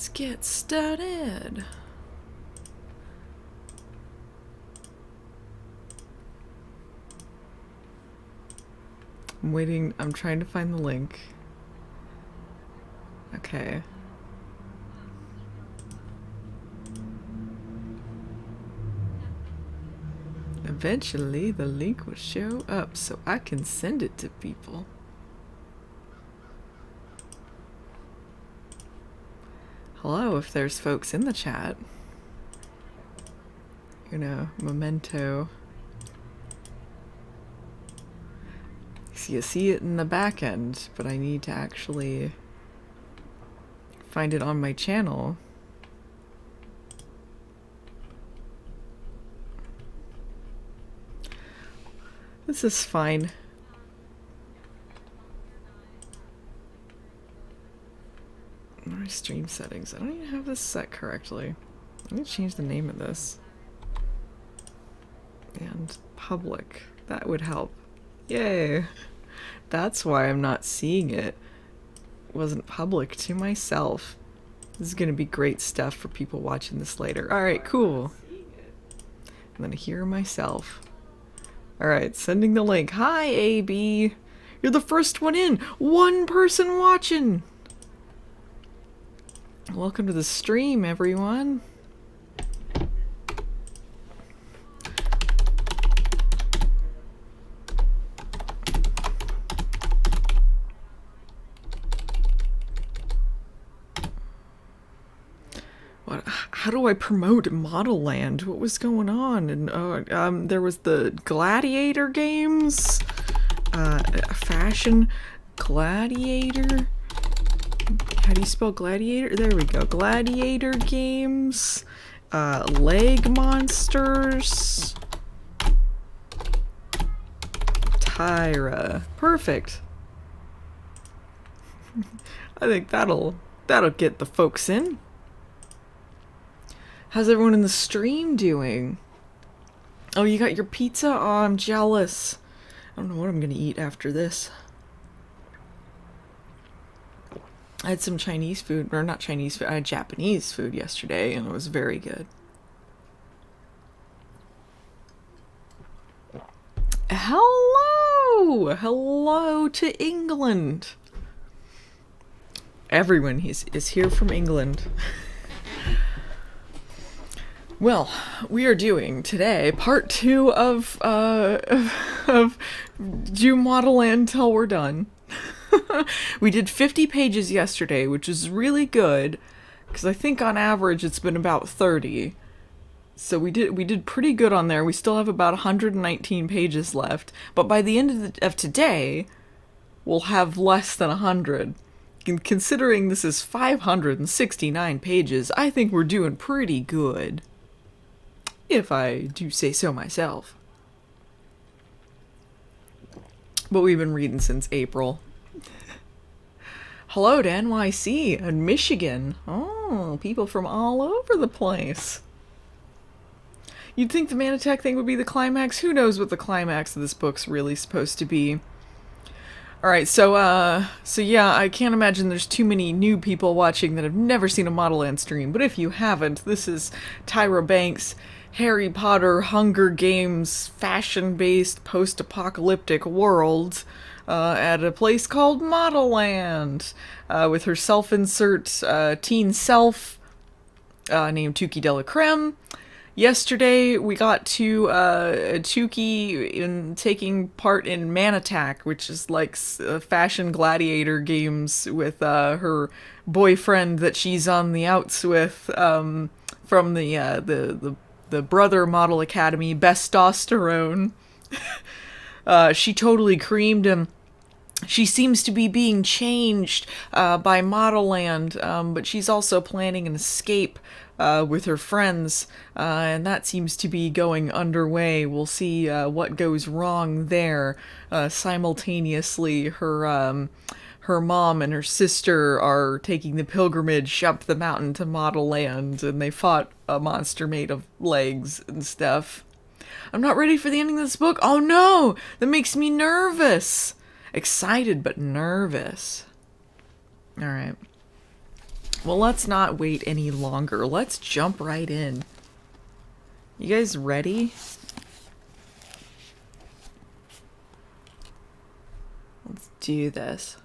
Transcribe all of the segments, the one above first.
Let's get started. I'm waiting. I'm trying to find the link. Okay. Eventually, the link will show up so I can send it to people. Hello, if there's folks in the chat. You know, memento. So you see it in the back end, but I need to actually find it on my channel. This is fine. My stream settings. I don't even have this set correctly. I'm gonna change the name of this. And public. That would help. Yay! That's why I'm not seeing it. It wasn't public to myself. This is gonna be great stuff for people watching this later. Alright, cool. I'm gonna hear myself. Alright, sending the link. Hi, AB! You're the first one in! One person watching! Welcome to the stream, everyone. How do I promote Modelland? What was going on? And there was the Gladiator games, fashion gladiator. How do you spell gladiator? There we go. Gladiator games, leg monsters, Tyra. Perfect. I think that'll get the folks in. How's everyone in the stream doing? Oh, you got your pizza? Oh, I'm jealous. I don't know what I'm gonna eat after this. I had some Chinese food, or not Chinese food, I had Japanese food yesterday, and it was very good. Hello! Hello to England! Everyone is here from England. Well, we are doing today part 2 of do Modelland till we're done. We did 50 pages yesterday, which is really good, because I think on average it's been about 30. So we did pretty good on there. We still have about 119 pages left, but by the end of today, we'll have less than 100. And considering this is 569 pages, I think we're doing pretty good. If I do say so myself. But we've been reading since April. Hello to NYC and Michigan. Oh, people from all over the place. You'd think the Manatech thing would be the climax. Who knows what the climax of this book's really supposed to be. Alright, so yeah, I can't imagine there's too many new people watching that have never seen a Modelland stream. But if you haven't, this is Tyra Banks' Harry Potter, Hunger Games, fashion-based, post-apocalyptic world at a place called Modelland, with her self-insert teen self named Tuki Delacreme. Yesterday, we got to Tuki in taking part in Man Attack, which is like fashion gladiator games with her boyfriend that she's on the outs with from the Brother Model Academy, Bestosterone. She totally creamed him. She seems to be being changed by Modelland, but she's also planning an escape with her friends, and that seems to be going underway. We'll see what goes wrong there. Simultaneously, her mom and her sister are taking the pilgrimage up the mountain to Modelland, and they fought a monster made of legs and stuff. I'm not ready for the ending of this book. Oh no! That makes me nervous! Excited but nervous. Alright. Well, let's not wait any longer. Let's jump right in. You guys ready? Let's do this.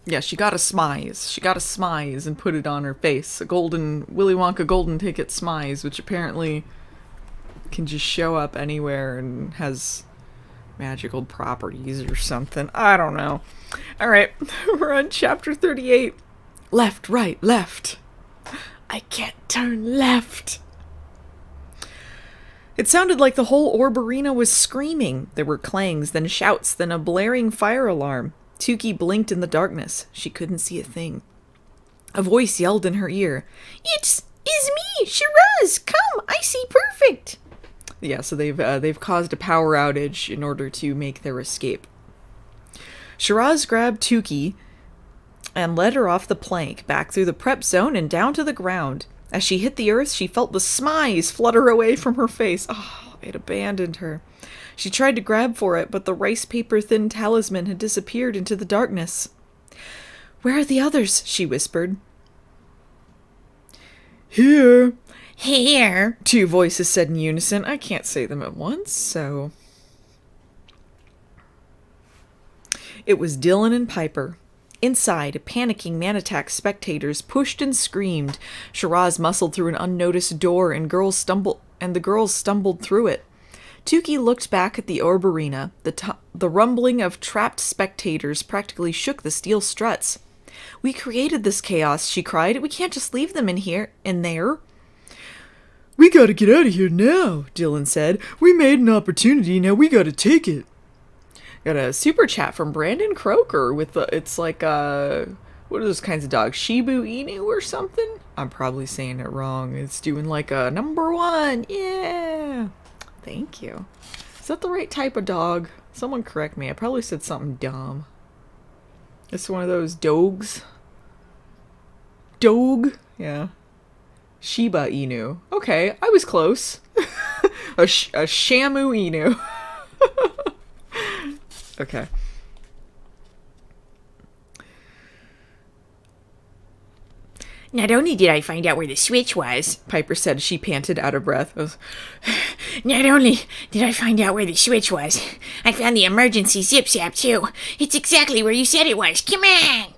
Yeah, she got a smize. She got a smize and put it on her face. A golden, Willy Wonka golden ticket smize, which apparently can just show up anywhere and has magical properties or something. I don't know. Alright, we're on chapter 38. Left, right, left. I can't turn left. It sounded like the whole orb arena was screaming. There were clangs, then shouts, then a blaring fire alarm. Tukey blinked in the darkness. She couldn't see a thing. A voice yelled in her ear. Is me, Shiraz! Come, I see perfect! Yeah, so they've caused a power outage in order to make their escape. Shiraz grabbed Tukey and led her off the plank, back through the prep zone and down to the ground. As she hit the earth, she felt the smize flutter away from her face. Oh, it abandoned her. She tried to grab for it, but the rice paper thin talisman had disappeared into the darkness. Where are the others? She whispered. Here. Here. Two voices said in unison. I can't say them at once, so... It was Dylan and Piper. Inside, panicking Man-Attack spectators pushed and screamed. Shiraz muscled through an unnoticed door, and the girls stumbled through it. Tukey looked back at the orb arena. The rumbling of trapped spectators practically shook the steel struts. We created this chaos, she cried. We can't just leave them in there. We gotta get out of here now, Dylan said. We made an opportunity, now we gotta take it. Got a super chat from Brandon Croker with it's like what are those kinds of dogs? Shibu Inu or something? I'm probably saying it wrong. It's doing like a number 1. Yeah. Thank you. Is that the right type of dog? Someone correct me. I probably said something dumb. It's one of those dogs. Dog? Yeah. Shiba Inu. Okay, I was close. a Shamu Inu. Okay. Not only did I find out where the switch was, Piper said as she panted out of breath. Not only did I find out where the switch was, I found the emergency zip-zap too. It's exactly where you said it was. Come on!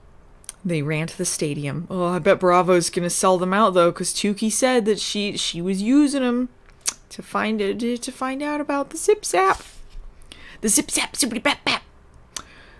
They ran to the stadium. Oh, I bet Bravo's gonna sell them out though, because Tukey said that she was using them to find out about the zip-zap. The zip-zap, zippity-bap-bap.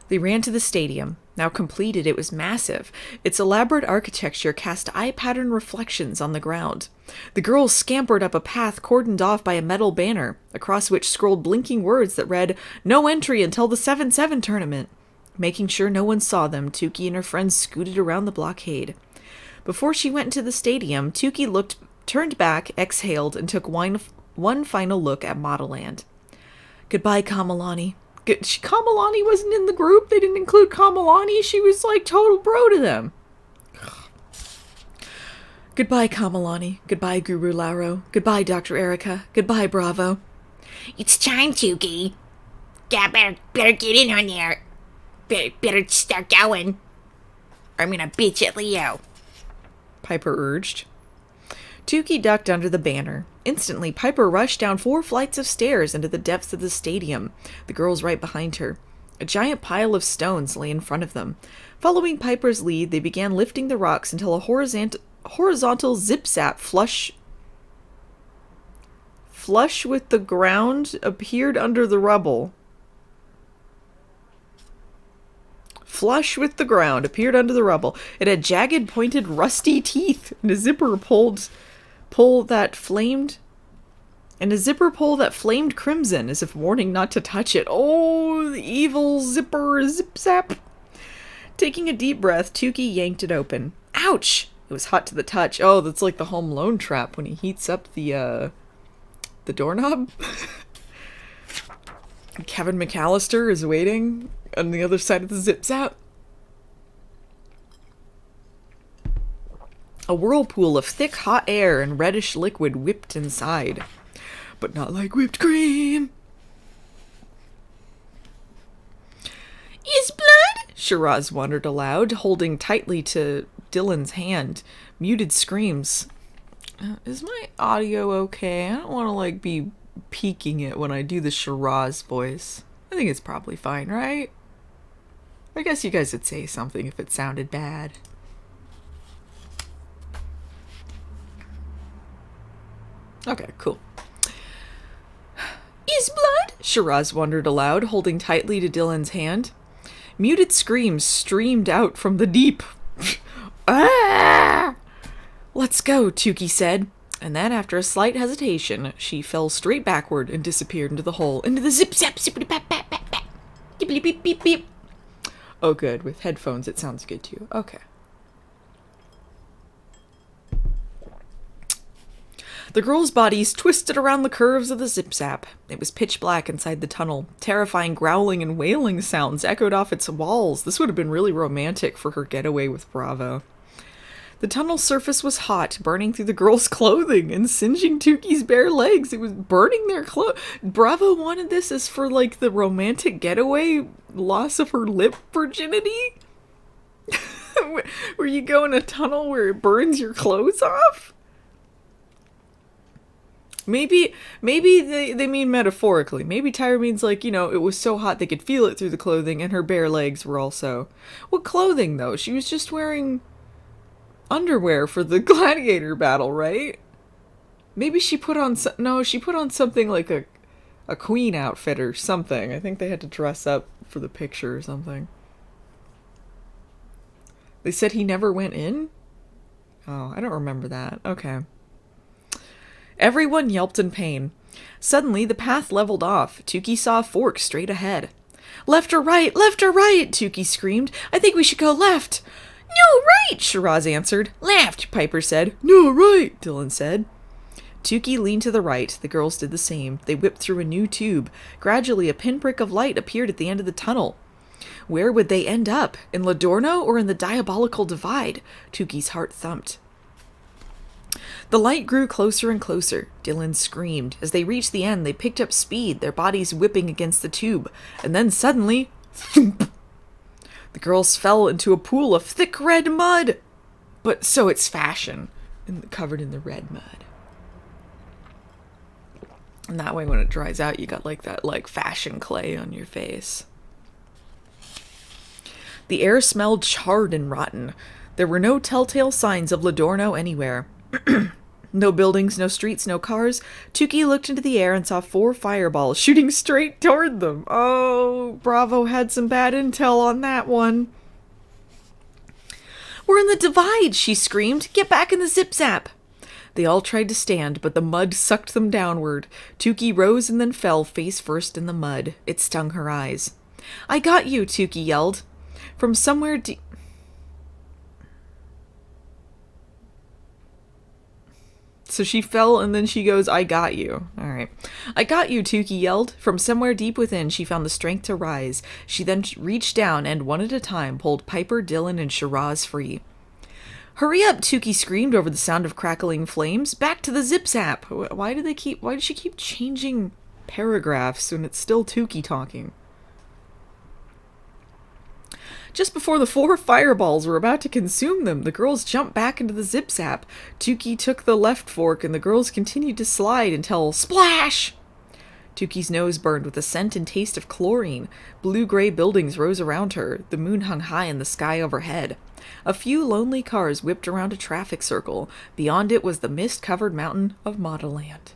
They ran to the stadium. Now completed, it was massive. Its elaborate architecture cast eye-pattern reflections on the ground. The girls scampered up a path cordoned off by a metal banner, across which scrolled blinking words that read, "No entry until the 7-7 tournament." Making sure no one saw them, Tukey and her friends scooted around the blockade. Before she went into the stadium, Tukey turned back, exhaled, and took one final look at Modelland. Goodbye, Kamalani. Kamalani wasn't in the group. They didn't include Kamalani. She was like total bro to them. Goodbye, Kamalani. Goodbye, Guru Lauro. Goodbye, Dr. Erica. Goodbye, Bravo. It's time, Tukey. Yeah, better get in on there. Better start going. I'm gonna bitch at Leo. Piper urged. Tukey ducked under the banner. Instantly, Piper rushed down 4 flights of stairs into the depths of the stadium, the girls right behind her. A giant pile of stones lay in front of them. Following Piper's lead, they began lifting the rocks until a horizontal zip-zap flush with the ground appeared under the rubble. Flush with the ground appeared under the rubble. It had jagged, pointed, rusty teeth, and a zipper pull that flamed crimson as if warning not to touch it. Oh, the evil zipper zip-zap. Taking a deep breath, Tukey yanked it open. Ouch! It was hot to the touch. Oh, that's like the Home Alone trap when he heats up the doorknob. Kevin McAllister is waiting on the other side of the zip-zap. A whirlpool of thick, hot air and reddish liquid whipped inside. But not like whipped cream. Is blood Shiraz wondered aloud, holding tightly to Dylan's hand. Muted screams. Is my audio okay? I don't want to, like, be peaking it when I do the Shiraz voice. I think it's probably fine, right? I guess you guys would say something if it sounded bad. Okay, cool. Is blood? Shiraz wondered aloud, holding tightly to Dylan's hand. Muted screams streamed out from the deep. Ah! Let's go, Tukey said. And then, after a slight hesitation, she fell straight backward and disappeared into the hole. Into the zip-zap, zippity-bap-bap-bap-bap. Beep-beep-beep-beep. Oh, good. With headphones, it sounds good, too. Okay. The girls' bodies twisted around the curves of the zip-zap. It was pitch black inside the tunnel. Terrifying growling and wailing sounds echoed off its walls. This would have been really romantic for her getaway with Bravo. The tunnel surface was hot, burning through the girls' clothing and singeing Tukey's bare legs. It was burning their clothes. Bravo wanted this as for, like, the romantic getaway loss of her lip virginity? Where you go in a tunnel where it burns your clothes off? Maybe they mean metaphorically. Maybe Tyra means, like, you know, it was so hot they could feel it through the clothing and her bare legs were also... What clothing, though? She was just wearing underwear for the gladiator battle, right? Maybe she put on... No, she put on something like a queen outfit or something. I think they had to dress up for the picture or something. They said he never went in? Oh, I don't remember that. Okay. Everyone yelped in pain. Suddenly, the path leveled off. Tukey saw a fork straight ahead. Left or right? Left or right? Tukey screamed. I think we should go left. No, right, Shiraz answered. Left, Piper said. No, right, Dylan said. Tukey leaned to the right. The girls did the same. They whipped through a new tube. Gradually, a pinprick of light appeared at the end of the tunnel. Where would they end up? In Ladorno or in the diabolical divide? Tukey's heart thumped. The light grew closer and closer. Dylan screamed. As they reached the end, they picked up speed, their bodies whipping against the tube. And then suddenly, thump! The girls fell into a pool of thick red mud. But so it's fashion, covered in the red mud. And that way, when it dries out, you got like that, like, fashion clay on your face. The air smelled charred and rotten. There were no telltale signs of Ladorno anywhere. No buildings, no streets, no cars. Tukey looked into the air and saw 4 fireballs shooting straight toward them. Oh, Bravo had some bad intel on that one. We're in the divide, she screamed. Get back in the zip-zap. They all tried to stand, but the mud sucked them downward. Tukey rose and then fell face first in the mud. It stung her eyes. I got you, Tukey yelled. From somewhere deep... So she fell and then she goes, I got you. All right. I got you, Tukey yelled. From somewhere deep within, she found the strength to rise. She then reached down and, one at a time, pulled Piper, Dylan, and Shiraz free. Hurry up, Tukey screamed over the sound of crackling flames. Back to the zip-zap. Why did she keep changing paragraphs when it's still Tukey talking? Just before the 4 fireballs were about to consume them, the girls jumped back into the zip-zap. Tukey took the left fork, and the girls continued to slide until splash! Tukey's nose burned with the scent and taste of chlorine. Blue-gray buildings rose around her. The moon hung high in the sky overhead. A few lonely cars whipped around a traffic circle. Beyond it was the mist-covered mountain of Modelland.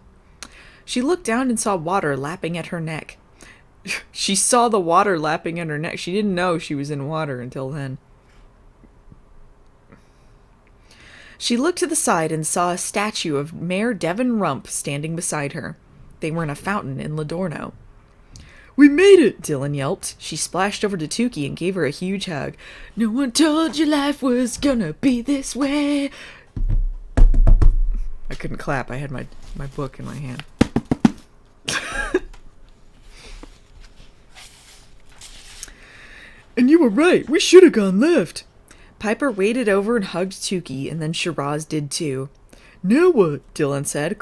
She looked down and saw water lapping at her neck. She saw the water lapping at her neck. She didn't know she was in water until then. She looked to the side and saw a statue of Mayor Devin Rump standing beside her. They were in a fountain in Ladorno. We made it, Dylan yelped. She splashed over to Tukey and gave her a huge hug. No one told you life was gonna be this way. I couldn't clap. I had my book in my hand. And you were right. We should have gone left. Piper waded over and hugged Tukey, and then Shiraz did too. Now what? Dylan said,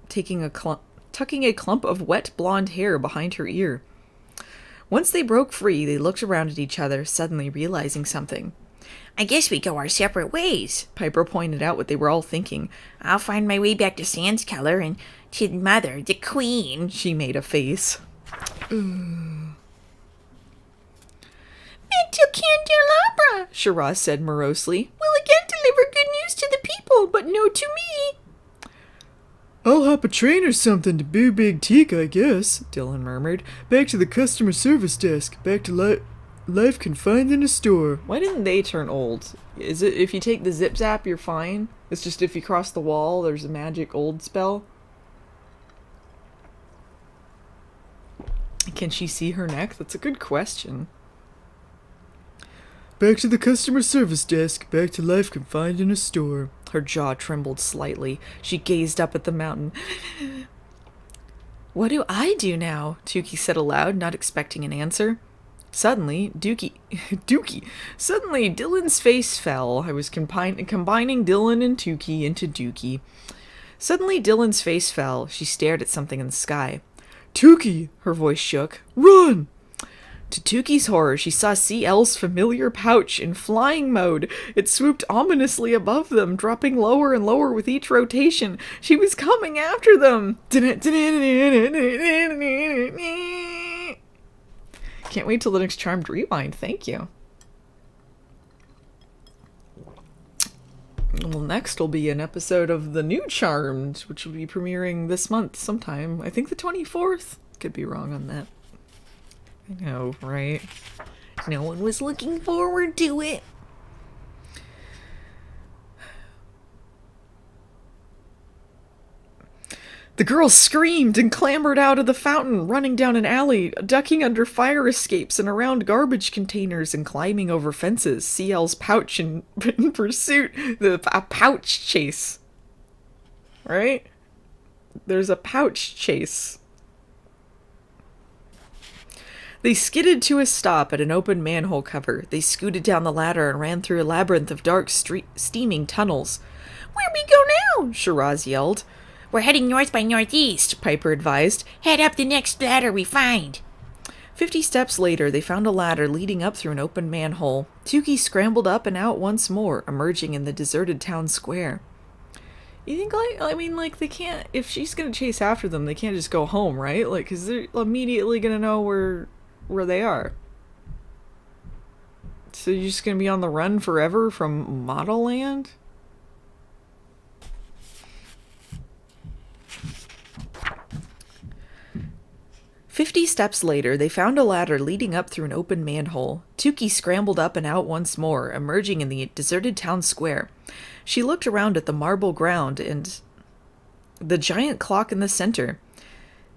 tucking a clump of wet blonde hair behind her ear. Once they broke free, they looked around at each other, suddenly realizing something. I guess we go our separate ways, Piper pointed out what they were all thinking. I'll find my way back to Sans Color and to Mother, the Queen. She made a face. Back to Candelabra, Shiraz said morosely. We'll again deliver good news to the people, but no to me. I'll hop a train or something to Boo Big Teak, I guess, Dylan murmured. Back to the customer service desk. Back to life confined in a store. Why didn't they turn old? Is it if you take the zip zap, you're fine? It's just if you cross the wall, there's a magic old spell? Can she see her neck? That's a good question. Back to the customer service desk. Back to life confined in a store. Her jaw trembled slightly. She gazed up at the mountain. What do I do now? Tukey said aloud, not expecting an answer. Suddenly, Suddenly, Dylan's face fell. I was combining Dylan and Tukey into Dookie. Suddenly, Dylan's face fell. She stared at something in the sky. Tukey! Her voice shook. Run! To Tukey's horror, she saw CL's familiar pouch in flying mode. It swooped ominously above them, dropping lower and lower with each rotation. She was coming after them! Can't wait till the next Charmed Rewind. Thank you. Well, next will be an episode of the new Charmed, which will be premiering this month sometime. I think the 24th. Could be wrong on that. I know, right? No one was looking forward to it. The girls screamed and clambered out of the fountain, running down an alley, ducking under fire escapes and around garbage containers and climbing over fences. CL's pouch in pursuit. A pouch chase. Right? There's a pouch chase. They skidded to a stop at an open manhole cover. They scooted down the ladder and ran through a labyrinth of dark, steaming tunnels. Where we go now? Shiraz yelled. We're heading north by northeast, Piper advised. Head up the next ladder we find. 50 steps later, they found a ladder leading up through an open manhole. Tukey scrambled up and out once more, emerging in the deserted town square. You think, they can't, if she's gonna chase after them, they can't just go home, right? Because they're immediately gonna know where they are. So you're just gonna be on the run forever from Modelland? "50 steps later, they found a ladder leading up through an open manhole. Tukey scrambled up and out once more, emerging in the deserted town square. She looked around at the marble ground and the giant clock in the center.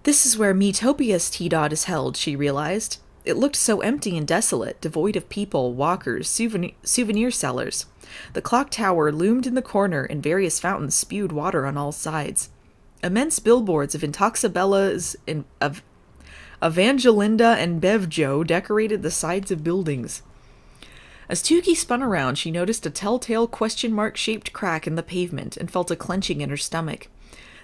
This is where Metopia's T-Dot is held, she realized. It looked so empty and desolate, devoid of people, walkers, souvenir sellers. The clock tower loomed in the corner, and various fountains spewed water on all sides. Immense billboards of Intoxabellas and of Evangelinda and Bevjo decorated the sides of buildings. As Tukey spun around, she noticed a telltale question-mark-shaped crack in the pavement and felt a clenching in her stomach.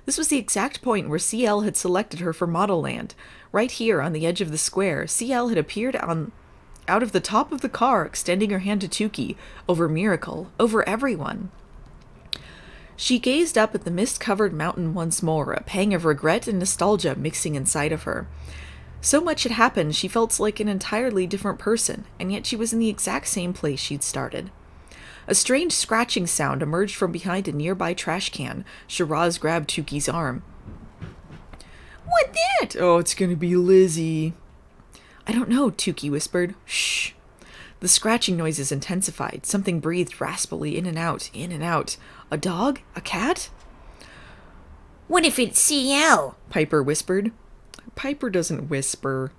This was the exact point where CL had selected her for Modelland. Right here, on the edge of the square, CL had appeared out of the top of the car, extending her hand to Tukey, over Miracle, over everyone. She gazed up at the mist-covered mountain once more, a pang of regret and nostalgia mixing inside of her. So much had happened, she felt like an entirely different person, and yet she was in the exact same place she'd started. A strange scratching sound emerged from behind a nearby trash can. Shiraz grabbed Tukey's arm. What that? Oh, it's gonna be Lizzie. I don't know, Tukey whispered. Shh. The scratching noises intensified. Something breathed raspily in and out, in and out. A dog? A cat? What if it's CL? Piper whispered. Piper doesn't whisper.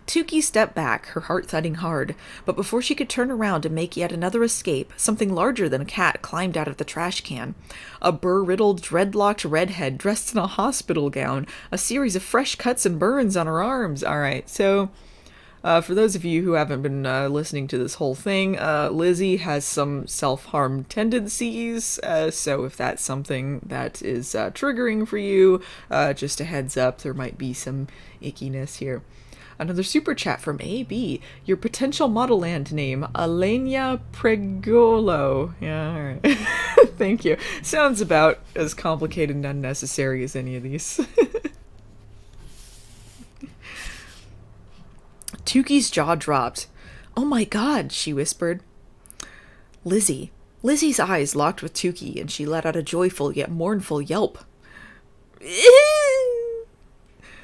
Tukey stepped back, her heart thudding hard, but before she could turn around and make yet another escape, something larger than a cat climbed out of the trash can. A burr-riddled, dreadlocked redhead dressed in a hospital gown, a series of fresh cuts and burns on her arms. Alright, so for those of you who haven't been listening to this whole thing, Lizzie has some self-harm tendencies, so if that's something that is triggering for you, just a heads up, there might be some ickiness here. Another super chat from AB. Your potential Modelland name, Alenia Pregolo. Yeah, alright. Thank you. Sounds about as complicated and unnecessary as any of these. Tuki's jaw dropped. Oh my god, she whispered. Lizzie's eyes locked with Tuki, and she let out a joyful yet mournful yelp.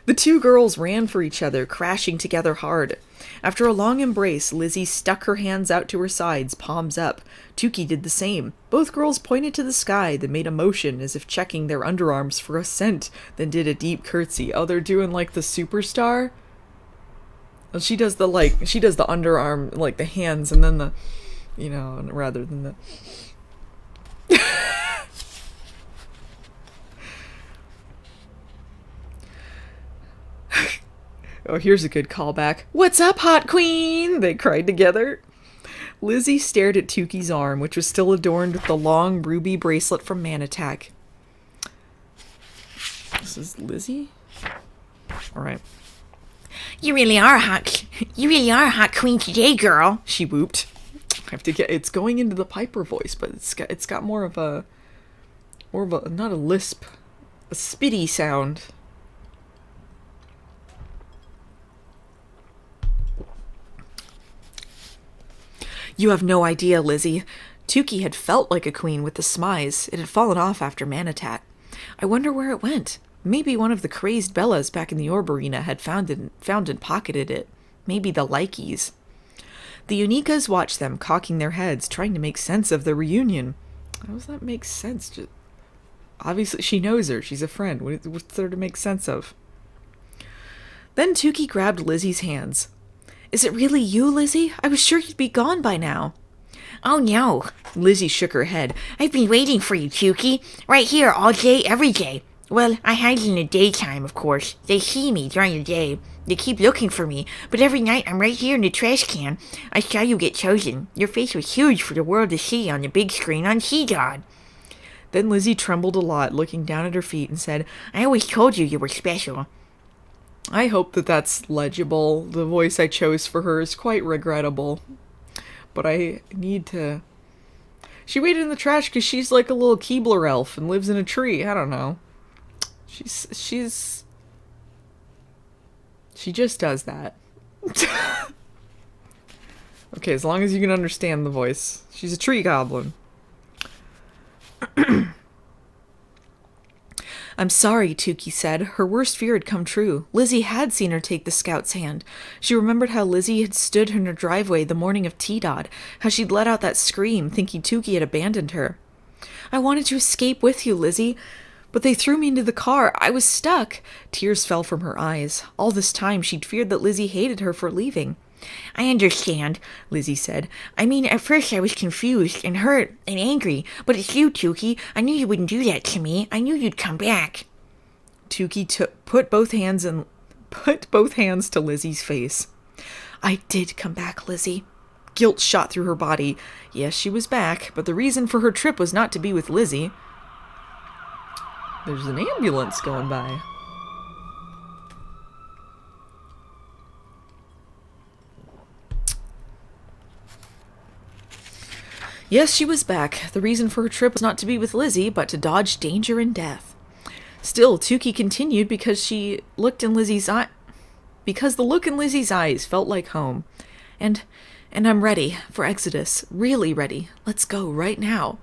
The two girls ran for each other, crashing together hard. After a long embrace, Lizzie stuck her hands out to her sides, palms up. Tuki did the same. Both girls pointed to the sky, then made a motion as if checking their underarms for a scent, then did a deep curtsy. Oh, they're doing like the superstar? Well, she does the underarm, like the hands, and then the, you know, rather than the... Oh, here's a good callback. What's up, hot queen? They cried together. Lizzie stared at Tuki's arm, which was still adorned with the long ruby bracelet from Manitac. This is Lizzie? Alright. You really are a hot queen today, girl. She whooped. I have to get, it's going into the Piper voice, but it's got more of a, not a lisp, a spitty sound. You have no idea, Lizzie. Tuki had felt like a queen with the smize. It had fallen off after Manitat. I wonder where it went. Maybe one of the crazed Bellas back in the Orb Arena had found and pocketed it. Maybe the Likies. The Unikas watched them, cocking their heads, trying to make sense of the reunion. How does that make sense? Obviously, she knows her. She's a friend. What's there to make sense of? Then Tuki grabbed Lizzie's hands. Is it really you, Lizzie? I was sure you'd be gone by now. Oh no. Lizzie shook her head. I've been waiting for you, Tuki. Right here all day, every day. Well, I hide in the daytime, of course. They see me during the day. They keep looking for me, but every night I'm right here in the trash can. I saw you get chosen. Your face was huge for the world to see on the big screen on Sea-God. Then Lizzie trembled a lot, looking down at her feet, and said, I always told you were special. I hope that that's legible. The voice I chose for her is quite regrettable. But I need to... She waited in the trash because she's like a little Keebler elf and lives in a tree. I don't know. She just does that. Okay, as long as you can understand the voice. She's a tree goblin. I'm sorry, Tuki said. Her worst fear had come true. Lizzie had seen her take the scout's hand. She remembered how Lizzie had stood in her driveway the morning of T-Dod, how she'd let out that scream, thinking Tuki had abandoned her. I wanted to escape with you, Lizzie, but they threw me into the car. I was stuck. Tears fell from her eyes. All this time she'd feared that Lizzie hated her for leaving. I understand, Lizzie said. I mean, at first I was confused and hurt and angry, but it's you, Tuki. I knew you wouldn't do that to me. I knew you'd come back. Tuki put both hands to Lizzie's face. I did come back, Lizzie. Guilt shot through her body. Yes, she was back, but the reason for her trip was not to be with Lizzie. There's an ambulance going by. Yes, she was back. The reason for her trip was not to be with Lizzie, but to dodge danger and death. Still, Tuki continued because the look in Lizzie's eyes felt like home. And I'm ready for Exodus. Really ready. Let's go right now.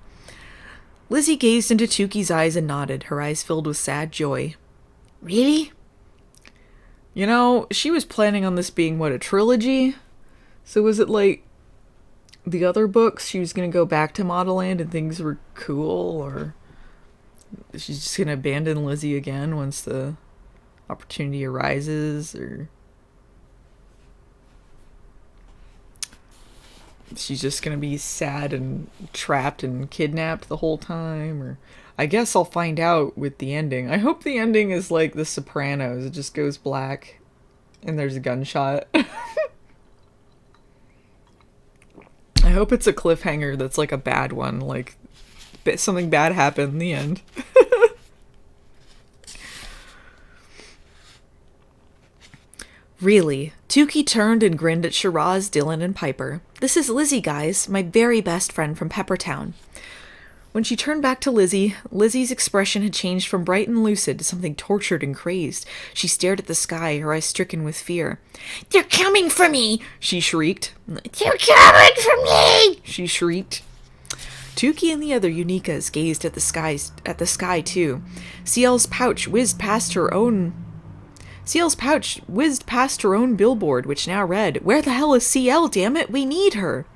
Lizzie gazed into Tuki's eyes and nodded, her eyes filled with sad joy. Really? You know, she was planning on this being, a trilogy? So was it like the other books, she was going to go back to Modelland and things were cool, or she's just going to abandon Lizzie again once the opportunity arises, or she's just going to be sad and trapped and kidnapped the whole time, or I guess I'll find out with the ending. I hope the ending is like The Sopranos. It just goes black and there's a gunshot. I hope it's a cliffhanger that's like a bad one, like something bad happened in the end. Really. Tukey turned and grinned at Shiraz, Dylan, and Piper. This is Lizzie, guys, my very best friend from Peppertown. When she turned back to Lizzie, Lizzie's expression had changed from bright and lucid to something tortured and crazed. She stared at the sky, her eyes stricken with fear. They're coming for me, She shrieked. they're coming for me. She shrieked. Tukey and the other Unikas gazed at the sky too. CL's pouch whizzed past her own billboard, which now read, "Where the hell is CL, damn it? We need her."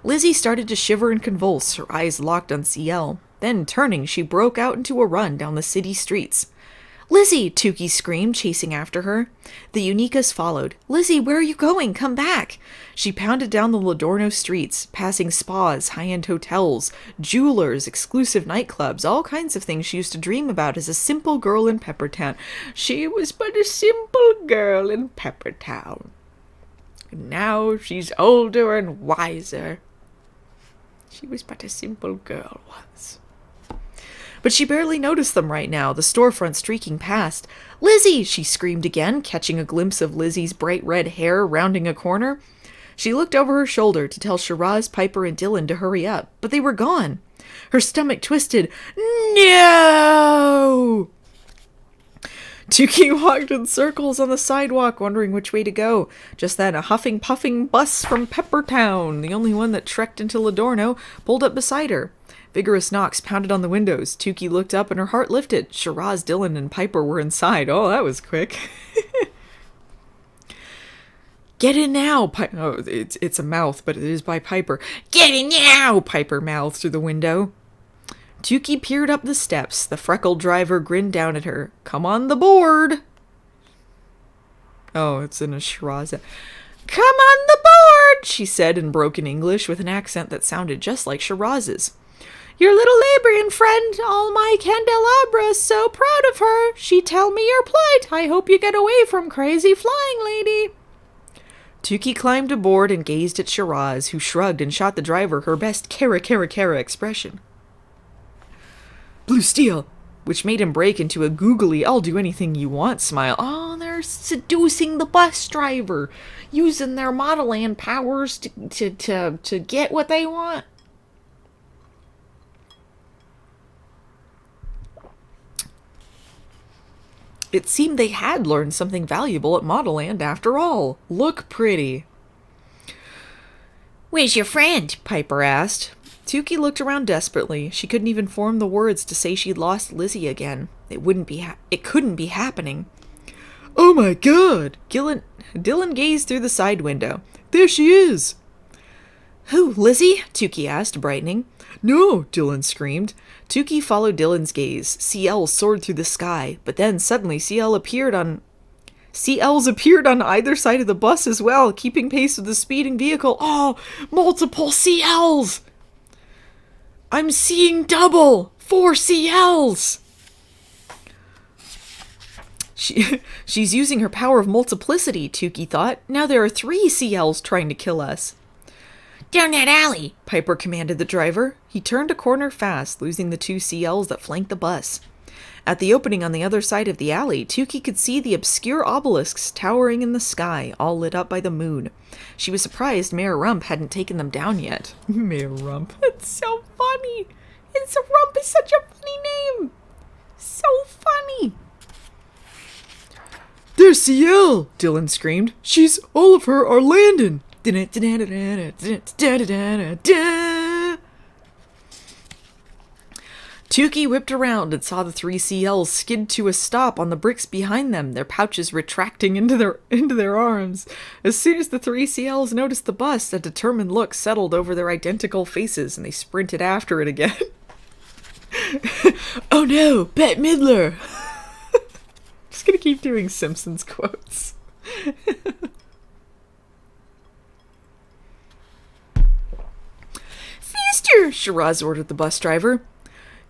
Lizzie started to shiver and convulse, her eyes locked on CL. Then, turning, she broke out into a run down the city streets. "Lizzie!" Tukey screamed, chasing after her. The Unikas followed. "Lizzie, where are you going? Come back!" She pounded down the Lodorno streets, passing spas, high-end hotels, jewelers, exclusive nightclubs, all kinds of things she used to dream about as a simple girl in Peppertown. She was but a simple girl in Peppertown. And now she's older and wiser. She was but a simple girl once. But she barely noticed them right now, the storefront streaking past. "Lizzie!" she screamed again, catching a glimpse of Lizzie's bright red hair rounding a corner. She looked over her shoulder to tell Shiraz, Piper, and Dylan to hurry up, but they were gone. Her stomach twisted. No! Tukey walked in circles on the sidewalk, wondering which way to go. Just then, a huffing, puffing bus from Peppertown, the only one that trekked into Lodorno, pulled up beside her. Vigorous knocks pounded on the windows. Tukey looked up and her heart lifted. Shiraz, Dylan, and Piper were inside. Oh, that was quick. "Get in now!" It's a mouth, but it is by Piper. "Get in now!" Piper mouthed through the window. Tukey peered up the steps. The freckled driver grinned down at her. "Come on the board!" Oh, it's in a Shiraz. "Come on the board!" she said in broken English with an accent that sounded just like Shiraz's. "Your little Labrian friend, all my candelabra, so proud of her. She tell me your plight. I hope you get away from crazy flying lady." Tukey climbed aboard and gazed at Shiraz, who shrugged and shot the driver her best Kara expression. "Blue steel," which made him break into a googly "I'll do anything you want" smile. Oh, they're seducing the bus driver, using their Modelland powers to get what they want. It seemed they had learned something valuable at Modelland after all. Look pretty. Where's your friend? Piper asked. Tukey looked around desperately. She couldn't even form the words to say she'd lost Lizzie again. It couldn't be happening. Oh my god! Dylan gazed through the side window. There she is! Who, Lizzie? Tukey asked, brightening. No, Dylan screamed. Tukey followed Dylan's gaze. CL soared through the sky, but then suddenly CLs appeared on either side of the bus as well, keeping pace with the speeding vehicle. Oh, multiple CLs! I'm seeing double! 4 CLs! She's using her power of multiplicity, Tukey thought. Now there are 3 CLs trying to kill us. Down that alley, Piper commanded the driver. He turned a corner fast, losing the 2 CLs that flanked the bus. At the opening on the other side of the alley, Tukey could see the obscure obelisks towering in the sky, all lit up by the moon. She was surprised Mayor Rump hadn't taken them down yet. Mayor Rump. It's so funny. Rump is such a funny name. So funny. There's CL! Dylan screamed. All of her are landing! Tukey whipped around and saw the 3 CLs skid to a stop on the bricks behind them, their pouches retracting into their arms. As soon as the 3 CLs noticed the bus, a determined look settled over their identical faces, and they sprinted after it again. Oh no, Bette Midler! Just gonna keep doing Simpsons quotes. Faster! Shiraz ordered the bus driver.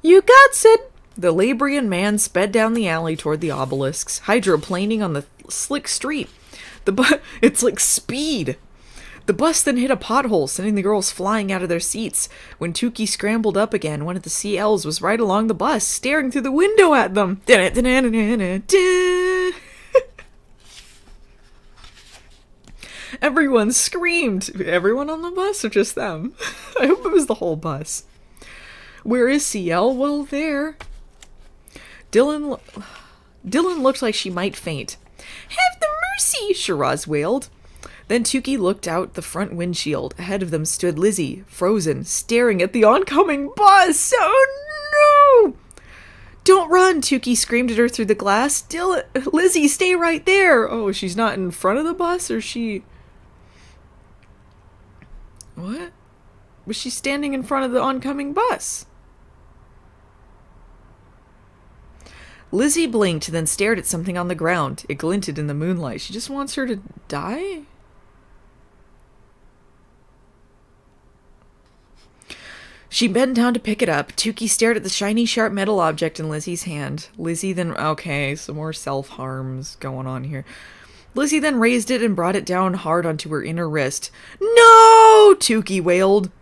You got it! The Labrian man sped down the alley toward the obelisks, hydroplaning on the slick street. It's like speed. The bus then hit a pothole, sending the girls flying out of their seats. When Tukey scrambled up again, one of the CLs was right along the bus, staring through the window at them. Everyone screamed. Everyone on the bus or just them? I hope it was the whole bus. Where is CL? Well, there. Dylan looked like she might faint. Have the mercy, Shiraz wailed. Then Tukey looked out the front windshield. Ahead of them stood Lizzie, frozen, staring at the oncoming bus. Oh no! Don't run, Tukey screamed at her through the glass. Lizzie, stay right there. Oh, she's not in front of the bus, or she... What? Was she standing in front of the oncoming bus? Lizzie blinked, then stared at something on the ground. It glinted in the moonlight. She just wants her to die? She bent down to pick it up. Tukey stared at the shiny, sharp metal object in Lizzie's hand. Lizzie then... Okay, some more self-harms going on here. Lizzie then raised it and brought it down hard onto her inner wrist. No! Tukey wailed.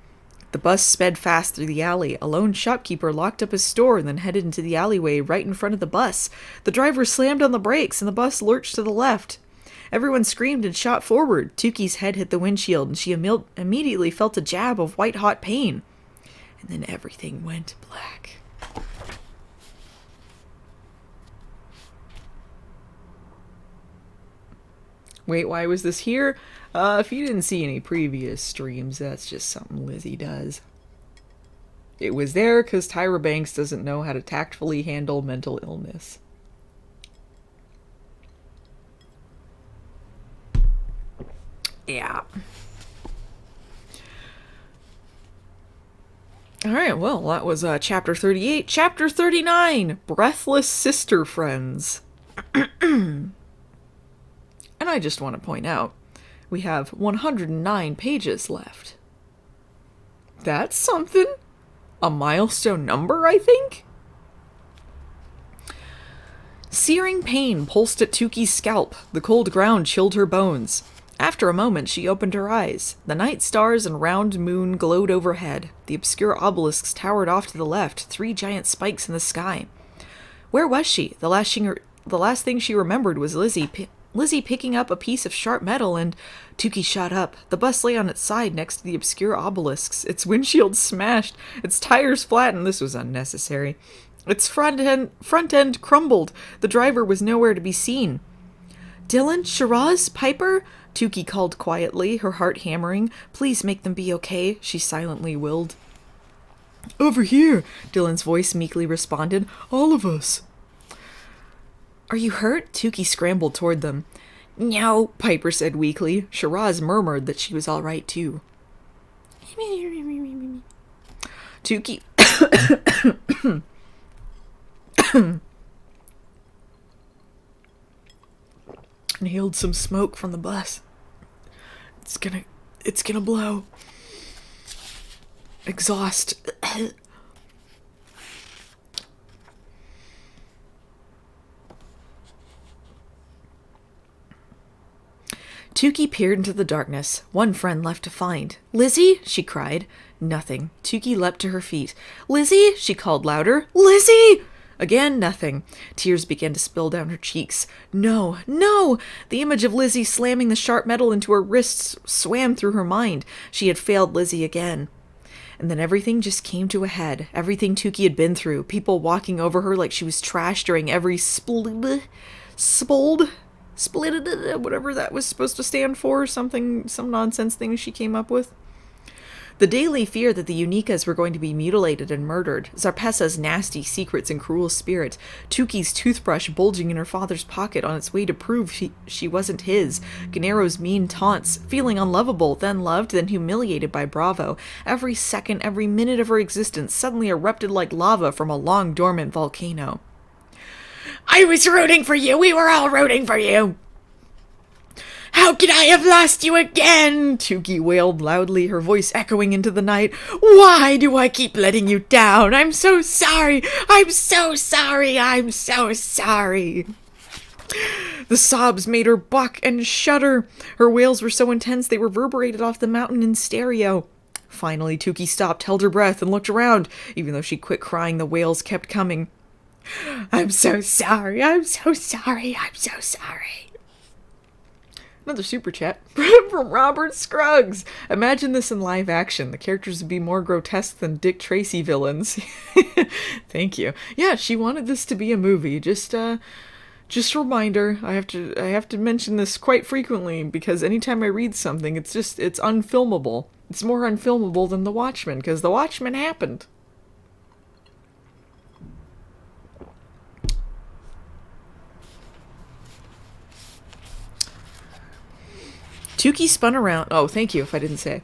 The bus sped fast through the alley. A lone shopkeeper locked up his store and then headed into the alleyway right in front of the bus. The driver slammed on the brakes and the bus lurched to the left. Everyone screamed and shot forward. Tukey's head hit the windshield and she immediately felt a jab of white-hot pain. And then everything went black. Wait, why was this here? If you didn't see any previous streams, that's just something Lizzie does. It was there because Tyra Banks doesn't know how to tactfully handle mental illness. Yeah. Alright, well, that was chapter 38. Chapter 39! Breathless Sister Friends. And I just want to point out, we have 109 pages left. That's something. A milestone number, I think? Searing pain pulsed at Tukey's scalp. The cold ground chilled her bones. After a moment, she opened her eyes. The night stars and round moon glowed overhead. The obscure obelisks towered off to the left, 3 giant spikes in the sky. Where was she? The last thing she remembered was Lizzie picking up a piece of sharp metal, and Tukey shot up. The bus lay on its side next to the obscure obelisks. Its windshield smashed. Its tires flattened. This was unnecessary. Its front end crumbled. The driver was nowhere to be seen. Dylan? Shiraz? Piper? Tukey called quietly, her heart hammering. Please make them be okay, she silently willed. Over here, Dylan's voice meekly responded. All of us. Are you hurt? Tukey scrambled toward them. No, Piper said weakly. Shiraz murmured that she was all right, too. Tukey... inhaled some smoke from the bus. It's gonna blow. Exhaust. Tukey peered into the darkness. One friend left to find. Lizzie? She cried. Nothing. Tukey leapt to her feet. Lizzie? She called louder. Lizzie! Again, nothing. Tears began to spill down her cheeks. No, no! The image of Lizzie slamming the sharp metal into her wrists swam through her mind. She had failed Lizzie again. And then everything just came to a head. Everything Tukey had been through. People walking over her like she was trash during every split, whatever that was supposed to stand for. Some nonsense thing she came up with. The daily fear that the Unikas were going to be mutilated and murdered, Zarpesa's nasty secrets and cruel spirit, Tukey's toothbrush bulging in her father's pocket on its way to prove she wasn't his, Gannero's mean taunts, feeling unlovable, then loved, then humiliated by Bravo. Every second, every minute of her existence suddenly erupted like lava from a long-dormant volcano. I was rooting for you! We were all rooting for you! How could I have lost you again? Tukey wailed loudly, her voice echoing into the night. Why do I keep letting you down? I'm so sorry. I'm so sorry. I'm so sorry. The sobs made her buck and shudder. Her wails were so intense they reverberated off the mountain in stereo. Finally, Tukey stopped, held her breath, and looked around. Even though she quit crying, the wails kept coming. I'm so sorry. I'm so sorry. I'm so sorry. Another super chat from Robert Scruggs. Imagine this in live action. The characters would be more grotesque than Dick Tracy villains. Thank you. Yeah, she wanted this to be a movie. Just a reminder. I have to mention this quite frequently because anytime I read something, it's unfilmable. It's more unfilmable than The Watchmen because The Watchmen happened. Tukey spun around. Oh, thank you if I didn't say.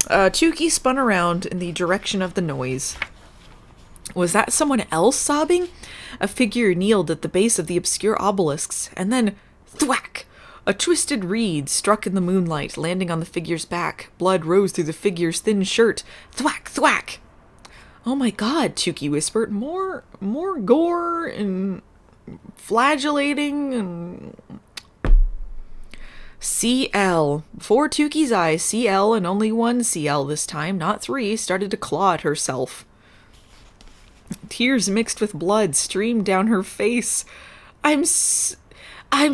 Tukey spun around in the direction of the noise. Was that someone else sobbing? A figure kneeled at the base of the obscure obelisks, and then, thwack! A twisted reed struck in the moonlight, landing on the figure's back. Blood rose through the figure's thin shirt. Thwack, thwack! Oh my god, Tukey whispered. More gore and flagellating and... CL. Before Tukey's eyes, CL, and only one CL this time, not three, started to claw at herself. Tears mixed with blood streamed down her face. I'm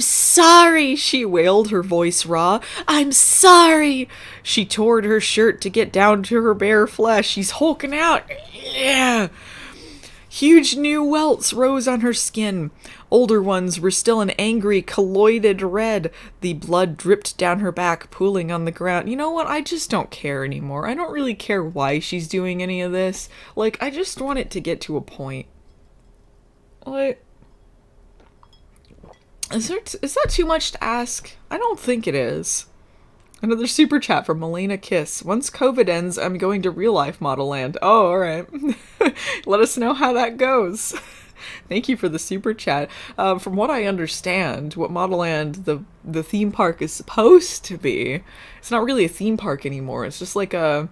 sorry, she wailed, her voice raw. I'm sorry. She tore at her shirt to get down to her bare flesh. She's hulking out. Yeah. Huge new welts rose on her skin. Older ones were still an angry, colloided red. The blood dripped down her back, pooling on the ground. You know what? I just don't care anymore. I don't really care why she's doing any of this. Like, I just want it to get to a point. Like, is that too much to ask? I don't think it is. Another super chat from Melena Kiss. Once COVID ends, I'm going to real life Modelland. Oh, alright. Let us know how that goes. Thank you for the super chat. From what I understand, what Modelland, the theme park is supposed to be, it's not really a theme park anymore. It's just like an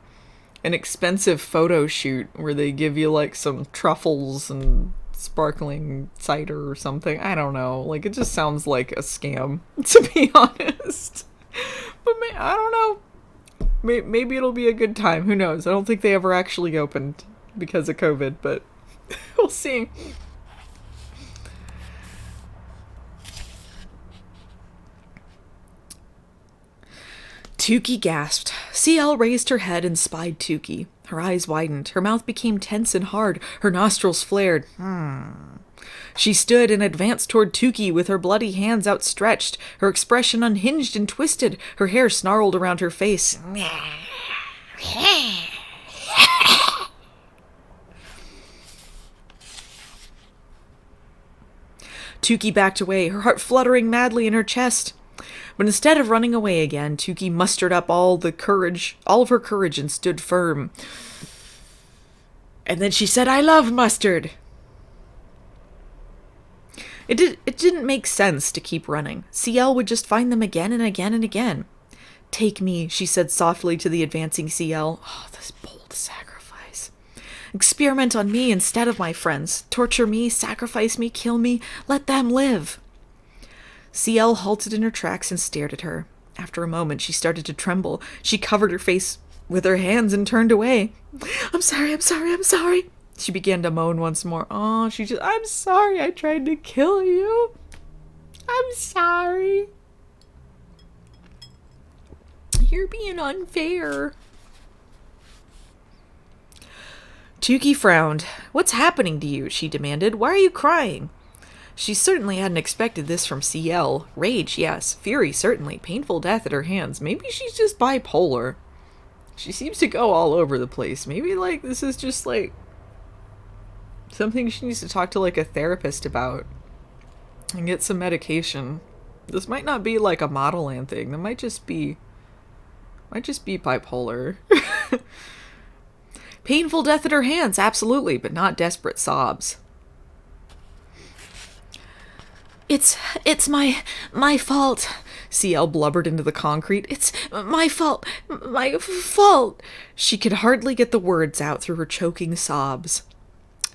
expensive photo shoot where they give you like some truffles and sparkling cider or something. I don't know. Like, it just sounds like a scam, to be honest. But I don't know. Maybe it'll be a good time. Who knows? I don't think they ever actually opened because of COVID, but we'll see. Tukey gasped. CL raised her head and spied Tukey. Her eyes widened. Her mouth became tense and hard. Her nostrils flared. She stood and advanced toward Tukey with her bloody hands outstretched, her expression unhinged and twisted, her hair snarled around her face. Tukey backed away, her heart fluttering madly in her chest. But instead of running away again, Tukey mustered up all of her courage, and stood firm. And then she said, "I love mustard." It didn't make sense to keep running. CL would just find them again and again and again. "Take me," she said softly to the advancing CL. Oh, this bold sacrifice. "Experiment on me instead of my friends. Torture me, sacrifice me, kill me. Let them live." CL halted in her tracks and stared at her. After a moment, she started to tremble. She covered her face with her hands and turned away. I'm sorry. She began to moan once more. Oh, I'm sorry I tried to kill you. I'm sorry. You're being unfair. Tukey frowned. "What's happening to you?" she demanded. "Why are you crying?" She certainly hadn't expected this from CL. Rage, yes. Fury, certainly. Painful death at her hands. Maybe she's just bipolar. She seems to go all over the place. Maybe, like, this is just, like, something she needs to talk to, like, a therapist about. And get some medication. This might not be, like, a Modelland thing. That might just be bipolar. Painful death at her hands, absolutely, but not desperate sobs. It's my fault," CL blubbered into the concrete. "It's my fault. My fault." She could hardly get the words out through her choking sobs.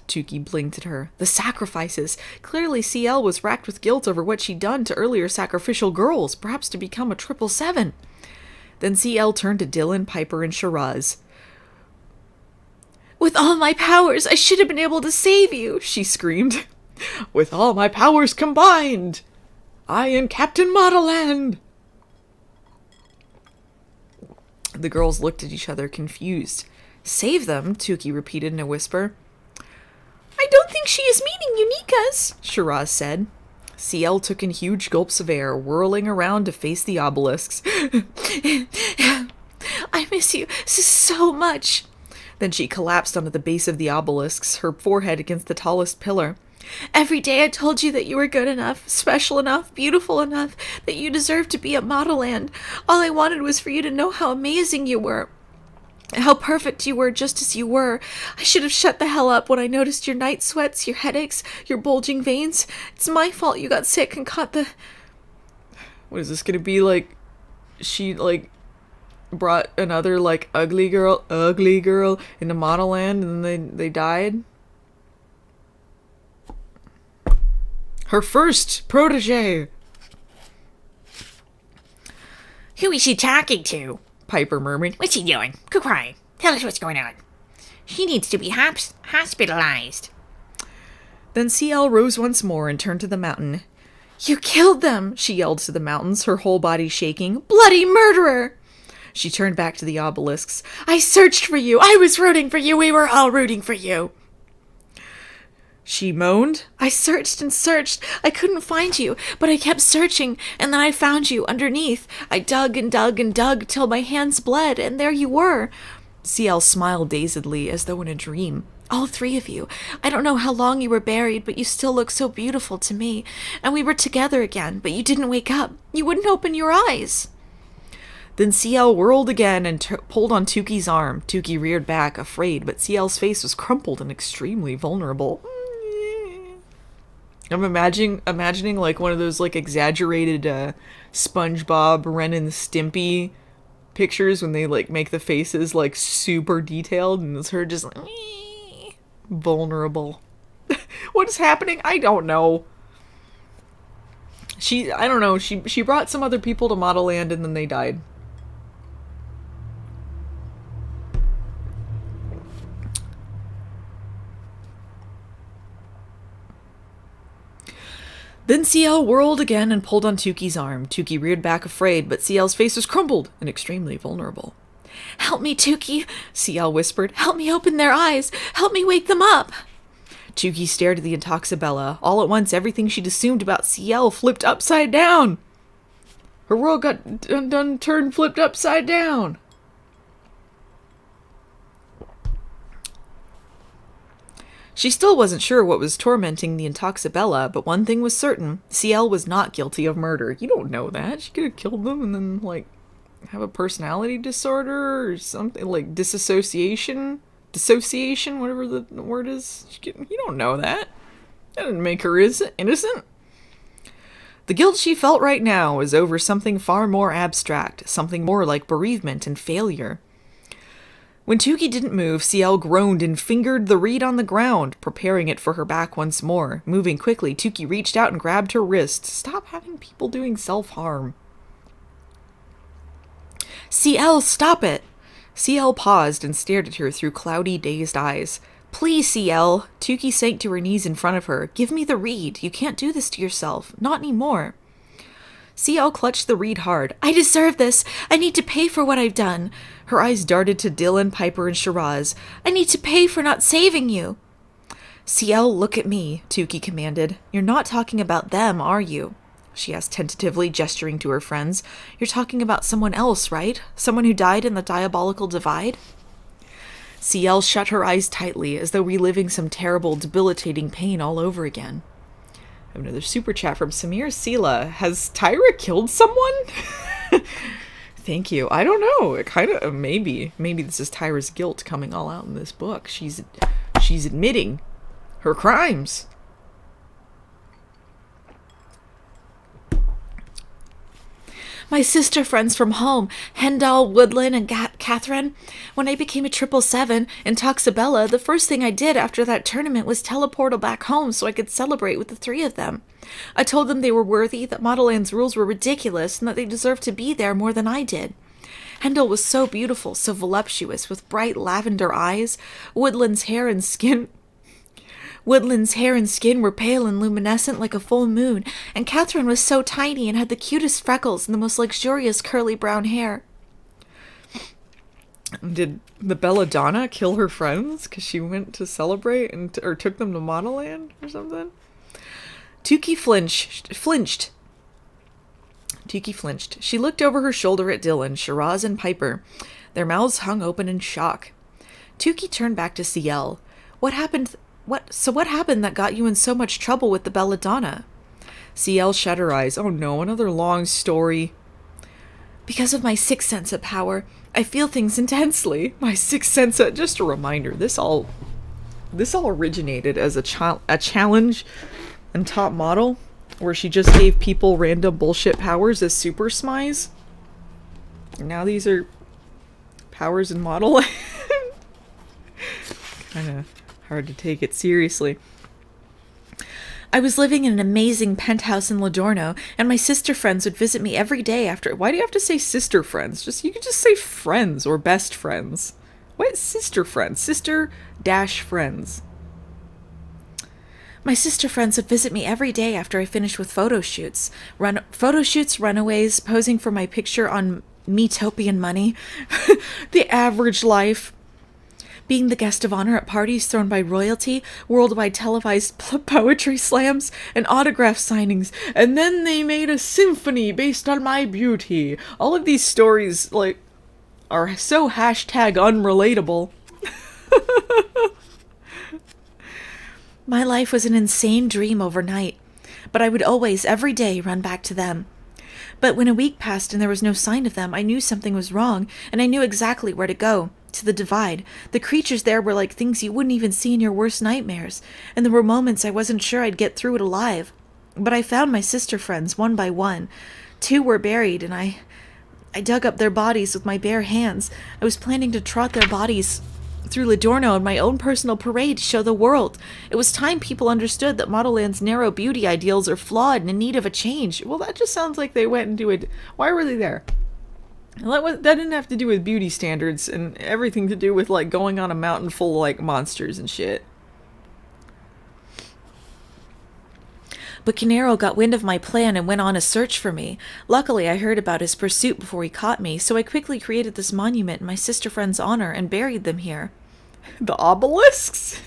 Tukey blinked at her. The sacrifices. Clearly CL was racked with guilt over what she'd done to earlier sacrificial girls, perhaps to become a 777. Then CL turned to Dylan, Piper, and Shiraz. "With all my powers, I should have been able to save you," she screamed. "With all my powers combined, I am Captain Modelland." The girls looked at each other, confused. Save them, Tukey repeated in a whisper. I don't think she is meaning Unikas, Shiraz said. CL took in huge gulps of air, whirling around to face the obelisks. I miss you so much. Then she collapsed onto the base of the obelisks, her forehead against the tallest pillar. Every day I told you that you were good enough, special enough, beautiful enough, that you deserved to be at Modelland. All I wanted was for you to know how amazing you were. How perfect you were just as you were. I should have shut the hell up when I noticed your night sweats, your headaches, your bulging veins. It's my fault you got sick and caught the... What is this gonna be like? She, like, brought another, like, ugly girl into Modelland and then they died? Her first protege! Who is she talking to? Piper murmured. What's he doing? Quit crying. Tell us what's going on. He needs to be hospitalized. Then CL rose once more and turned to the mountain. You killed them, she yelled to the mountains, her whole body shaking. Bloody murderer! She turned back to the obelisks. I searched for you. I was rooting for you. We were all rooting for you. She moaned. I searched and searched. I couldn't find you, but I kept searching, and then I found you underneath. I dug and dug and dug till my hands bled, and there you were. CL smiled dazedly, as though in a dream. All three of you. I don't know how long you were buried, but you still look so beautiful to me. And we were together again, but you didn't wake up. You wouldn't open your eyes. Then CL whirled again and pulled on Tukey's arm. Tukey reared back, afraid, but CL's face was crumpled and extremely vulnerable. I'm imagining like one of those like exaggerated SpongeBob, Ren and Stimpy pictures when they like make the faces like super detailed, and it's her just like vulnerable. What is happening? I don't know. She brought some other people to Modelland and then they died. Then CL whirled again and pulled on Tukey's arm. Tukey reared back afraid, but CL's face was crumpled and extremely vulnerable. Help me, Tukey, CL whispered. Help me open their eyes. Help me wake them up. Tukey stared at the Intoxabella. All at once, everything she'd assumed about CL flipped upside down. Her world got turned flipped upside down. She still wasn't sure what was tormenting the Intoxabella, but one thing was certain. CL was not guilty of murder. You don't know that. She could have killed them and then, like, have a personality disorder or something, like dissociation, whatever the word is. You don't know that. That didn't make her innocent. The guilt she felt right now was over something far more abstract, something more like bereavement and failure. When Tukey didn't move, CL groaned and fingered the reed on the ground, preparing it for her back once more. Moving quickly, Tukey reached out and grabbed her wrist. Stop having people doing self-harm. CL, stop it! CL paused and stared at her through cloudy, dazed eyes. Please, CL! Tukey sank to her knees in front of her. Give me the reed. You can't do this to yourself. Not anymore. CL clutched the reed hard. I deserve this. I need to pay for what I've done. Her eyes darted to Dylan, Piper, and Shiraz. I need to pay for not saving you. CL, look at me, Tukey commanded. You're not talking about them, are you? She asked tentatively, gesturing to her friends. You're talking about someone else, right? Someone who died in the diabolical divide? CL shut her eyes tightly, as though reliving some terrible, debilitating pain all over again. I have another super chat from Samir Sela. Has Tyra killed someone? Thank you. I don't know. It kind of maybe this is Tyra's guilt coming all out in this book. She's admitting her crimes. My sister friends from home, Hendal, Woodland, and Catherine. When I became a 777 in Toxabella, the first thing I did after that tournament was teleportal back home so I could celebrate with the three of them. I told them they were worthy, that Modelland's rules were ridiculous, and that they deserved to be there more than I did. Hendel was so beautiful, so voluptuous, with bright lavender eyes. Woodland's hair and skin were pale and luminescent like a full moon, and Catherine was so tiny and had the cutest freckles and the most luxurious curly brown hair. Did the Belladonna kill her friends because she went to celebrate and or took them to Modelland or something? Tukey flinched. Tukey flinched. She looked over her shoulder at Dylan, Shiraz, and Piper. Their mouths hung open in shock. Tukey turned back to CL. What happened that got you in so much trouble with the Belladonna? CL shut her eyes. Oh no, another long story. Because of my sixth sense of power, I feel things intensely. My sixth sense of... Just a reminder, this all originated as a challenge and top model, where she just gave people random bullshit powers as super smize. And now these are powers in model. Kind of hard to take it seriously. I was living in an amazing penthouse in Ladorno, and my sister friends would visit me every day after... Why do you have to say sister friends? You could just say friends or best friends. What? Sister friends? Sister-friends. My sister friends would visit me every day after I finished with photo shoots. Runaways, posing for my picture on Metopian Money. The average life. Being the guest of honor at parties thrown by royalty, worldwide televised poetry slams, and autograph signings, and then they made a symphony based on my beauty. All of these stories, are so #unrelatable. My life was an insane dream overnight, but I would always, every day, run back to them. But when a week passed and there was no sign of them, I knew something was wrong, and I knew exactly where to go. To the divide. The creatures there were like things you wouldn't even see in your worst nightmares, and there were moments I wasn't sure I'd get through it alive. But I found my sister friends one by one. 2 were buried, and I dug up their bodies with my bare hands. I was planning to trot their bodies through Ladorno in my own personal parade to show the world. It was time people understood that Modelland's narrow beauty ideals are flawed and in need of a change. Well, that just sounds like they went into it. Why were they there? That didn't have to do with beauty standards and everything to do with, going on a mountain full of, monsters and shit. But Canero got wind of my plan and went on a search for me. Luckily, I heard about his pursuit before he caught me, so I quickly created this monument in my sister friend's honor and buried them here. The obelisks?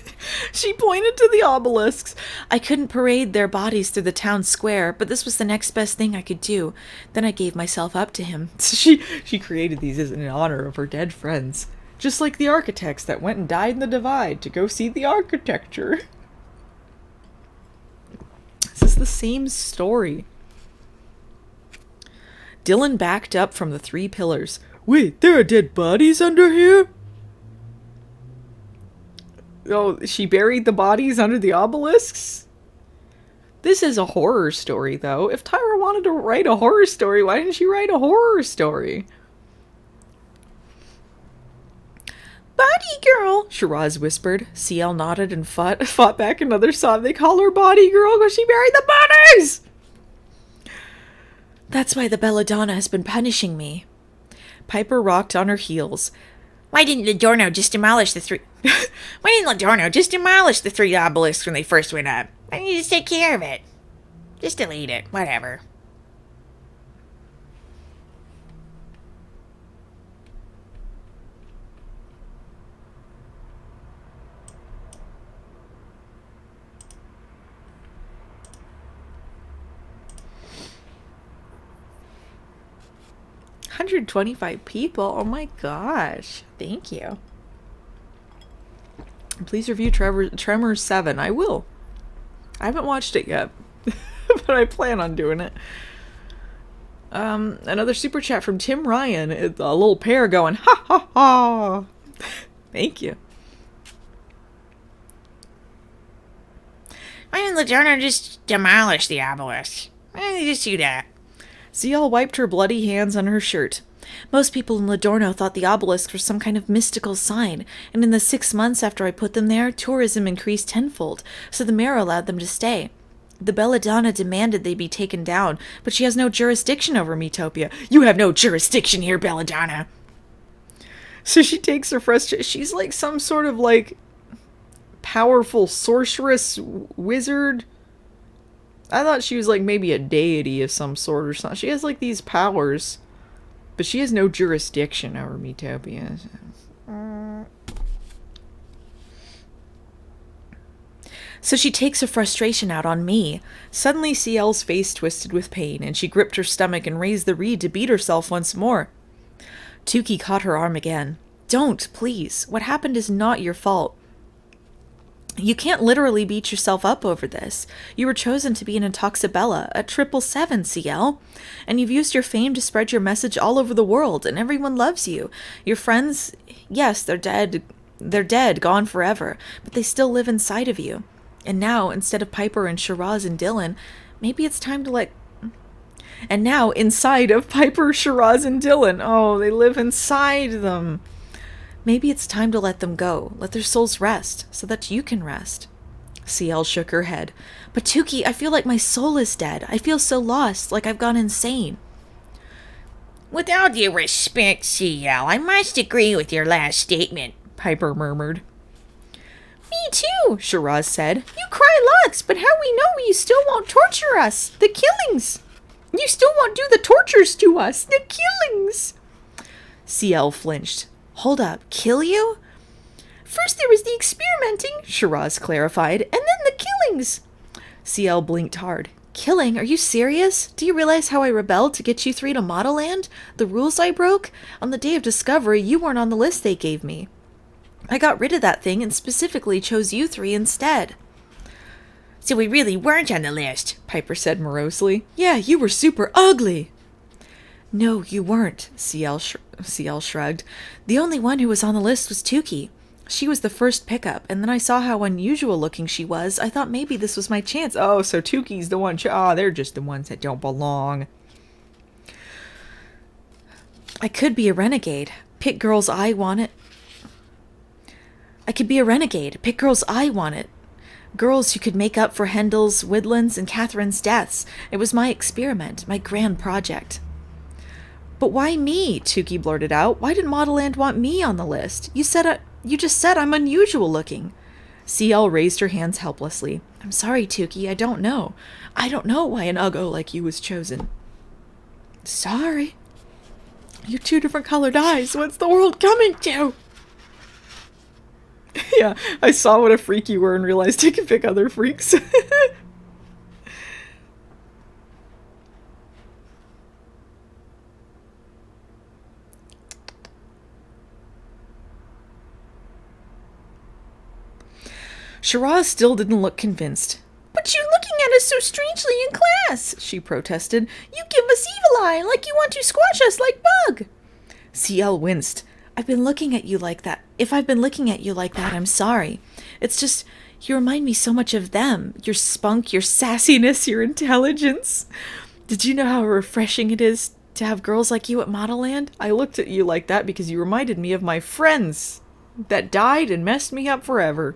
She pointed to the obelisks. I couldn't parade their bodies through the town square, but this was the next best thing I could do. Then I gave myself up to him. She created these in honor of her dead friends. Just like the architects that went and died in the divide to go see the architecture. This is the same story. Dylan backed up from the 3 pillars. Wait, there are dead bodies under here? Oh, she buried the bodies under the obelisks? This is a horror story, though. If Tyra wanted to write a horror story, why didn't she write a horror story? Body girl, Shiraz whispered. CL nodded and fought back another sob. They call her body girl because she buried the bodies! That's why the Belladonna has been punishing me. Piper rocked on her heels. Why didn't Ladorno just demolish the 3... Why didn't Ladorno just demolish the 3 obelisks when they first went up? Why didn't you just take care of it? Just delete it. Whatever. $125 people? Oh my gosh. Thank you. Please review Tremors 7. I will. I haven't watched it yet, but I plan on doing it. Another super chat from Tim Ryan. It's a little pair going, ha ha ha. Thank you. Why didn't Ladorno just demolish the obelisk? Why didn't they just do that? CL wiped her bloody hands on her shirt. Most people in Ladorno thought the obelisks were some kind of mystical sign, and in the 6 months after I put them there, tourism increased tenfold, so the mayor allowed them to stay. The Belladonna demanded they be taken down, but she has no jurisdiction over Metopia. You have no jurisdiction here, Belladonna! So she takes her frustration. She's like some sort of, powerful sorceress wizard. I thought she was maybe a deity of some sort or something. She has these powers. But she has no jurisdiction over Metopia. So she takes her frustration out on me. Suddenly CL's face twisted with pain, and she gripped her stomach and raised the reed to beat herself once more. Tukey caught her arm again. Don't, please. What happened is not your fault. You can't literally beat yourself up over this. You were chosen to be an Intoxibella, a 777, CL. And you've used your fame to spread your message all over the world, and everyone loves you. Your friends, yes, they're dead. They're dead, gone forever, but they still live inside of you. And now, instead of Piper and Shiraz and Dylan, maybe it's time to let... And now, inside of Piper, Shiraz, and Dylan, oh, they live inside them. Maybe it's time to let them go, let their souls rest, so that you can rest. CL shook her head. But Tukey, I feel like my soul is dead. I feel so lost, like I've gone insane. With all due respect, CL, I must agree with your last statement, Piper murmured. Me too, Shiraz said. You cry lots, but how we know you still won't torture us? The killings. You still won't do the tortures to us. The killings. CL flinched. Hold up, kill you? First there was the experimenting, Shiraz clarified, and then the killings. CL blinked hard. Killing? Are you serious? Do you realize how I rebelled to get you three to Modelland? The rules I broke? On the day of discovery, you weren't on the list they gave me. I got rid of that thing and specifically chose you three instead. So we really weren't on the list, Piper said morosely. Yeah, you were super ugly. No, you weren't, CL shrugged. The only one who was on the list was Tukey. She was the first pickup, and then I saw how unusual looking she was. I thought maybe this was my chance. Oh, so Tukey's the one. They're just the ones that don't belong. I could be a renegade. Pick girls I want it. I could be a renegade. Pick girls I wanted. Girls who could make up for Hendel's, Widland's, and Catherine's deaths. It was my experiment, my grand project. But why me? Tukey blurted out. Why did Modelland want me on the list? You just said I'm unusual looking. CL raised her hands helplessly. I'm sorry, Tukey. I don't know. I don't know why an uggo like you was chosen. Sorry. You're two different colored eyes. What's the world coming to? Yeah, I saw what a freak you were and realized you could pick other freaks. Shiraz still didn't look convinced. But you're looking at us so strangely in class, she protested. You give us evil eye, like you want to squash us like bug. CL winced. I've been looking at you like that. If I've been looking at you like that, I'm sorry. It's just, you remind me so much of them. Your spunk, your sassiness, your intelligence. Did you know how refreshing it is to have girls like you at Modelland? I looked at you like that because you reminded me of my friends that died and messed me up forever.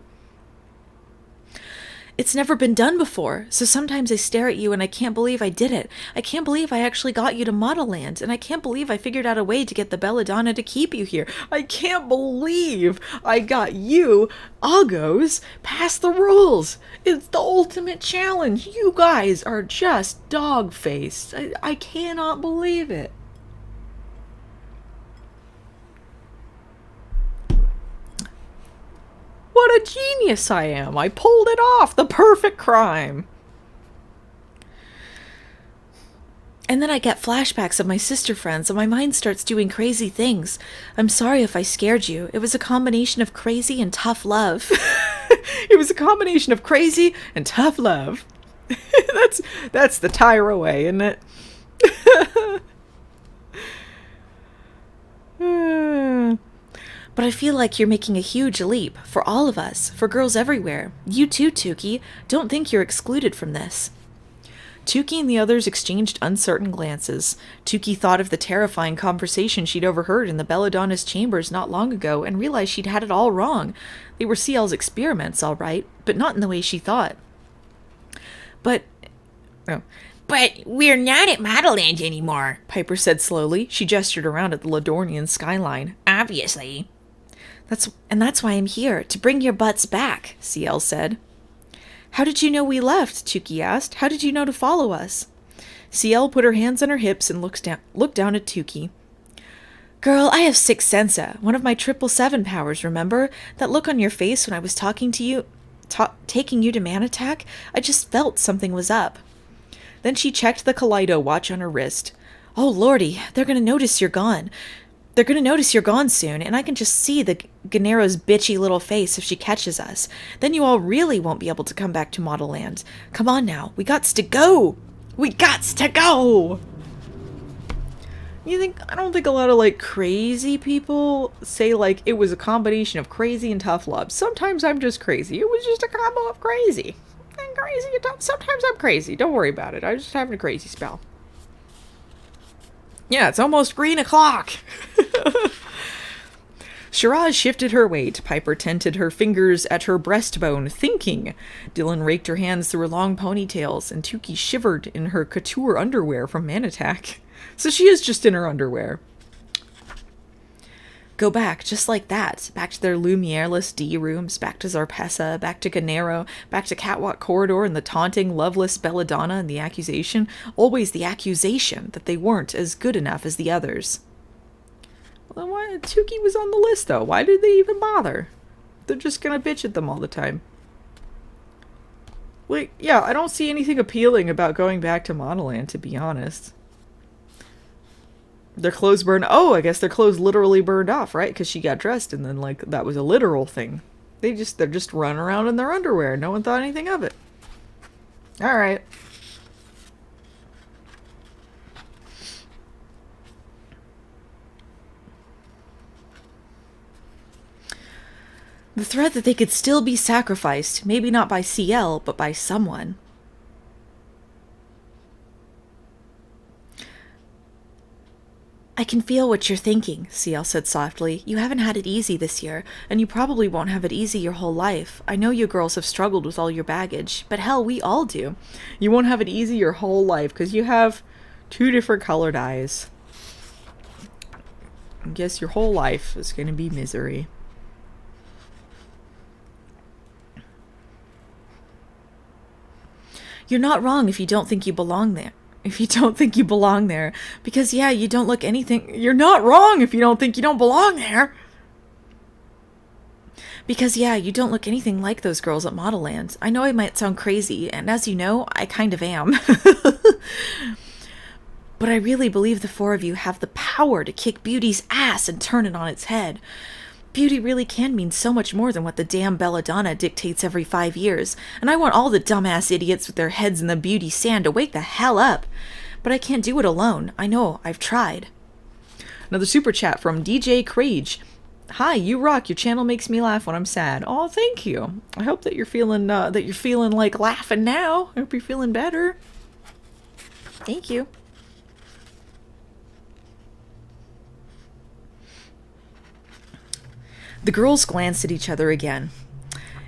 It's never been done before, so sometimes I stare at you and I can't believe I did it. I can't believe I actually got you to Modelland, and I can't believe I figured out a way to get the Belladonna to keep you here. I can't believe I got you, uggos, past the rules. It's the ultimate challenge. You guys are just dog-faced. I cannot believe it. What a genius I am. I pulled it off. The perfect crime. And then I get flashbacks of my sister friends and my mind starts doing crazy things. I'm sorry if I scared you. It was a combination of crazy and tough love. It was a combination of crazy and tough love. That's the Tyra way, isn't it? But I feel like you're making a huge leap, for all of us, for girls everywhere. You too, Tukey. Don't think you're excluded from this. Tukey and the others exchanged uncertain glances. Tukey thought of the terrifying conversation she'd overheard in the Belladonna's chambers not long ago and realized she'd had it all wrong. They were CL's experiments, all right, but not in the way she thought. But we're not at Modelland anymore, Piper said slowly. She gestured around at the Ladornian skyline. Obviously. That's why I'm here, to bring your butts back, CL said. How did you know we left? Tukey asked. How did you know to follow us? CL put her hands on her hips and looked down at Tukey. Girl, I have sixth sensa, one of my 777 powers, remember? That look on your face when I was talking to you, taking you to man attack? I just felt something was up. Then she checked the Kaleido watch on her wrist. Oh lordy, they're gonna notice you're gone. They're gonna notice you're gone soon, and I can just see the Ganero's bitchy little face if she catches us. Then you all really won't be able to come back to Modelland. Come on now, we gots to go! We gots to go! I don't think a lot of, like, crazy people say, like, it was a combination of crazy and tough love. Sometimes I'm just crazy. It was just a combo of crazy. And crazy and tough. Sometimes I'm crazy. Don't worry about it. I'm just having a crazy spell. Yeah, it's almost green o'clock. Shiraz shifted her weight. Piper tented her fingers at her breastbone, thinking. Dylan raked her hands through her long ponytails, and Tuki shivered in her couture underwear from Man Attack. So she is just in her underwear. Go back, just like that. Back to their Lumiere-less D rooms, back to Zarpessa, back to Ganero, back to Catwalk Corridor and the taunting, loveless Belladonna and the accusation. Always the accusation that they weren't as good enough as the others. Well, then why? Tuki was on the list, though. Why did they even bother? They're just gonna bitch at them all the time. Like, yeah, I don't see anything appealing about going back to Modelland, to be honest. Their clothes burned. Oh, I guess their clothes literally burned off, right? Because she got dressed, and then, like, that was a literal thing. They're just running around in their underwear. No one thought anything of it. All right. The threat that they could still be sacrificed, maybe not by CL, but by someone. I can feel what you're thinking, CL said softly. You haven't had it easy this year, and you probably won't have it easy your whole life. I know you girls have struggled with all your baggage, but hell, we all do. You won't have it easy your whole life, because you have 2 different colored eyes. I guess your whole life is going to be misery. You're not wrong if you don't think you belong there. Because, yeah, you don't look anything... You're not wrong if you don't think you don't belong there. Because, yeah, you don't look anything like those girls at Modelland. I know I might sound crazy, and as you know, I kind of am. But I really believe the 4 of you have the power to kick Beauty's ass and turn it on its head. Beauty really can mean so much more than what the damn Belladonna dictates every 5 years, and I want all the dumbass idiots with their heads in the beauty sand to wake the hell up. But I can't do it alone. I know, I've tried. Another super chat from DJ Crage. Hi, you rock. Your channel makes me laugh when I'm sad. Oh, thank you. I hope that you're feeling like laughing now. I hope you're feeling better. Thank you. The girls glanced at each other again.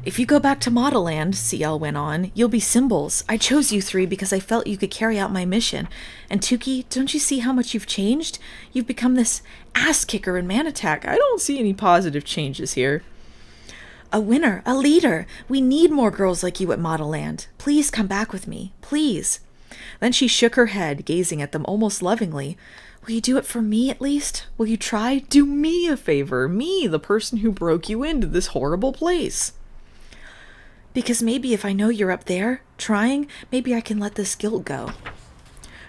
If you go back to Modelland, CL went on, you'll be symbols. I chose you 3 because I felt you could carry out my mission. And Tuki, don't you see how much you've changed? You've become this ass-kicker in Man Attack. I don't see any positive changes here. A winner, a leader. We need more girls like you at Modelland. Please come back with me. Please. Then she shook her head, gazing at them almost lovingly. Will you do it for me, at least? Will you try? Do me a favor. Me, the person who broke you into this horrible place. Because maybe if I know you're up there, trying, maybe I can let this guilt go.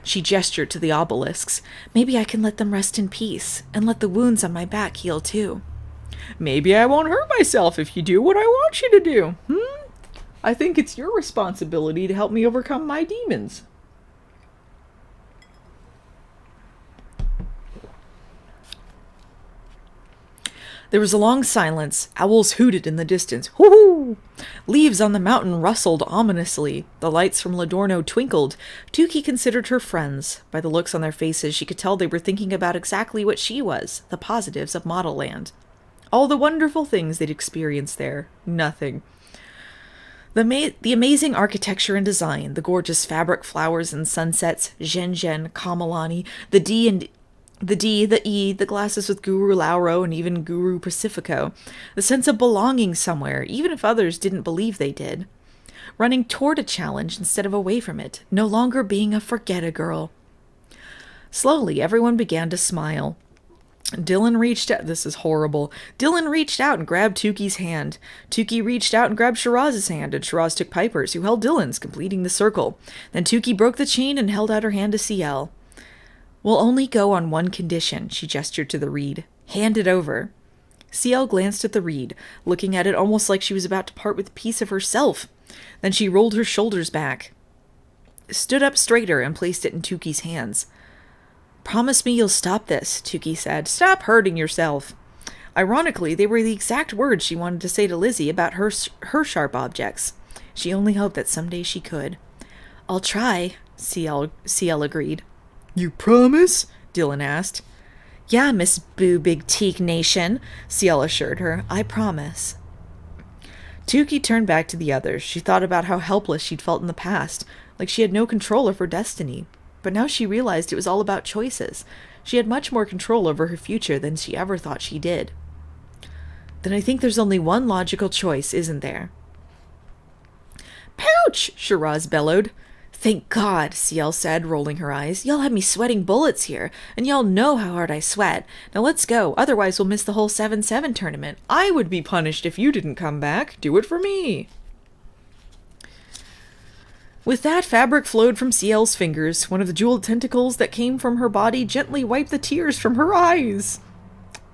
She gestured to the obelisks. Maybe I can let them rest in peace, and let the wounds on my back heal too. Maybe I won't hurt myself if you do what I want you to do. I think it's your responsibility to help me overcome my demons. There was a long silence. Owls hooted in the distance. Hoo-hoo! Leaves on the mountain rustled ominously. The lights from Ladorno twinkled. Tuki considered her friends. By the looks on their faces, she could tell they were thinking about exactly what she was, the positives of Modelland. All the wonderful things they'd experienced there. Nothing. The amazing architecture and design, the gorgeous fabric flowers and sunsets, Zhen, Kamalani, the D, the E, the glasses with Guru Lauro and even Guru Pacifico. The sense of belonging somewhere, even if others didn't believe they did. Running toward a challenge instead of away from it, no longer being a forget-a-girl. Slowly, everyone began to smile. Dylan reached out. This is horrible. Dylan reached out and grabbed Tuki's hand. Tuki reached out and grabbed Shiraz's hand, and Shiraz took Piper's, who held Dylan's, completing the circle. Then Tuki broke the chain and held out her hand to CL. We'll only go on one condition, she gestured to the reed. Hand it over. CL glanced at the reed, looking at it almost like she was about to part with a piece of herself. Then she rolled her shoulders back, stood up straighter, and placed it in Tuki's hands. Promise me you'll stop this, Tuki said. Stop hurting yourself. Ironically, they were the exact words she wanted to say to Lizzie about her sharp objects. She only hoped that someday she could. I'll try, CL agreed. You promise? Dylan asked. Yeah, Miss Boo Big Teak Nation, CL assured her. I promise. Tuki turned back to the others. She thought about how helpless she'd felt in the past, like she had no control of her destiny. But now she realized it was all about choices. She had much more control over her future than she ever thought she did. Then I think there's only one logical choice, isn't there? Pouch! Shiraz bellowed. Thank God, CL said, rolling her eyes. Y'all have me sweating bullets here, and y'all know how hard I sweat. Now let's go, otherwise we'll miss the whole 7-7 tournament. I would be punished if you didn't come back. Do it for me. With that, fabric flowed from CL's fingers. One of the jeweled tentacles that came from her body gently wiped the tears from her eyes.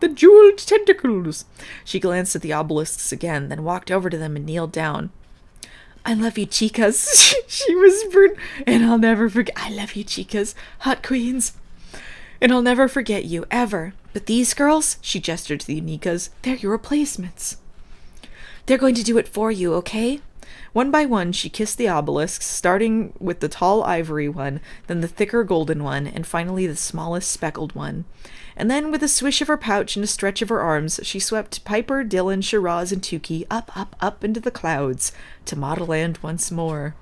The jeweled tentacles! She glanced at the obelisks again, then walked over to them and kneeled down. I love you, chicas, she whispered. And I'll never forget. I love you, chicas. Hot queens. And I'll never forget you, ever. But these girls, she gestured to the Unikas, they're your replacements. They're going to do it for you, okay? One by one, she kissed the obelisks, starting with the tall ivory one, then the thicker golden one, and finally the smallest speckled one. And then, with a swish of her pouch and a stretch of her arms, she swept Piper, Dylan, Shiraz, and Tuki up, up, up into the clouds to Modelland once more.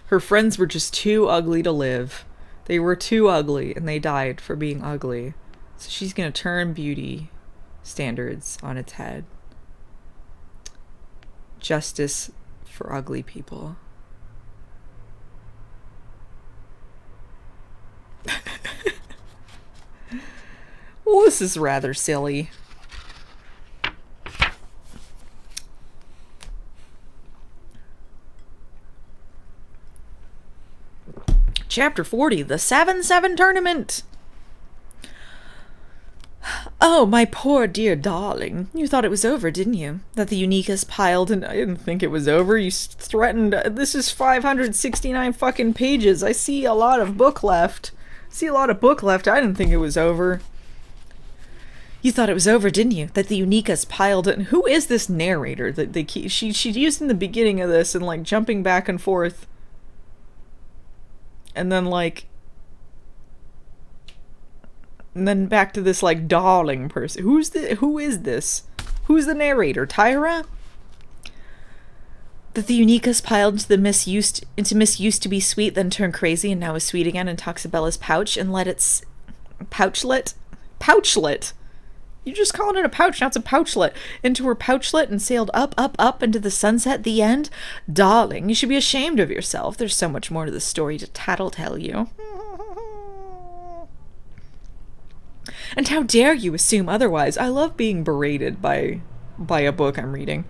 Her friends were just too ugly to live. They were too ugly, and they died for being ugly. So she's going to turn beauty standards on its head. Justice for ugly people. Well, this is rather silly. Chapter 40, the 7-7 tournament. Oh, my poor dear darling. You thought it was over, didn't you? That the Unikas piled and I didn't think it was over. You threatened. This is 569 fucking pages. I see a lot of book left. I didn't think it was over. You thought it was over, didn't you? That the Unikas piled it. And who is this narrator that they keep? She used in the beginning of this and like jumping back and forth. And then like. And then back to this like darling person. Who is this? Who's the narrator? Tyra? That the Unikas piled into Miss used to be sweet, then turned crazy and now is sweet again, and Toxabella's pouch and let its pouchlet. You're just calling it a pouch, now it's a pouchlet. Into her pouchlet and sailed up, up, up into the sunset, the end. Darling, you should be ashamed of yourself. There's so much more to the story to tattletale you. And how dare you assume otherwise? I love being berated by a book I'm reading.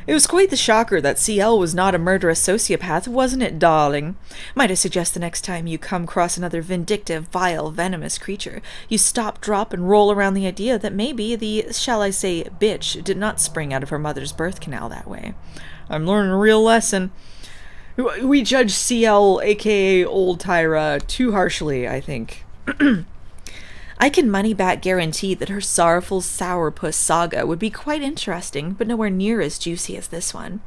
It was quite the shocker that CL was not a murderous sociopath, wasn't it, darling? Might I suggest the next time you come across another vindictive, vile, venomous creature, you stop, drop, and roll around the idea that maybe the, shall I say, bitch did not spring out of her mother's birth canal that way. I'm learning a real lesson. We judge CL, aka Old Tyra, too harshly, I think. I can money-back guarantee that her sorrowful sourpuss saga would be quite interesting, but nowhere near as juicy as this one.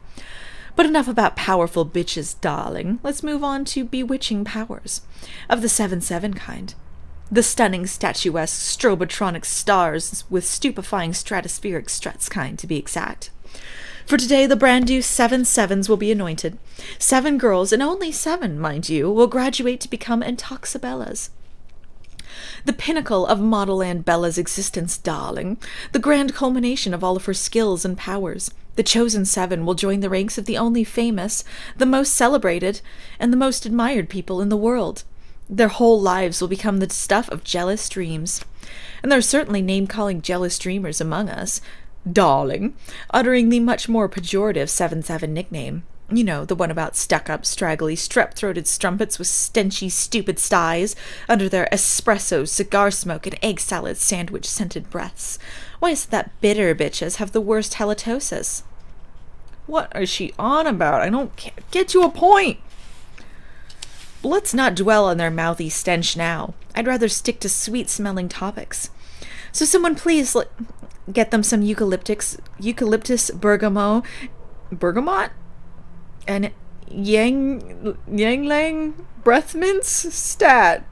But enough about powerful bitches, darling. Let's move on to bewitching powers. Of the 7-7 kind. The stunning, statuesque, strobotronic stars with stupefying stratospheric struts kind, to be exact. For today, the brand new 7-7s will be anointed. 7 girls, and only 7, mind you, will graduate to become Intoxabellas. The pinnacle of Modelland Bella's existence, darling. The grand culmination of all of her skills and powers. The chosen seven will join the ranks of the only famous, the most celebrated, and the most admired people in the world. Their whole lives will become the stuff of jealous dreams. And there are certainly name-calling jealous dreamers among us, darling, uttering the much more pejorative 7-7 nickname. You know, the one about stuck-up, straggly, strep-throated strumpets with stenchy, stupid styes under their espresso, cigar smoke, and egg salad sandwich-scented breaths. Why is it that bitter bitches have the worst halitosis? What is she on about? I don't get to a point. But let's not dwell on their mouthy stench now. I'd rather stick to sweet-smelling topics. So someone please get them some eucalyptus bergamot, and yanglang breath mints stat.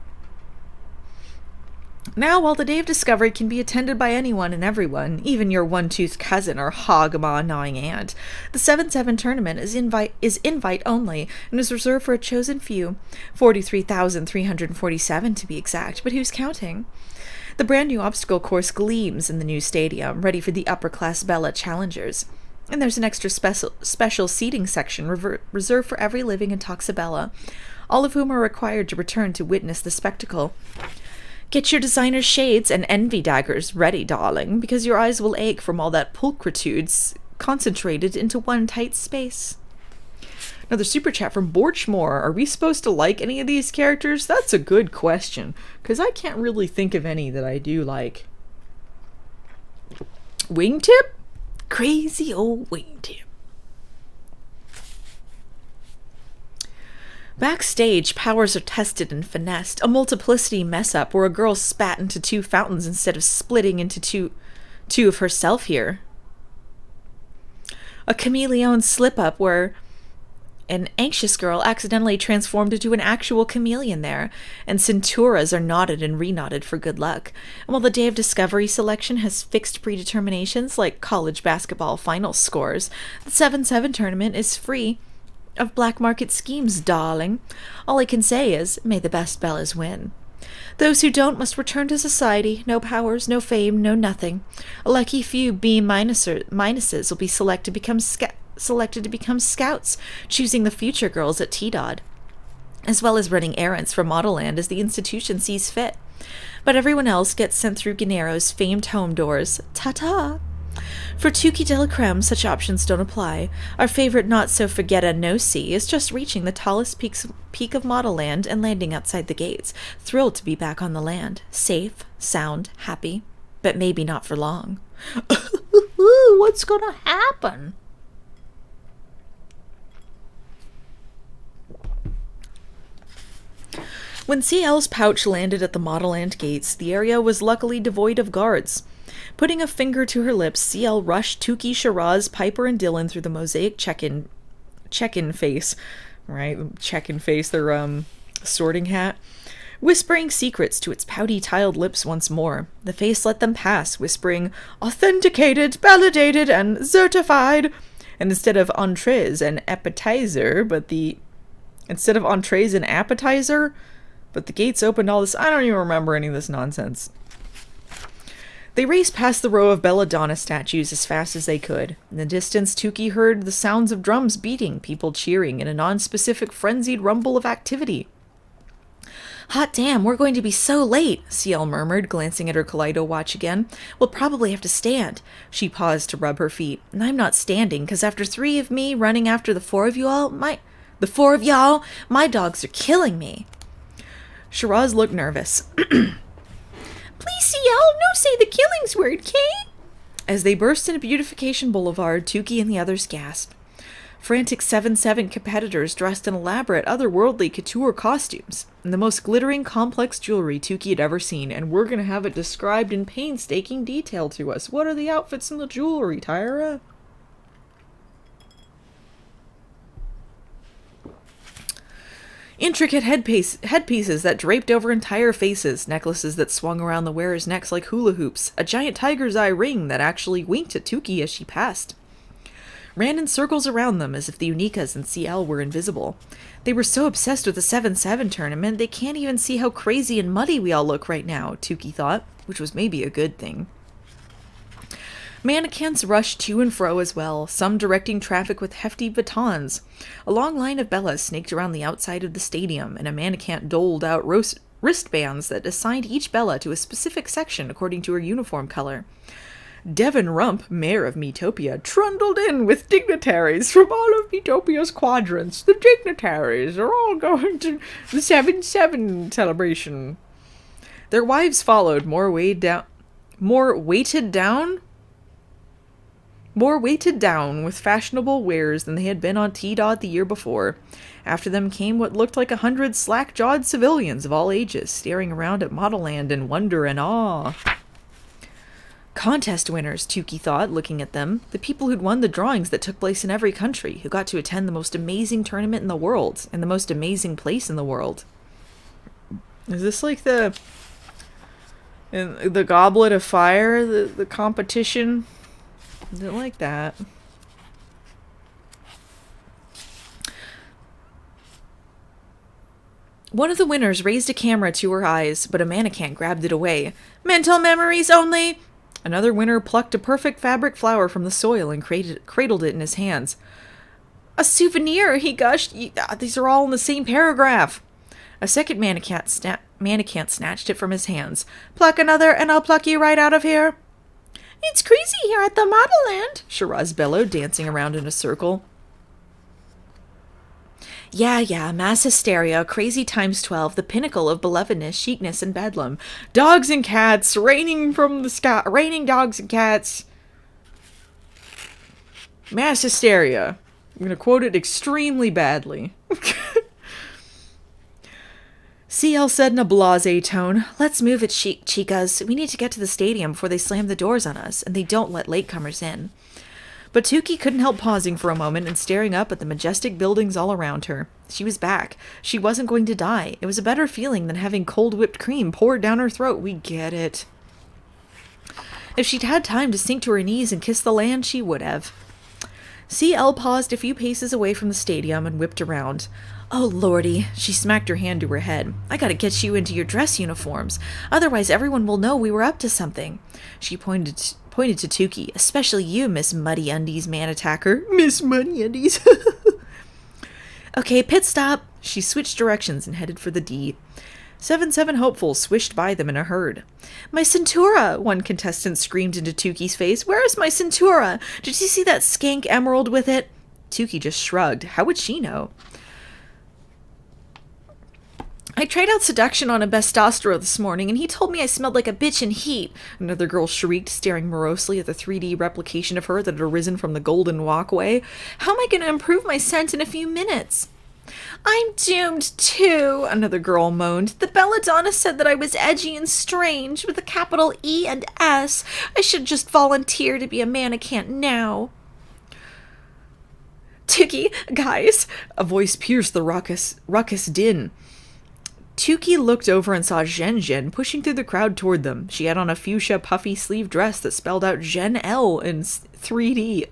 Now, while the day of discovery can be attended by anyone and everyone, even your one-toothed cousin or hog-maw-gnawing aunt, the 7-7 tournament is invite only and is reserved for a chosen few, 43,347 to be exact, but who's counting? The brand new obstacle course gleams in the new stadium, ready for the upper-class Bella challengers. And there's an extra special seating section reserved for every living in Toxabella, all of whom are required to return to witness the spectacle. Get your designer shades and envy daggers ready, darling, because your eyes will ache from all that pulchritude concentrated into one tight space. Another super chat from Borchmore. Are we supposed to like any of these characters? That's a good question, because I can't really think of any that I do like. Wingtip? Crazy old Wingtip. Backstage, powers are tested and finessed. A multiplicity mess-up where a girl spat into two fountains instead of splitting into two of herself here. A chameleon slip-up where an anxious girl accidentally transformed into an actual chameleon there, and centauras are knotted and re-knotted for good luck. And while the day of discovery selection has fixed predeterminations like college basketball final scores, the 7-7 tournament is free of black market schemes, darling. All I can say is, may the best Bellas win. Those who don't must return to society. No powers, no fame, no nothing. A lucky few B minuses will be selected to become scouts, choosing the future girls at T-Dod, as well as running errands for Modelland as the institution sees fit. But everyone else gets sent through Gennaro's famed home doors. Ta-ta! For Tuki de la Creme, such options don't apply. Our favorite not-so-forget-a-no-see is just reaching the tallest peak of Modelland and landing outside the gates, thrilled to be back on the land, safe, sound, happy, but maybe not for long. What's gonna happen? When CL's pouch landed at the Modelland gates, the area was luckily devoid of guards. Putting a finger to her lips, CL rushed Tuki, Shiraz, Piper, and Dylan through the mosaic check-in face. Right? Check-in face, their, sorting hat. Whispering secrets to its pouty, tiled lips once more. The face let them pass, whispering, authenticated, validated, and certified. And instead of entrees and appetizer, but the gates opened all this. I don't even remember any of this nonsense. They raced past the row of Belladonna statues as fast as they could. In the distance, Tuki heard the sounds of drums beating, people cheering, and a non-specific frenzied rumble of activity. Hot damn, we're going to be so late, CL murmured, glancing at her Kaleido watch again. We'll probably have to stand. She paused to rub her feet. And I'm not standing, because after 3 of me running after the 4 of y'all, my dogs are killing me. Shiraz looked nervous. Please, CL, no say the killings word, Kate. As they burst into Beautification Boulevard, Tuki and the others gasped. Frantic 7-7 competitors dressed in elaborate, otherworldly couture costumes, and the most glittering, complex jewelry Tuki had ever seen, and we're gonna have it described in painstaking detail to us. What are the outfits and the jewelry, Tyra? Intricate headpieces that draped over entire faces, necklaces that swung around the wearers' necks like hula hoops, a giant tiger's eye ring that actually winked at Tuki as she passed. ran in circles around them as if the Unikas and CL were invisible. They were so obsessed with the 7-7 tournament, they can't even see how crazy and muddy we all look right now, Tukey thought, which was maybe a good thing. Mannequins rushed to and fro as well, some directing traffic with hefty batons. A long line of Bellas snaked around the outside of the stadium, and a mannequin doled out wristbands that assigned each Bella to a specific section according to her uniform color. Devon Rump, mayor of Metopia, trundled in with dignitaries from all of Metopia's quadrants. The dignitaries are all going to the 7-7 celebration. Their wives followed, more weighted down with fashionable wares than they had been on T-Dot the year before. After them came what looked like 100 slack-jawed civilians of all ages, staring around at Modelland in wonder and awe. Contest winners, Tukey thought, looking at them. The people who'd won the drawings that took place in every country, who got to attend the most amazing tournament in the world, and the most amazing place in the world. Is this like the Goblet of Fire, the competition? Is it like that? One of the winners raised a camera to her eyes, but a mannequin grabbed it away. Mental memories only! Another winner plucked a perfect fabric flower from the soil and cradled it in his hands. A souvenir, he gushed. These are all in the same paragraph. A second mannequin snatched it from his hands. Pluck another, and I'll pluck you right out of here. It's crazy here at the Modelland, Shiraz bellowed, dancing around in a circle. Yeah, mass hysteria, crazy times 12, the pinnacle of belovedness, chicness, and bedlam. Dogs and cats, raining from the sky, raining dogs and cats. Mass hysteria. I'm going to quote it extremely badly. CL said in a blasé tone, Let's move it, chicas. We need to get to the stadium before they slam the doors on us, and they don't let latecomers in. But Tukey couldn't help pausing for a moment and staring up at the majestic buildings all around her. She was back. She wasn't going to die. It was a better feeling than having cold whipped cream poured down her throat. We get it. If she'd had time to sink to her knees and kiss the land, she would have. CL paused a few paces away from the stadium and whipped around. Oh, lordy, she smacked her hand to her head. I gotta get you into your dress uniforms. Otherwise everyone will know we were up to something. She pointed to Tukey, especially you, Miss Muddy Undies man attacker. Miss Muddy Undies. Okay, pit stop. She switched directions and headed for the D. 7-7 hopefuls swished by them in a herd. My Centura! One contestant screamed into Tukey's face. Where is my Centura? Did you see that skank emerald with it? Tukey just shrugged. How would she know? I tried out seduction on a Bestostero this morning, and he told me I smelled like a bitch in heat. Another girl shrieked, staring morosely at the 3D replication of her that had arisen from the golden walkway. How am I going to improve my scent in a few minutes? I'm doomed, too, another girl moaned. The belladonna said that I was edgy and strange, with a capital E and S. I should just volunteer to be a mannequin now. Tukey, guys, a voice pierced the ruckus din. Tukey looked over and saw Zhen pushing through the crowd toward them. She had on a fuchsia puffy sleeve dress that spelled out Gen L in 3D.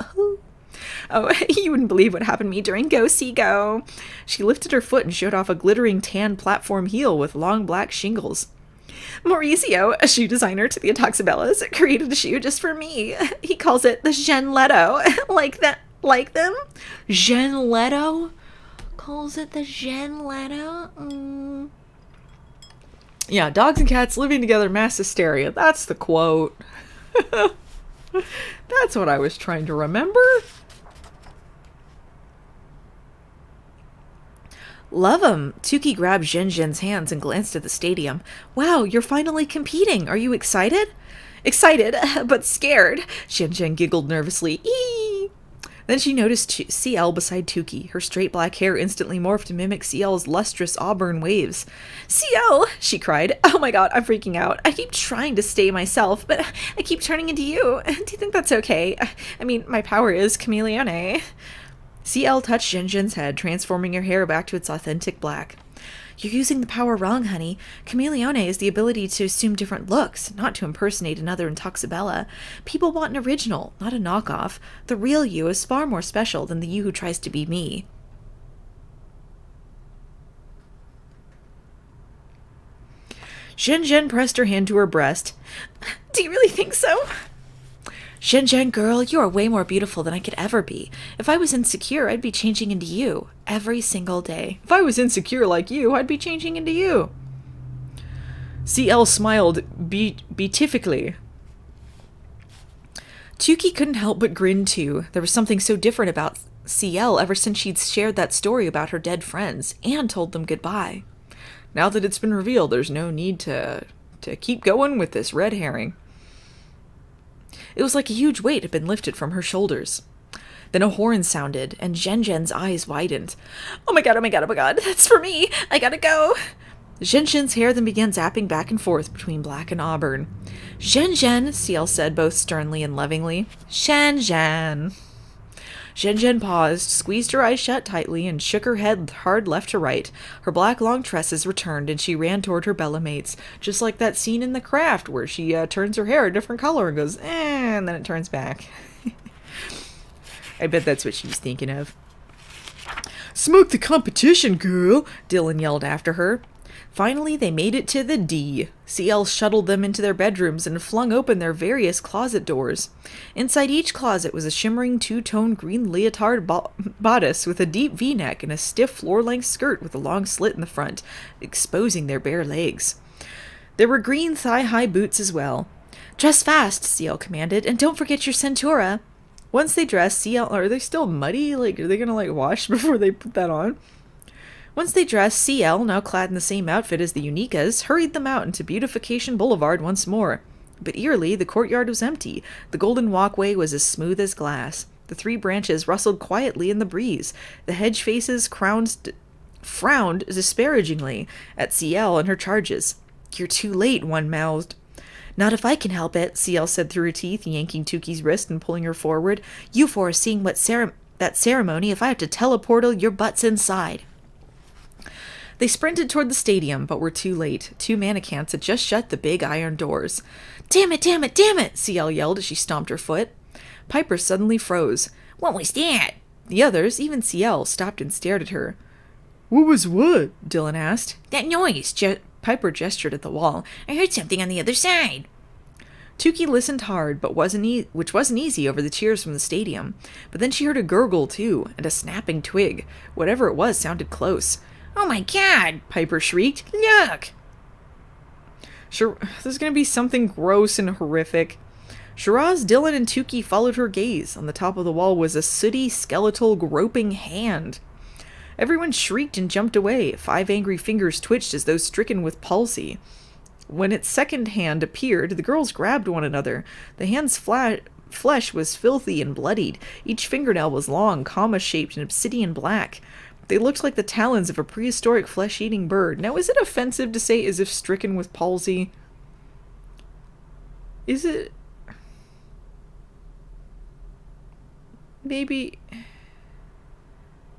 Oh, you wouldn't believe what happened to me during Go See Go. She lifted her foot and showed off a glittering tan platform heel with long black shingles. Mauricio, a shoe designer to the Atoxabellas, created a shoe just for me. He calls it the Gen Leto. Like them? Gen Leto? Calls it the Gen Leto? Yeah, dogs and cats living together, mass hysteria. That's the quote. That's what I was trying to remember. Love 'em. Tukey grabbed Zhen's hands and glanced at the stadium. Wow, you're finally competing. Are you excited? Excited, but scared. Zhen giggled nervously. Eee! Then she noticed CL beside Tukey. Her straight black hair instantly morphed to mimic CL's lustrous auburn waves. CL! She cried. Oh my god, I'm freaking out. I keep trying to stay myself, but I keep turning into you. Do you think that's okay? I mean, my power is chameleone. CL touched Zhen's head, transforming her hair back to its authentic black. You're using the power wrong, honey. Chameleone is the ability to assume different looks, not to impersonate another in Toxabella. People want an original, not a knockoff. The real you is far more special than the you who tries to be me. Zhen pressed her hand to her breast. Do you really think so? Zhen, girl, you are way more beautiful than I could ever be. If I was insecure, I'd be changing into you every single day. If I was insecure like you, I'd be changing into you. CL smiled beatifically. Tukey couldn't help but grin too. There was something so different about CL ever since she'd shared that story about her dead friends and told them goodbye. Now that it's been revealed, there's no need to keep going with this red herring. It was like a huge weight had been lifted from her shoulders. Then a horn sounded, and Zhen's eyes widened. Oh my god, that's for me! I gotta go! Zhen's hair then began zapping back and forth between black and auburn. Zhen, CL said both sternly and lovingly. Zhen. Zhen paused, squeezed her eyes shut tightly, and shook her head hard left to right. Her black long tresses returned, and she ran toward her Bella mates, just like that scene in The Craft where she turns her hair a different color and goes, and then it turns back. I bet that's what she was thinking of. Smoke the competition, girl, Dylan yelled after her. Finally, they made it to the D. CL shuttled them into their bedrooms and flung open their various closet doors. Inside each closet was a shimmering two-tone green leotard bodice with a deep V-neck and a stiff floor-length skirt with a long slit in the front, exposing their bare legs. There were green thigh-high boots as well. Dress fast, CL commanded, and don't forget your Centura. Once they dressed, CL... Are they still muddy? Like, are they gonna, wash before they put that on? Once they dressed, CL, now clad in the same outfit as the Unicas, hurried them out into Beautification Boulevard once more. But eerily, the courtyard was empty. The golden walkway was as smooth as glass. The 3 branches rustled quietly in the breeze. The hedge faces frowned disparagingly at CL and her charges. You're too late, one mouthed. Not if I can help it, CL said through her teeth, yanking Tukey's wrist and pulling her forward. You four are seeing that ceremony if I have to teleportal your butts inside. They sprinted toward the stadium, but were too late. 2 mannequins had just shut the big iron doors. Damn it, CL yelled as she stomped her foot. Piper suddenly froze. What was that? The others, even CL, stopped and stared at her. What was what? Dylan asked. That noise. Piper gestured at the wall. I heard something on the other side. Tukey listened hard, but which wasn't easy over the cheers from the stadium. But then she heard a gurgle, too, and a snapping twig. Whatever it was sounded close. Oh my god! Piper shrieked. Look! Sure, there's going to be something gross and horrific. Shiraz, Dylan, and Tukey followed her gaze. On the top of the wall was a sooty, skeletal, groping hand. Everyone shrieked and jumped away. 5 angry fingers twitched as though stricken with palsy. When its second hand appeared, the girls grabbed one another. The hand's flesh was filthy and bloodied. Each fingernail was long, comma-shaped, and obsidian black. They looked like the talons of a prehistoric flesh-eating bird. Now, is it offensive to say as if stricken with palsy? Is it? Maybe...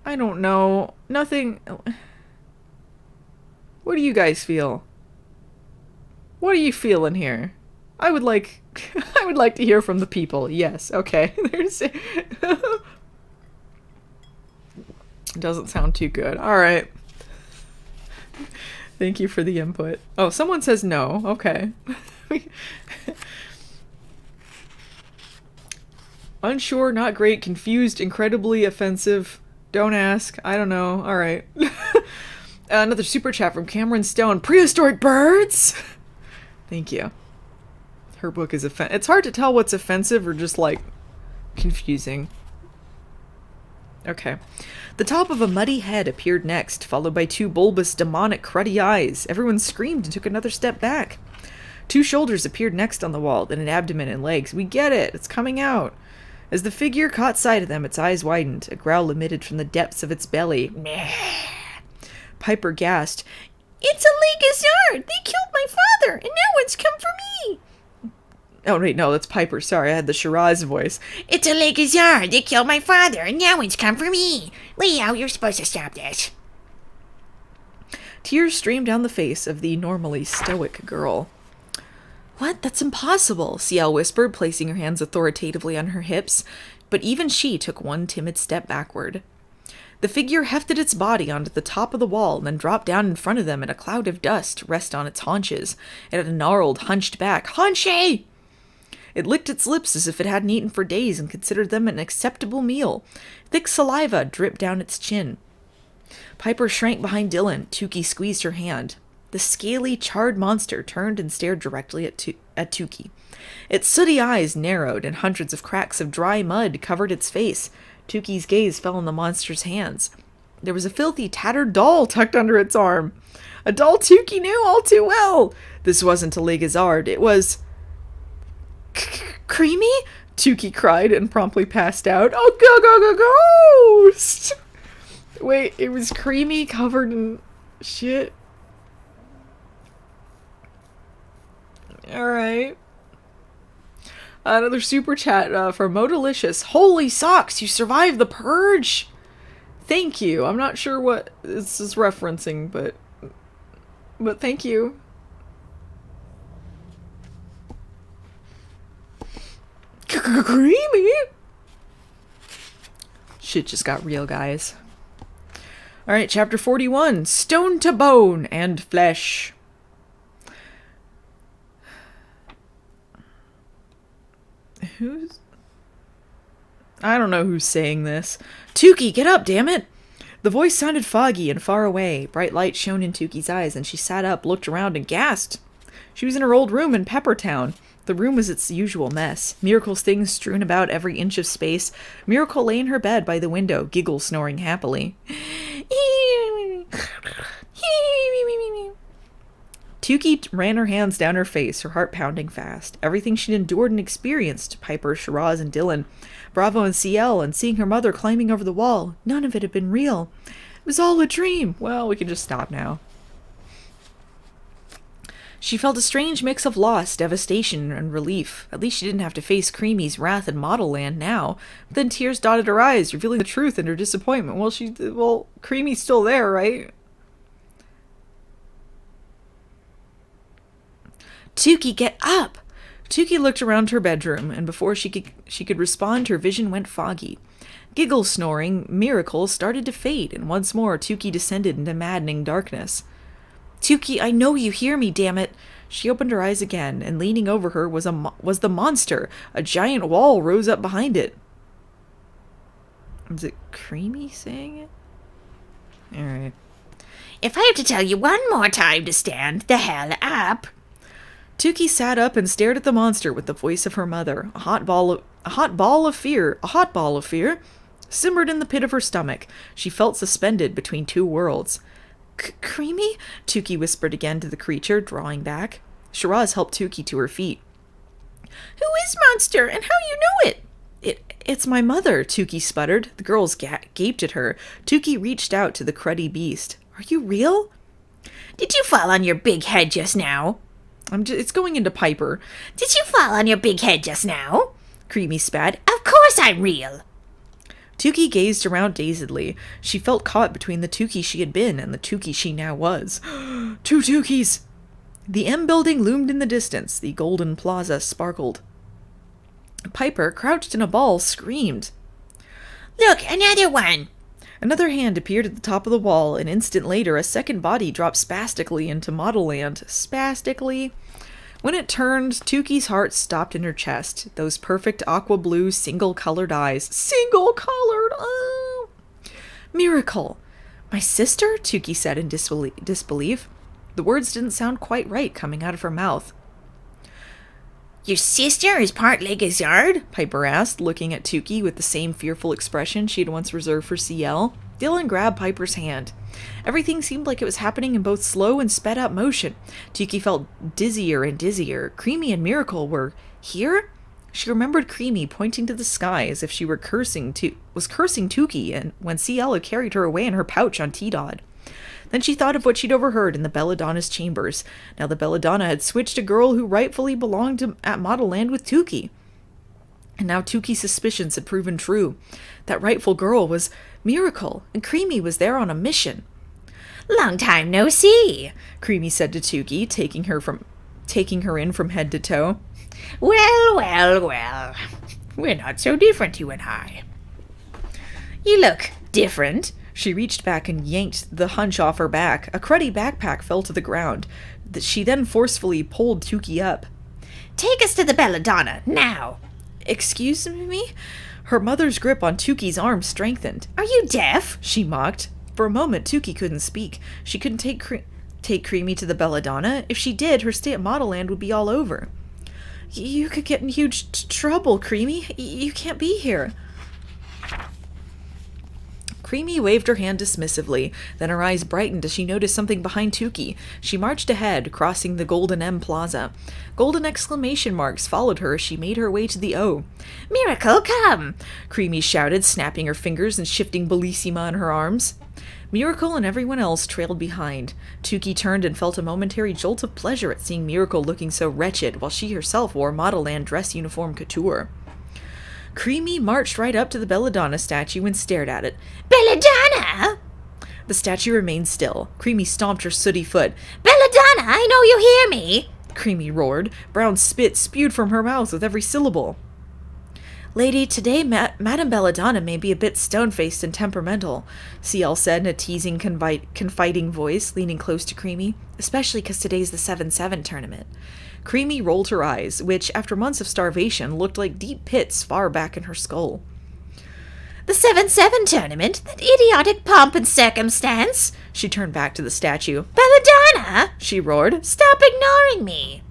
I don't know. Nothing... What do you guys feel? What are you feeling here? I would like to hear from the people. Yes, okay. There's... Doesn't sound too good. Alright. Thank you for the input. Oh, someone says no. Okay. Unsure, not great, confused, incredibly offensive. Don't ask. I don't know. Alright. Another super chat from Cameron Stone. Prehistoric birds! Thank you. Her book is offensive. It's hard to tell what's offensive or just, confusing. Okay. The top of a muddy head appeared next, followed by 2 bulbous, demonic, cruddy eyes. Everyone screamed and took another step back. 2 shoulders appeared next on the wall, then an abdomen and legs. We get it! It's coming out! As the figure caught sight of them, its eyes widened. A growl emitted from the depths of its belly. Piper gasped. It's a Legazard! They killed my father, and now it's come for me! Oh, wait, no, that's Piper. Sorry, I had the Shiraz voice. It's a Legazard! They killed my father, and now it's come for me! Leo, you're supposed to stop this. Tears streamed down the face of the normally stoic girl. What? That's impossible, CL whispered, placing her hands authoritatively on her hips, but even she took one timid step backward. The figure hefted its body onto the top of the wall and then dropped down in front of them in a cloud of dust to rest on its haunches. It had a gnarled, hunched back. Haunchy! It licked its lips as if it hadn't eaten for days and considered them an acceptable meal. Thick saliva dripped down its chin. Piper shrank behind Dylan. Tukey squeezed her hand. The scaly, charred monster turned and stared directly at Tukey. Its sooty eyes narrowed, and hundreds of cracks of dry mud covered its face. Tukey's gaze fell on the monster's hands. There was a filthy, tattered doll tucked under its arm. A doll Tukey knew all too well. This wasn't a Legazard. It was... Creamy? Tukey cried and promptly passed out. Oh, ghost! Wait, it was Creamy covered in shit? Alright. Another super chat from Modelicious. Holy socks, you survived the purge! Thank you. I'm not sure what this is referencing, but thank you. Creamy! Shit just got real, guys. Alright, chapter 41. Stone to bone and flesh. I don't know who's saying this. Tukey, get up, damn it! The voice sounded foggy and far away. Bright light shone in Tukey's eyes, and she sat up, looked around, and gasped. She was in her old room in Peppertown. The room was its usual mess. Miracle's things strewn about every inch of space. Miracle lay in her bed by the window, giggle snoring happily. Tukey ran her hands down her face, her heart pounding fast. Everything she'd endured and experienced, Piper, Shiraz, and Dylan, Bravo and CL, and seeing her mother climbing over the wall, none of it had been real. It was all a dream. Well, we can just stop now. She felt a strange mix of loss, devastation, and relief. At least she didn't have to face Creamy's wrath in Modelland now. But then tears dotted her eyes, revealing the truth and her disappointment. Well, Creamy's still there, right? Tukey, get up! Tukey looked around her bedroom, and before she could respond, her vision went foggy. Giggle snoring, Miracle, started to fade, and once more Tukey descended into maddening darkness. Tukey, I know you hear me, damn it! She opened her eyes again, and leaning over her was the monster. A giant wall rose up behind it. Is it Creamy saying it? Alright. If I have to tell you one more time to stand the hell up. Tukey sat up and stared at the monster with the voice of her mother. A hot ball of fear simmered in the pit of her stomach. She felt suspended between two worlds. Creamy? Tukey whispered again to the creature, drawing back. Shiraz helped Tukey to her feet. Who is monster, and how you know it? It's my mother, Tukey sputtered. The girls gaped at her. Tukey reached out to the cruddy beast. Are you real? Did you fall on your big head just now? It's going into Piper. Did you fall on your big head just now? Creamy spat. Of course I'm real. Tukey gazed around dazedly. She felt caught between the Tukey she had been and the Tukey she now was. Two Tukeys! The M building loomed in the distance. The golden plaza sparkled. Piper, crouched in a ball, screamed. Look, another one! Another hand appeared at the top of the wall. An instant later, a second body dropped spastically into Modelland. Spastically? When it turned, Tukey's heart stopped in her chest. Those perfect aqua blue, single-colored eyes. Single-colored! Oh! Miracle! My sister? Tukey said in disbelief. The words didn't sound quite right coming out of her mouth. Your sister is part Legazard? Piper asked, looking at Tukey with the same fearful expression she had once reserved for CL. Dylan grabbed Piper's hand. Everything seemed like it was happening in both slow and sped-up motion. Tukey felt dizzier and dizzier. Creamy and Miracle were here? She remembered Creamy pointing to the sky as if she were cursing Tukey, and when CL had carried her away in her pouch on T-Dod. Then she thought of what she'd overheard in the Belladonna's chambers. Now the Belladonna had switched a girl who rightfully belonged at Modelland with Tukey. And now Tukey's suspicions had proven true. That rightful girl was Miracle, and Creamy was there on a mission. Long time no see. Creamy said to Tukey, taking her in from head to toe. Well, well, well. We're not so different, you and I. You look different. She reached back and yanked the hunch off her back. A cruddy backpack fell to the ground. She then forcefully pulled Tukey up. Take us to the Belladonna, now. Excuse me? Her mother's grip on Tukey's arm strengthened. Are you deaf? She mocked. For a moment, Tukey couldn't speak. She couldn't take Creamy to the Belladonna. If she did, her stay at Modelland would be all over. You could get in huge trouble, Creamy. You can't be here. Creamy waved her hand dismissively, then her eyes brightened as she noticed something behind Tukey. She marched ahead, crossing the Golden M Plaza. Golden exclamation marks followed her as she made her way to the O. Miracle, come! Creamy shouted, snapping her fingers and shifting Bellissima in her arms. Miracle and everyone else trailed behind. Tukey turned and felt a momentary jolt of pleasure at seeing Miracle looking so wretched, while she herself wore Modelland dress uniform couture. Creamy marched right up to the Belladonna statue and stared at it. Belladonna! The statue remained still. Creamy stomped her sooty foot. Belladonna, I know you hear me! Creamy roared. Brown spit spewed from her mouth with every syllable. Lady, today Madame Belladonna may be a bit stone-faced and temperamental, CL said in a teasing, confiding voice, leaning close to Creamy, especially because today's the 7-7 tournament. Creamy rolled her eyes, which, after months of starvation, looked like deep pits far back in her skull. The 7-7 tournament? That idiotic pomp and circumstance? She turned back to the statue. Belladonna! She roared. Stop ignoring me!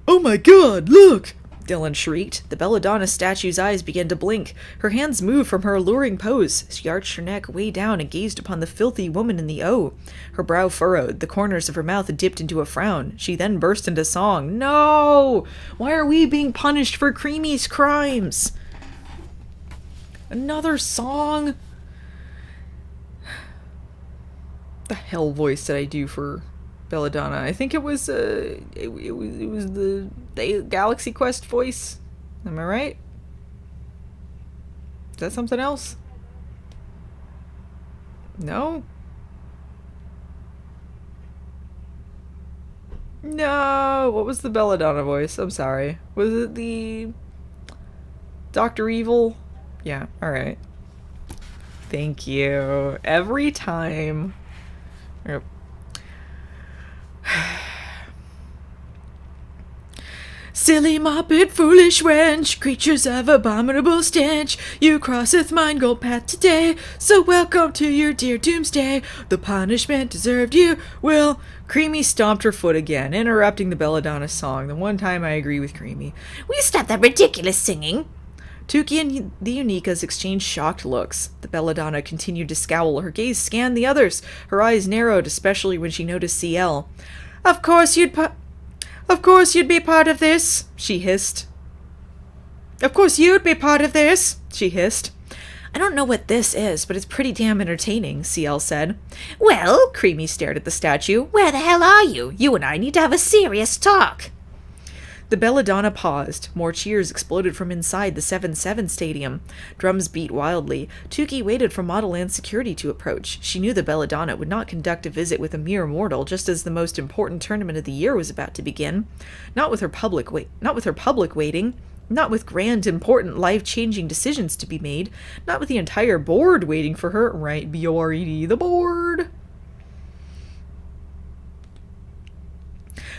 Oh my god, look! Dylan shrieked. The Belladonna statue's eyes began to blink. Her hands moved from her alluring pose. She arched her neck way down and gazed upon the filthy woman in the O. Her brow furrowed. The corners of her mouth dipped into a frown. She then burst into song. No! Why are we being punished for Creamy's crimes? Another song? The hell voice did I do for Belladonna? I think it was it was the Galaxy Quest voice. Am I right? Is that something else? No? No, what was the Belladonna voice? I'm sorry. Was it the Dr. Evil? Yeah, alright. Thank you. Every time. Yep. Silly moppet, foolish wench, creatures of abominable stench, you crosseth mine gold path today, so welcome to your dear doomsday. The punishment deserved you will. Creamy stomped her foot again, interrupting the Belladonna song. The one time I agree with Creamy. Will you stop that ridiculous singing? Tukey and the Unikas exchanged shocked looks. The Belladonna continued to scowl. Her gaze scanned the others. Her eyes narrowed, especially when she noticed CL. Of course you'd be part of this, she hissed. Of course you'd be part of this, she hissed. I don't know what this is, but it's pretty damn entertaining, CL said. Well, Creamy stared at the statue. Where the hell are you? You and I need to have a serious talk. The Belladonna paused. More cheers exploded from inside the 7-7 stadium. Drums beat wildly. Tukey waited for Modelland security to approach. She knew the Belladonna would not conduct a visit with a mere mortal just as the most important tournament of the year was about to begin. Not with her public waiting. Not with grand, important, life-changing decisions to be made. Not with the entire board waiting for her. Right, B-O-R-E-D, the board.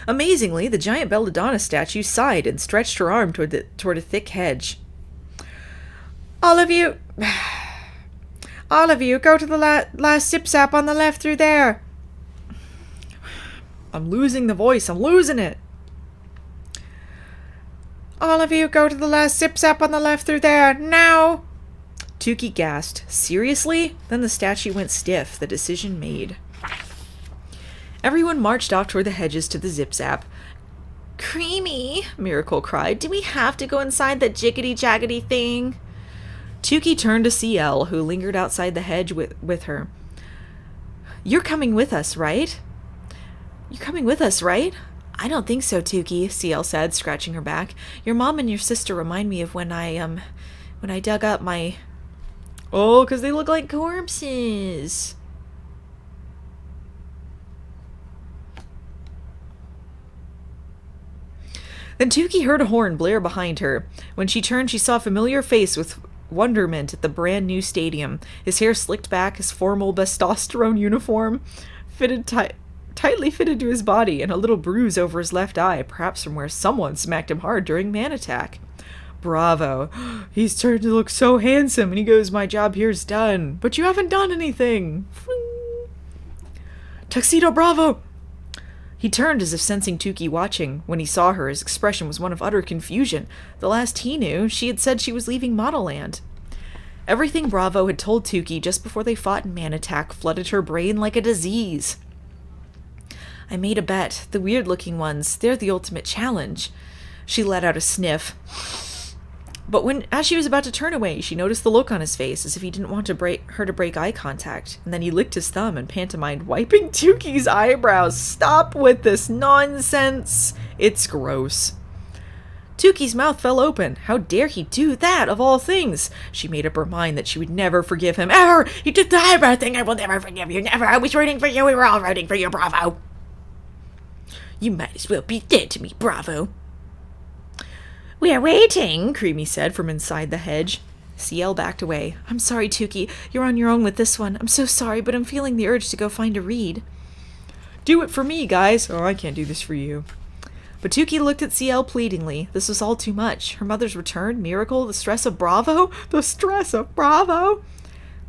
Amazingly, the giant Belladonna statue sighed and stretched her arm toward a thick hedge. All of you, go to the last sip-sap on the left through there. I'm losing the voice. I'm losing it. All of you, go to the last sip-sap on the left through there, now. Tukey gasped. Seriously? Then the statue went stiff, the decision made. Everyone marched off toward the hedges to the zip-zap. Creamy, Miracle cried. Do we have to go inside that jiggity-jaggedy thing? Tukey turned to CL, who lingered outside the hedge with her. You're coming with us, right? You're coming with us, right? I don't think so, Tukey, CL said, scratching her back. Your mom and your sister remind me of when I dug up my... Oh, 'cause they look like corpses. Then Tukey heard a horn blare behind her. When she turned, she saw a familiar face with wonderment at the brand new stadium. His hair slicked back, his formal testosterone uniform tightly fitted to his body, and a little bruise over his left eye, perhaps from where someone smacked him hard during Man Attack. Bravo. He's turned to look so handsome, and he goes, my job here's done. But you haven't done anything. Tuxedo Bravo! He turned as if sensing Tukey watching. When he saw her, his expression was one of utter confusion. The last he knew, she had said she was leaving Modelland. Everything Bravo had told Tukey just before they fought in Man Attack flooded her brain like a disease. I made a bet. The weird-looking ones, they're the ultimate challenge. She let out a sniff. But as she was about to turn away, she noticed the look on his face, as if he didn't want her to break eye contact. And then he licked his thumb and pantomimed, wiping Tukey's eyebrows. Stop with this nonsense! It's gross. Tukey's mouth fell open. How dare he do that, of all things? She made up her mind that she would never forgive him. Ever! You did the eyebrow thing! I will never forgive you! Never! I was rooting for you! We were all rooting for you, Bravo! You might as well be dead to me, Bravo! We're waiting, Creamy said from inside the hedge. CL backed away. I'm sorry, Tukey. You're on your own with this one. I'm so sorry, but I'm feeling the urge to go find a read. Do it for me, guys. Oh, I can't do this for you. But Tukey looked at CL pleadingly. This was all too much. Her mother's return, miracle, the stress of Bravo. The stress of Bravo.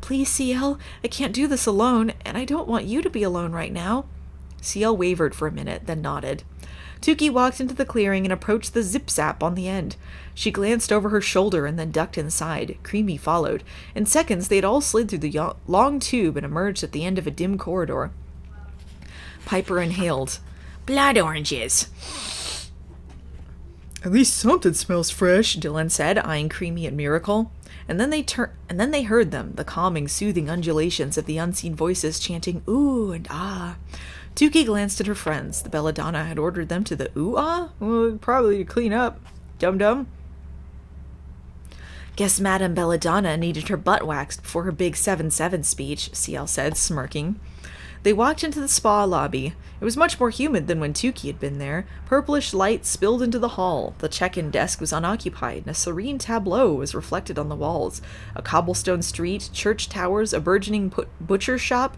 Please, CL, I can't do this alone, and I don't want you to be alone right now. CL wavered for a minute, then nodded. Tukey walked into the clearing and approached the zip-zap on the end. She glanced over her shoulder and then ducked inside. Creamy followed. In seconds, they had all slid through the long tube and emerged at the end of a dim corridor. Piper inhaled. Blood oranges. At least something smells fresh, Dylan said, eyeing Creamy and Miracle. And then they heard them, the calming, soothing undulations of the unseen voices chanting ooh and ah. Tukey glanced at her friends. The belladonna had ordered them to the ooh-ah? Well, probably to clean up. Dum-dum. Guess Madame Belladonna needed her butt waxed before her big 7-7 speech, CL said, smirking. They walked into the spa lobby. It was much more humid than when Tukey had been there. Purplish light spilled into the hall. The check-in desk was unoccupied, and a serene tableau was reflected on the walls. A cobblestone street, church towers, a burgeoning butcher shop,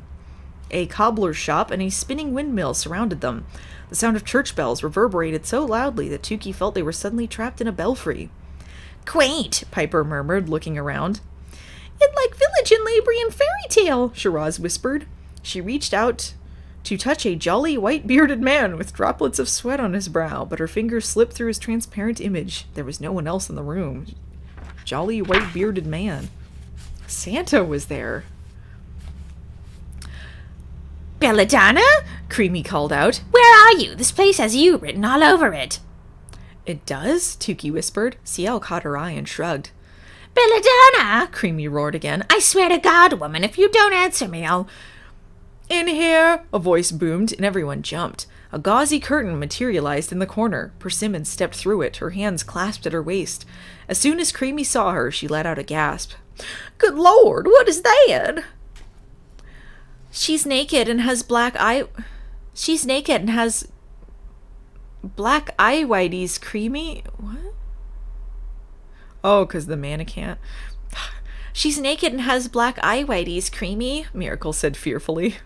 a cobbler's shop, and a spinning windmill surrounded them. The sound of church bells reverberated so loudly that Tukey felt they were suddenly trapped in a belfry. Quaint, Piper murmured, looking around. It's like village in Labrian fairy tale, Shiraz whispered. She reached out to touch a jolly white-bearded man with droplets of sweat on his brow, but her fingers slipped through his transparent image. There was no one else in the room. Jolly white-bearded man. Santa was there. Belladonna? Creamy called out. Where are you? This place has you written all over it. It does? Tukey whispered. CL caught her eye and shrugged. Belladonna! Creamy roared again. I swear to God, woman, if you don't answer me, I'll... In here! A voice boomed, and everyone jumped. A gauzy curtain materialized in the corner. Persimmon stepped through it, her hands clasped at her waist. As soon as Creamy saw her, she let out a gasp. Good Lord, what is that? She's naked and has black eye whiteys, Creamy. What? Oh, 'cause the mannequin. She's naked and has black eye whiteys, Creamy, Miracle said fearfully.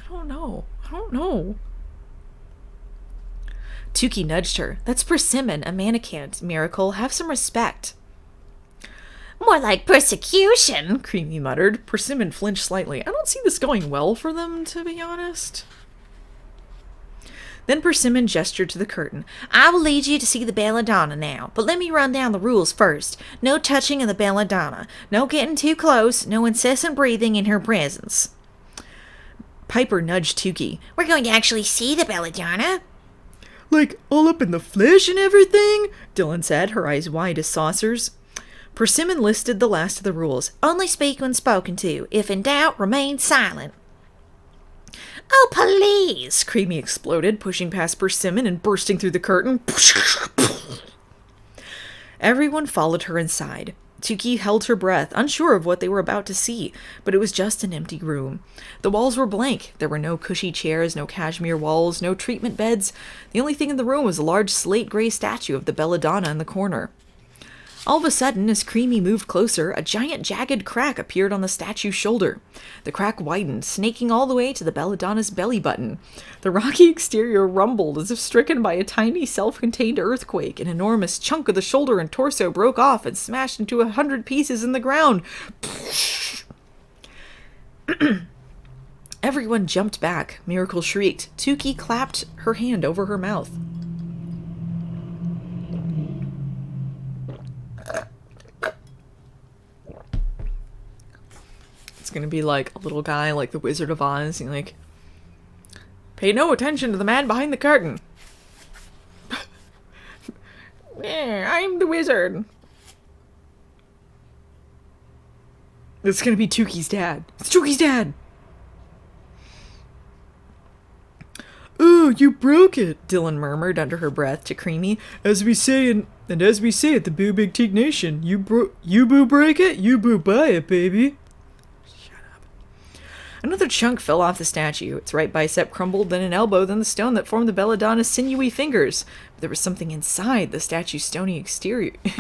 I don't know. Tukey nudged her. That's Persimmon, a mannequin, Miracle. Have some respect. More like persecution, Creamy muttered. Persimmon flinched slightly. I don't see this going well for them, to be honest. Then Persimmon gestured to the curtain. I will lead you to see the belladonna now, but let me run down the rules first. No touching of the belladonna. No getting too close. No incessant breathing in her presence. Piper nudged Tukey. We're going to actually see the belladonna. Like, all up in the flesh and everything? Dylan said, her eyes wide as saucers. Persimmon listed the last of the rules. Only speak when spoken to. If in doubt, remain silent. Oh, please! Creamy exploded, pushing past Persimmon and bursting through the curtain. Everyone followed her inside. Tuki held her breath, unsure of what they were about to see, but it was just an empty room. The walls were blank. There were no cushy chairs, no cashmere walls, no treatment beds. The only thing in the room was a large slate-gray statue of the belladonna in the corner. All of a sudden, as Creamy moved closer, a giant jagged crack appeared on the statue's shoulder. The crack widened, snaking all the way to the belladonna's belly button. The rocky exterior rumbled as if stricken by a tiny self-contained earthquake. An enormous chunk of the shoulder and torso broke off and smashed into 100 pieces in the ground. Everyone jumped back. Miracle shrieked. Tuki clapped her hand over her mouth. It's gonna be like a little guy like the Wizard of Oz, and like, pay no attention to the man behind the curtain. Yeah, I'm the wizard. It's gonna be Tuki's dad. It's Tuki's dad! Oh, you broke it, Dylan murmured under her breath to Creamy. as we say at the Boo Big Teak Nation. You boo break it, you boo buy it, baby. Another chunk fell off the statue. Its right bicep crumbled, then an elbow, then the stone that formed the belladonna's sinewy fingers. But there was something inside the statue's stony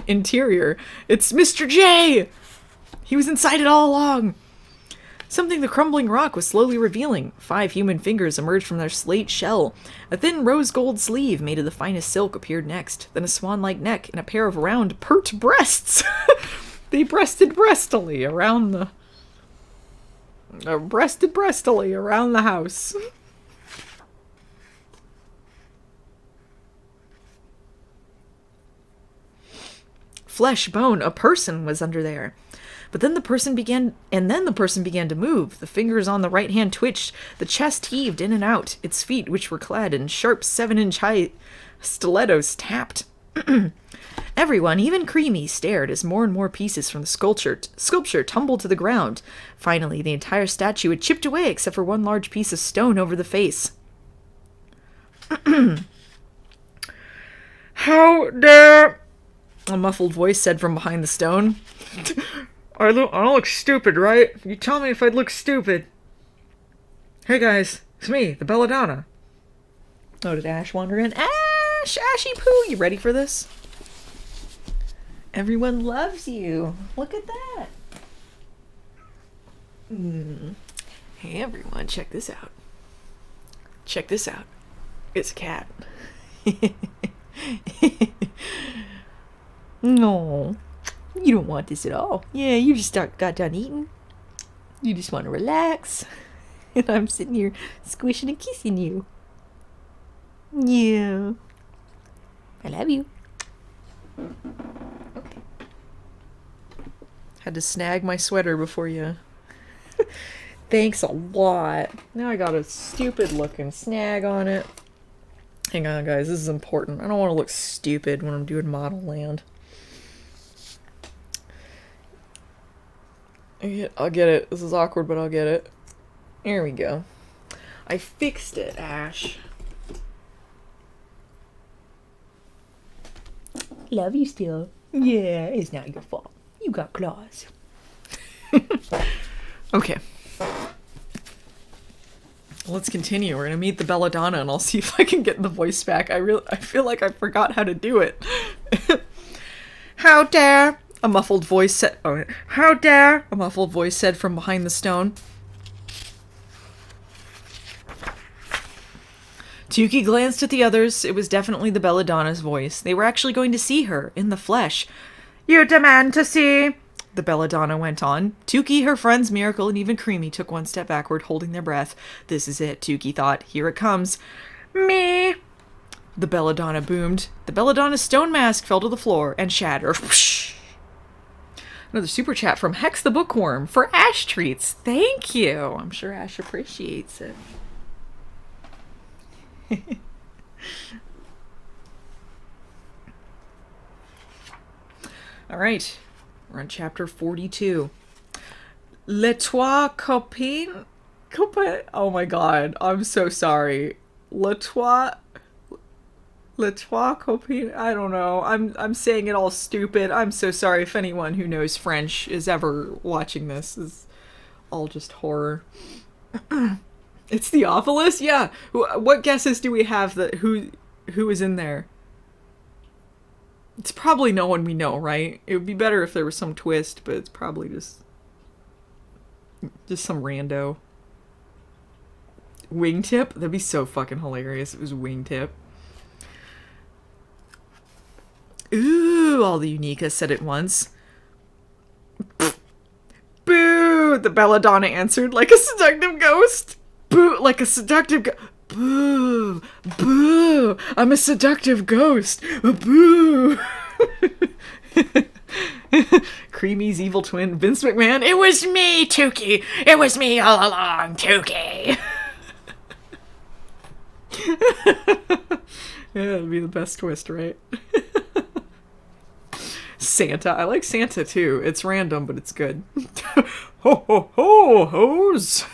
interior. It's Mr. J! He was inside it all along! Something the crumbling rock was slowly revealing. 5 human fingers emerged from their slate shell. A thin rose gold sleeve made of the finest silk appeared next. Then a swan-like neck and a pair of round, pert breasts! They breasted breastily around the house. Flesh, bone, a person was under there. But then the person began to move. The fingers on the right hand twitched. The chest heaved in and out. Its feet, which were clad in sharp 7-inch high stilettos, tapped. Everyone, even Creamy, stared as more and more pieces from the sculpture tumbled to the ground. Finally, the entire statue had chipped away except for one large piece of stone over the face. How dare... a muffled voice said from behind the stone. I don't look stupid, right? You tell me if I'd look stupid. Hey guys, it's me, the belladonna. Oh, did Ash wander in? Ash! Ashy poo! You ready for this? Everyone loves you. Look at that. Hey everyone, check this out. Check this out. It's a cat. No, you don't want this at all. Yeah, you just got done eating. You just want to relax. And I'm sitting here squishing and kissing you. Yeah. I love you. Okay. Had to snag my sweater before you. Thanks a lot. Now I got a stupid looking snag on it. Hang on, guys. This is important. I don't want to look stupid when I'm doing Modelland. I'll get it. This is awkward, but I'll get it. Here we go. I fixed it, Ash. Love you still. Yeah, it's not your fault. You got claws. Okay. Let's continue. We're gonna meet the belladonna, and I'll see if I can get the voice back. I feel like I forgot how to do it. How dare! A muffled voice said. Oh, how dare! A muffled voice said from behind the stone. Tuki glanced at the others. It was definitely the belladonna's voice. They were actually going to see her in the flesh. You demand to see? The belladonna went on. Tuki, her friends Miracle, and even Creamy took one step backward, holding their breath. This is it, Tuki thought. Here it comes. Me! The belladonna boomed. The belladonna's stone mask fell to the floor and shattered. Another super chat from Hex the Bookworm for Ash treats. Thank you. I'm sure Ash appreciates it. All right. We're on chapter 42. Les trois copines. Oh my god. I'm so sorry. Les trois. Le Trois Copines. I don't know. I'm saying it all stupid. I'm so sorry if anyone who knows French is ever watching this. Is all just horror. It's Theophilus? Yeah. What guesses do we have that who is in there? It's probably no one we know, right? It would be better if there was some twist, but it's probably just some rando. Wingtip? That'd be so fucking hilarious if it was Wingtip. Ooh, all the Unicas said it once. Boo! The belladonna answered like a seductive ghost. Boo! Like a seductive Boo! Boo! I'm a seductive ghost! Boo! Creamy's evil twin, Vince McMahon. It was me, Tukey! It was me all along, Tukey! Yeah, it'd be the best twist, right? Santa. I like Santa too. It's random, but it's good. Ho ho ho, hoes!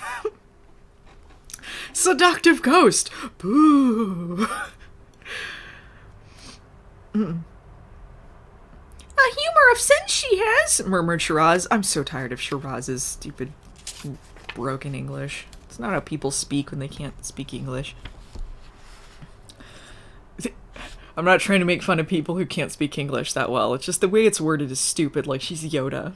Seductive ghost! Boo! A humor of sense she has, murmured Shiraz. I'm so tired of Shiraz's stupid, broken English. It's not how people speak when they can't speak English. I'm not trying to make fun of people who can't speak English that well. It's just the way it's worded is stupid, like she's Yoda.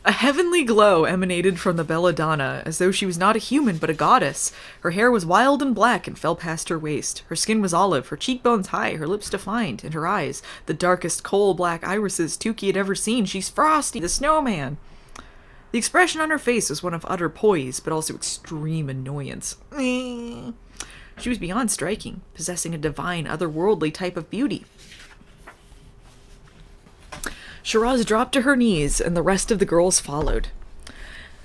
A heavenly glow emanated from the belladonna, as though she was not a human but a goddess. Her hair was wild and black and fell past her waist. Her skin was olive, her cheekbones high, her lips defined, and her eyes, the darkest coal-black irises Tukey had ever seen. She's Frosty, the snowman. The expression on her face was one of utter poise, but also extreme annoyance. She was beyond striking, possessing a divine, otherworldly type of beauty. Shiraz dropped to her knees, and the rest of the girls followed.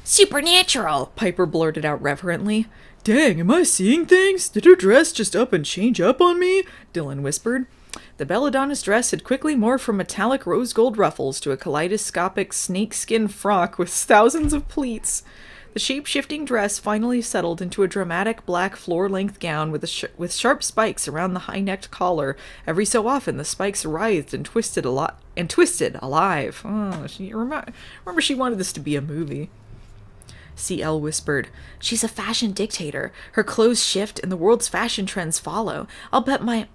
Supernatural! Piper blurted out reverently. Dang, am I seeing things? Did her dress just up and change up on me? Dylan whispered. The belladonna's dress had quickly morphed from metallic rose gold ruffles to a kaleidoscopic snakeskin frock with thousands of pleats. The shape-shifting dress finally settled into a dramatic black floor-length gown with sharp spikes around the high-necked collar. Every so often, the spikes writhed and twisted alive. Oh, remember she wanted this to be a movie. CL whispered, "She's a fashion dictator. Her clothes shift and the world's fashion trends follow. I'll bet my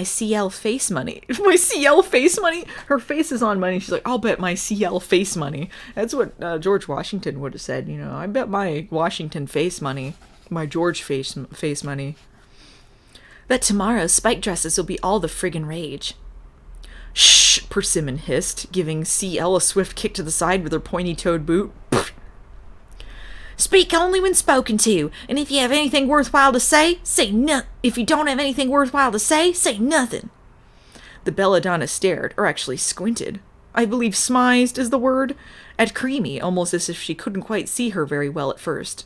CL face money." My CL face money? Her face is on money. She's like, "I'll bet my CL face money." That's what George Washington would have said, you know. "I bet my Washington face money. My George face money." "That tomorrow's spike dresses will be all the friggin' rage." "Shh," Persimmon hissed, giving CL a swift kick to the side with her pointy-toed boot. Speak only when spoken to, and if you have anything worthwhile to say, if you don't have anything worthwhile to say nothing. The belladonna stared, or actually squinted. I believe smized is the word, at Creamy, almost as if she couldn't quite see her very well at first.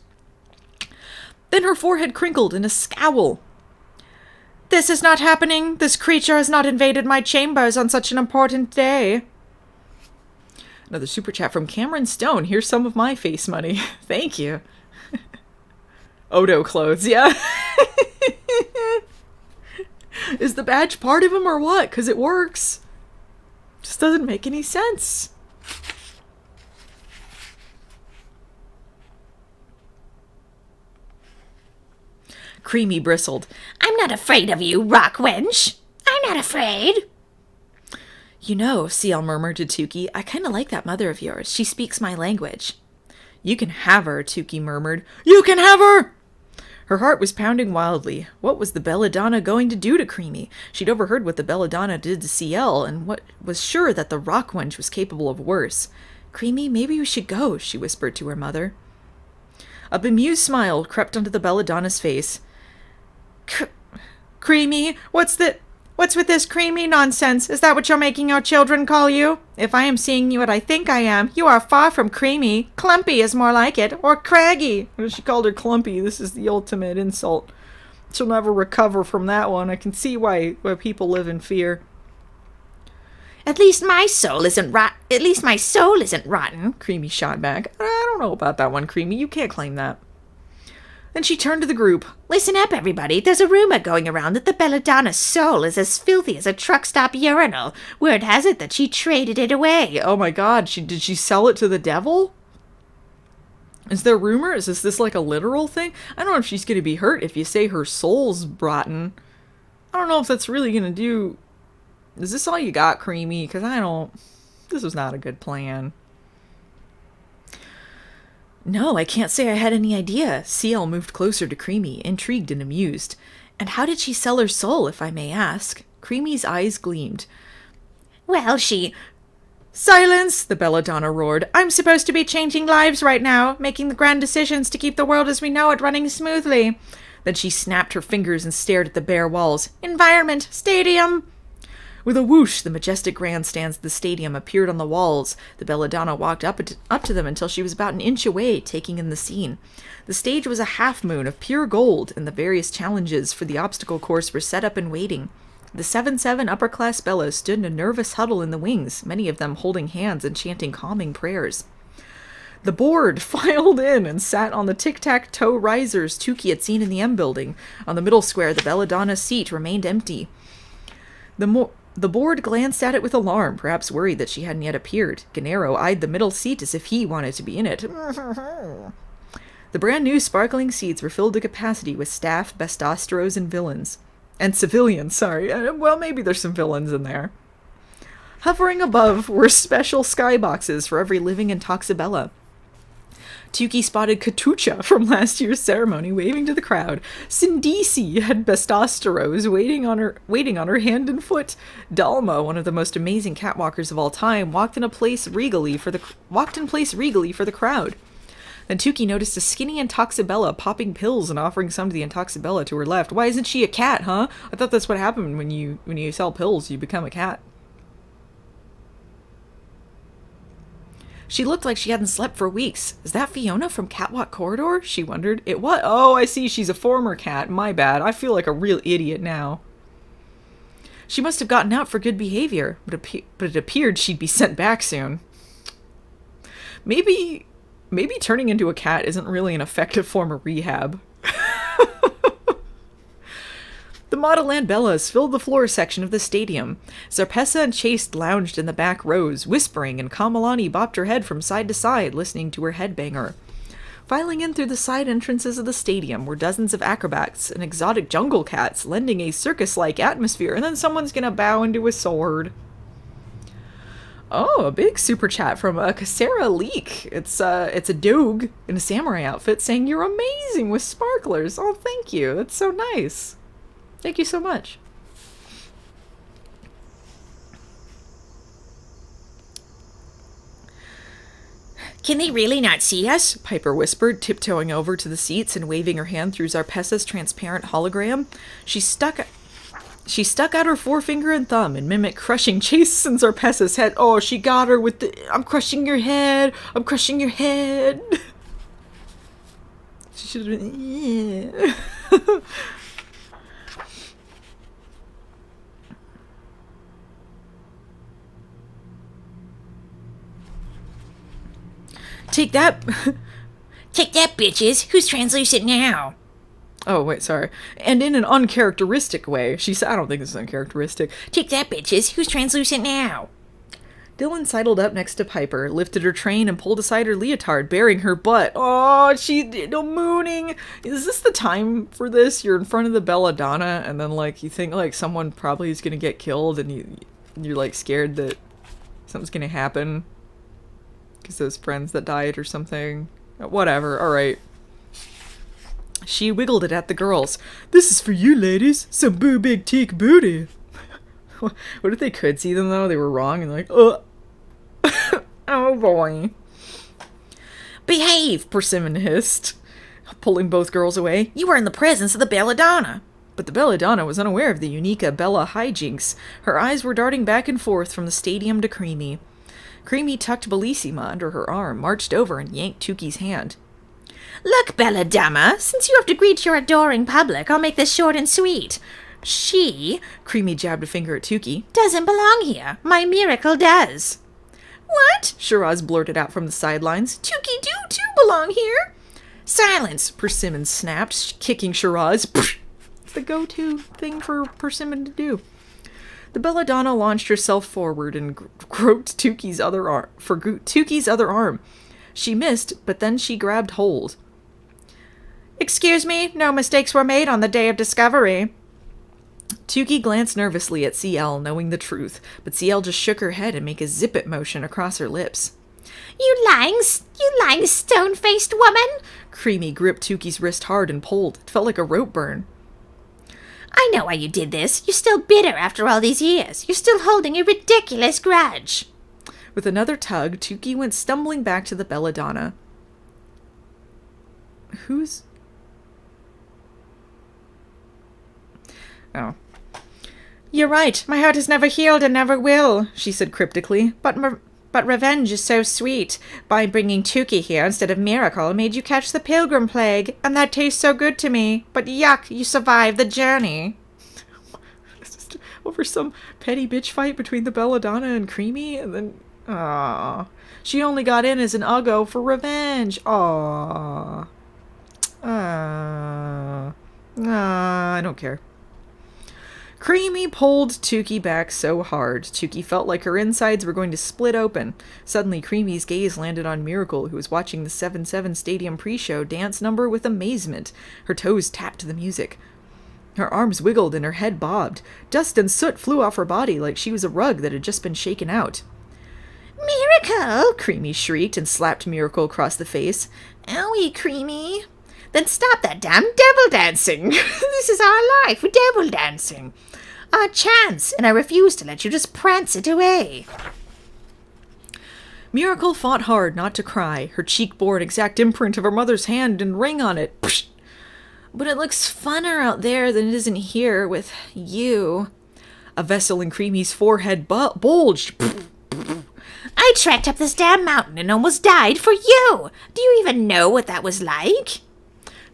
Then her forehead crinkled in a scowl. "This is not happening. This creature has not invaded my chambers on such an important day." Another super chat from Cameron Stone. "Here's some of my face money." Thank you. Odo clothes, yeah. Is the badge part of him or what? Because it works. Just doesn't make any sense. Creamy bristled. I'm not afraid of you, rock wench. I'm not afraid. "You know," CL murmured to Tukey, "I kind of like that mother of yours. She speaks my language." "You can have her," Tukey murmured. "You can have her!" Her heart was pounding wildly. What was the belladonna going to do to Creamy? She'd overheard what the belladonna did to CL, and was sure that the rock wench was capable of worse. "Creamy, maybe we should go," she whispered to her mother. A bemused smile crept onto the belladonna's face. "Creamy, what's with this creamy nonsense? Is that what you're making your children call you? If I am seeing you what I think I am, you are far from creamy. Clumpy is more like it, or craggy." She called her clumpy. This is the ultimate insult. She'll never recover from that one. I can see why people live in fear. At least my soul isn't rotten, Creamy shot back. "I don't know about that one, Creamy. You can't claim that." Then she turned to the group. Listen up, everybody. There's a rumor going around that the Belladonna's soul is as filthy as a truck stop urinal. Word has it that she traded it away. Oh my god, did she sell it to the devil? Is there rumor? Is this like a literal thing? I don't know if she's going to be hurt if you say her soul's rotten. I don't know if that's really going to do... Is this all you got, Creamy? Because I don't... This was not a good plan. No, I can't say I had any idea. CL moved closer to Creamy, intrigued and amused. And how did she sell her soul, if I may ask? Creamy's eyes gleamed. Well, she... Silence! The Belladonna roared. I'm supposed to be changing lives right now, making the grand decisions to keep the world as we know it running smoothly. Then she snapped her fingers and stared at the bare walls. Environment! Stadium! With a whoosh, the majestic grandstands of the stadium appeared on the walls. The Belladonna walked up to them until she was about an inch away, taking in the scene. The stage was a half-moon of pure gold, and the various challenges for the obstacle course were set up and waiting. The 7-7 upper-class Bellas stood in a nervous huddle in the wings, many of them holding hands and chanting calming prayers. The board filed in and sat on the tic-tac-toe risers Tukey had seen in the M building. On the middle square, the Belladonna's seat remained empty. The board glanced at it with alarm, perhaps worried that she hadn't yet appeared. Gennaro eyed the middle seat as if he wanted to be in it. The brand new sparkling seats were filled to capacity with staff, bestosteros, and villains. And civilians, sorry. Well, maybe there's some villains in there. Hovering above were special skyboxes for every living Intoxibella. Tukey spotted Katucha from last year's ceremony waving to the crowd. Sindisi had Bestosteros waiting on her hand and foot. Dalma, one of the most amazing catwalkers of all time, walked in place regally for the crowd. Then Tukey noticed a skinny Intoxibella popping pills and offering some to the Intoxibella to her left. Why isn't she a cat, huh? I thought that's what happened when you sell pills, you become a cat. She looked like she hadn't slept for weeks. Is that Fiona from Catwalk Corridor? She wondered. It what? Oh, I see. She's a former cat. My bad. I feel like a real idiot now. She must have gotten out for good behavior, but it appeared she'd be sent back soon. Maybe turning into a cat isn't really an effective form of rehab. The Modelland Bellas filled the floor section of the stadium. Zarpessa and Chase lounged in the back rows, whispering, and Kamalani bopped her head from side to side, listening to her headbanger. Filing in through the side entrances of the stadium were dozens of acrobats and exotic jungle cats, lending a circus-like atmosphere, and then someone's gonna bow into a sword. Oh, a big super chat from Cassera Leek. It's a dogue in a samurai outfit saying, "You're amazing with sparklers." Oh, thank you. That's so nice. Thank you so much. Can they really not see us? Piper whispered, tiptoeing over to the seats and waving her hand through Zarpessa's transparent hologram. She stuck out her forefinger and thumb and mimicked crushing Chase and Zarpessa's head. Oh, she got her with the, "I'm crushing your head. I'm crushing your head." She should have been, yeah. Take that. Take that, bitches. Who's translucent now? Oh, wait, sorry. And in an uncharacteristic way. She said, I don't think this is uncharacteristic. Take that, bitches. Who's translucent now? Dylan sidled up next to Piper, lifted her train, and pulled aside her leotard, baring her butt. Oh, she did no mooning. Is this the time for this? You're in front of the Belladonna, and then, like, you think, like, someone probably is gonna get killed, and you're, like, scared that something's gonna happen. Because those friends that died or something. Whatever, alright. She wiggled it at the girls. "This is for you, ladies. Some big teak booty." What if they could see them, though? They were wrong, and like, oh. Oh, boy. Behave, Persimmon hissed, pulling both girls away. You are in the presence of the Belladonna. But the Belladonna was unaware of the Unica Bella hijinks. Her eyes were darting back and forth from the stadium to Creamy. Creamy tucked Bellissima under her arm, marched over, and yanked Tukey's hand. Look, Belladonna, since you have to greet your adoring public, I'll make this short and sweet. She, Creamy jabbed a finger at Tukey, doesn't belong here. My miracle does. What? Shiraz blurted out from the sidelines. Tukey do too belong here. Silence! Persimmon snapped, kicking Shiraz. The go-to thing for Persimmon to do. The belladonna launched herself forward and groped Tuki's other arm. She missed, but then she grabbed hold. Excuse me, no mistakes were made on the day of discovery. Tuki glanced nervously at CL, knowing the truth, but CL just shook her head and made a zip-it motion across her lips. You lying stone-faced woman! Creamy gripped Tuki's wrist hard and pulled. It felt like a rope burn. I know why you did this. You're still bitter after all these years. You're still holding a ridiculous grudge. With another tug, Tuki went stumbling back to the belladonna. Who's... Oh. You're right. My heart has never healed and never will, she said cryptically. But revenge is so sweet. By bringing Tuki here instead of Miracle made you catch the pilgrim plague, and that tastes so good to me. But yuck, you survived the journey. Over some petty bitch fight between the belladonna and Creamy, and then... Aww. She only got in as an uggo for revenge. Aww. I don't care. Creamy pulled Tuki back so hard, Tuki felt like her insides were going to split open. Suddenly, Creamy's gaze landed on Miracle, who was watching the 7-7 Stadium pre-show dance number with amazement. Her toes tapped to the music. Her arms wiggled and her head bobbed. Dust and soot flew off her body like she was a rug that had just been shaken out. Miracle! Creamy shrieked and slapped Miracle across the face. Owie, Creamy. Then stop that damn devil dancing. This is our life, devil dancing. Our chance, and I refuse to let you just prance it away. Miracle fought hard not to cry. Her cheek bore an exact imprint of her mother's hand and ring on it. Psh! But it looks funner out there than it is in here with you. A vessel in Creamy's forehead bulged. I trekked up this damn mountain and almost died for you. Do you even know what that was like?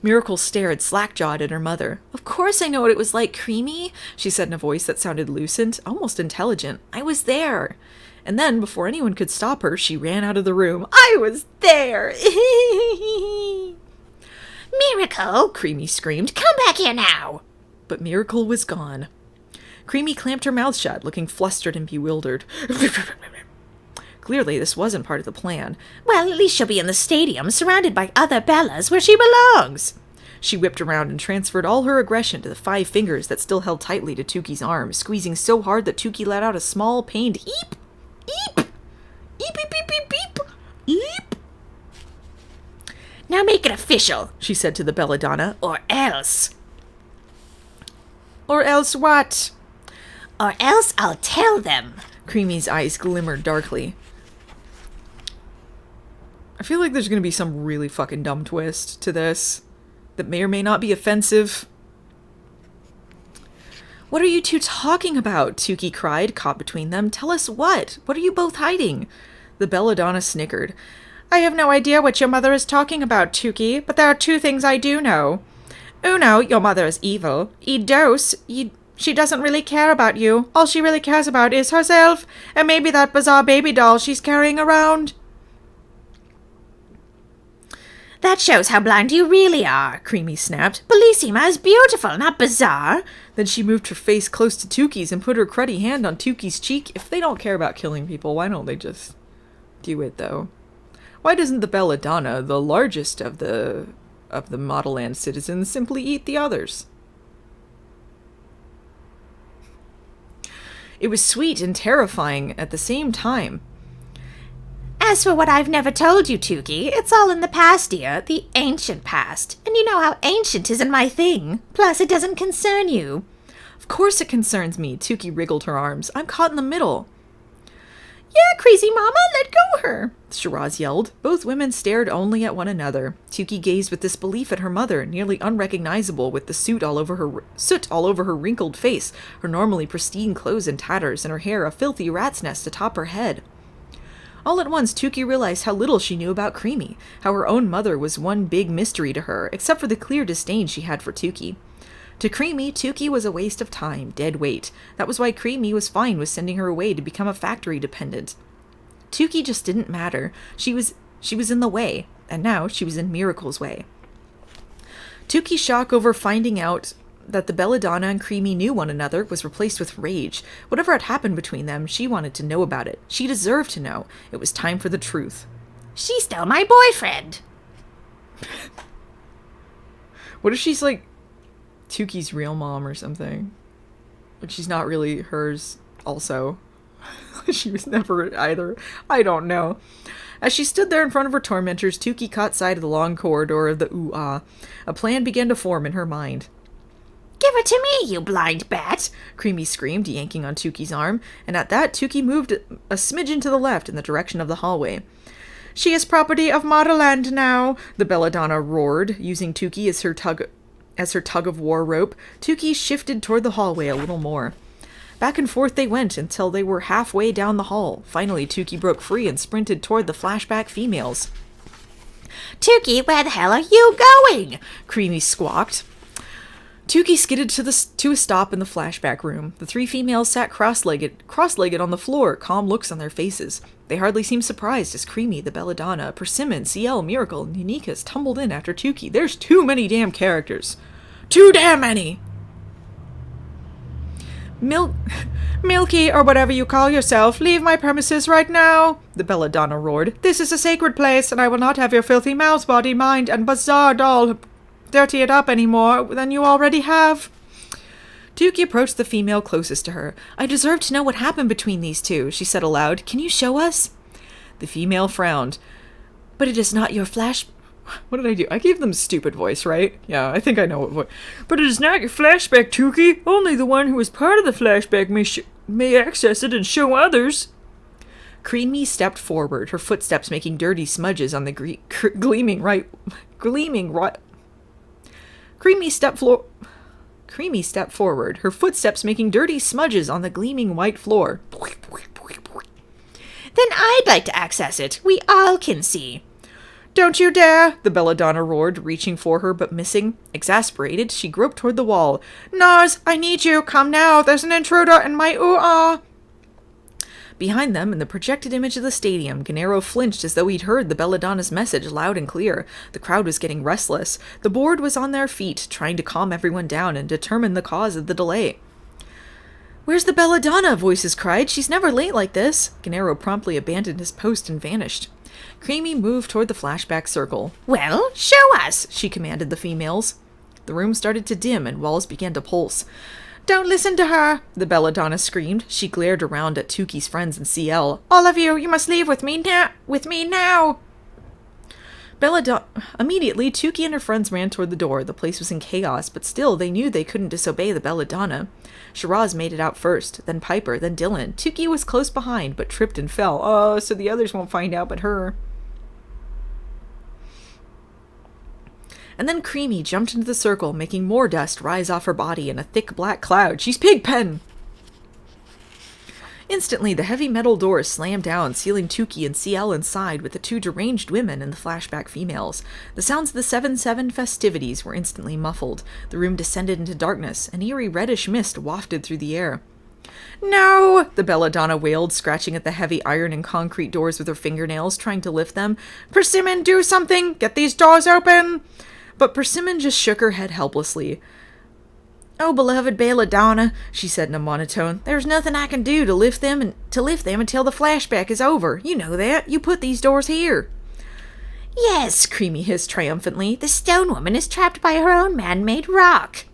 Miracle stared slack-jawed at her mother. Of course I know what it was like, Creamy, she said in a voice that sounded lucent, almost intelligent. I was there. And then, before anyone could stop her, she ran out of the room. I was there! Miracle! Creamy screamed. Come back here now! But Miracle was gone. Creamy clamped her mouth shut, looking flustered and bewildered. Clearly, this wasn't part of the plan. Well, at least she'll be in the stadium, surrounded by other Bellas, where she belongs. She whipped around and transferred all her aggression to the 5 fingers that still held tightly to Tuki's arm, squeezing so hard that Tuki let out a small, pained eep! Eep! Eep, eep, eep, eep, eep! Eep! Now make it official, she said to the belladonna. or else. Or else what? Or else I'll tell them. Creamy's eyes glimmered darkly. I feel like there's going to be some really fucking dumb twist to this that may or may not be offensive. What are you two talking about? Tuki cried, caught between them. Tell us what? What are you both hiding? The belladonna snickered. I have no idea what your mother is talking about, Tuki, but there are 2 things I do know. Uno, your mother is evil. Y dos, she doesn't really care about you. All she really cares about is herself, and maybe that bizarre baby doll she's carrying around. That shows how blind you really are, Creamy snapped. Bellissima is beautiful, not bizarre. Then she moved her face close to Tuki's and put her cruddy hand on Tuki's cheek. If they don't care about killing people, why don't they just do it, though? Why doesn't the belladonna, the largest of the Modelland citizens, simply eat the others? It was sweet and terrifying at the same time. As for what I've never told you, Tuki, it's all in the past, dear, the ancient past. And you know how ancient isn't my thing. Plus, it doesn't concern you. Of course it concerns me. Tuki wriggled her arms. I'm caught in the middle. Yeah, crazy mama, let go her, Shiraz yelled. Both women stared only at one another. Tuki gazed with disbelief at her mother, nearly unrecognizable with the soot all over her wrinkled face, her normally pristine clothes in tatters, and her hair a filthy rat's nest atop her head. All at once, Tuki realized how little she knew about Creamy, how her own mother was one big mystery to her, except for the clear disdain she had for Tuki. To Creamy, Tuki was a waste of time, dead weight. That was why Creamy was fine with sending her away to become a factory dependent. Tuki just didn't matter. She was in the way, and now she was in Miracle's way. Tuki's shock over finding out that the belladonna and Creamy knew one another was replaced with rage. Whatever had happened between them, she wanted to know about it. She deserved to know. It was time for the truth. She stole my boyfriend. What if she's like Tuki's real mom or something? Like she's not really hers also. She was never either. I don't know. As she stood there in front of her tormentors, Tuki caught sight of the long corridor of the ooh-ah. A plan began to form in her mind. Give it to me, you blind bat. Creamy screamed, yanking on Tuki's arm, and at that Tuki moved a smidgen to the left in the direction of the hallway. She is property of Modelland now, the belladonna roared, using Tuki as her tug of war rope. Tuki shifted toward the hallway a little more. Back and forth they went until they were halfway down the hall. Finally, Tuki broke free and sprinted toward the flashback females. Tuki, where the hell are you going? Creamy squawked. Tuki skidded to a stop in the flashback room. The three females sat cross-legged on the floor, calm looks on their faces. They hardly seemed surprised as Creamy, the belladonna, Persimmon, CL, Miracle, and Unikas tumbled in after Tuki. There's too many damn characters. Too damn many! Milky, or whatever you call yourself, leave my premises right now, the belladonna roared. This is a sacred place, and I will not have your filthy mouse body, mind, and bizarre doll dirty it up any more than you already have. Tuki approached the female closest to her. I deserve to know what happened between these two, she said aloud. Can you show us? The female frowned. But it is not your flash... What did I do? I gave them stupid voice, right? Yeah, I think I know what voice. But it is not your flashback, Tuki. Only the one who is part of the flashback may access it and show others. Creamy stepped forward, her footsteps making dirty smudges on the gleaming Creamy stepped forward, her footsteps making dirty smudges on the gleaming white floor. Then I'd like to access it. We all can see. Don't you dare, the belladonna roared, reaching for her but missing. Exasperated, she groped toward the wall. Nars, I need you. Come now. There's an intruder in my ooh-ah. Behind them, in the projected image of the stadium, Gennaro flinched as though he'd heard the belladonna's message loud and clear. The crowd was getting restless. The board was on their feet, trying to calm everyone down and determine the cause of the delay. Where's the belladonna? Voices cried. She's never late like this. Gennaro promptly abandoned his post and vanished. Creamy moved toward the flashback circle. Well, show us, she commanded the females. The room started to dim and walls began to pulse. Don't listen to her, the belladonna screamed. She glared around at Tuki's friends and CL. All of you, you must leave with me now. Immediately, Tuki and her friends ran toward the door. The place was in chaos, but still they knew they couldn't disobey the belladonna. Shiraz made it out first, then Piper, then Dylan. Tuki was close behind, but tripped and fell. Oh, so the others won't find out but her. And then Creamy jumped into the circle, making more dust rise off her body in a thick black cloud. She's Pigpen! Instantly, the heavy metal doors slammed down, sealing Tuki and CL inside with the two deranged women and the flashback females. The sounds of the 7-7 festivities were instantly muffled. The room descended into darkness. An eerie reddish mist wafted through the air. No! The belladonna wailed, scratching at the heavy iron and concrete doors with her fingernails, trying to lift them. Persimmon, do something! Get these doors open! But Persimmon just shook her head helplessly. Oh, beloved belladonna, she said in a monotone, there's nothing I can do to lift them until the flashback is over. You know that. You put these doors here. Yes, Creamy hissed triumphantly. The stone woman is trapped by her own man-made rock.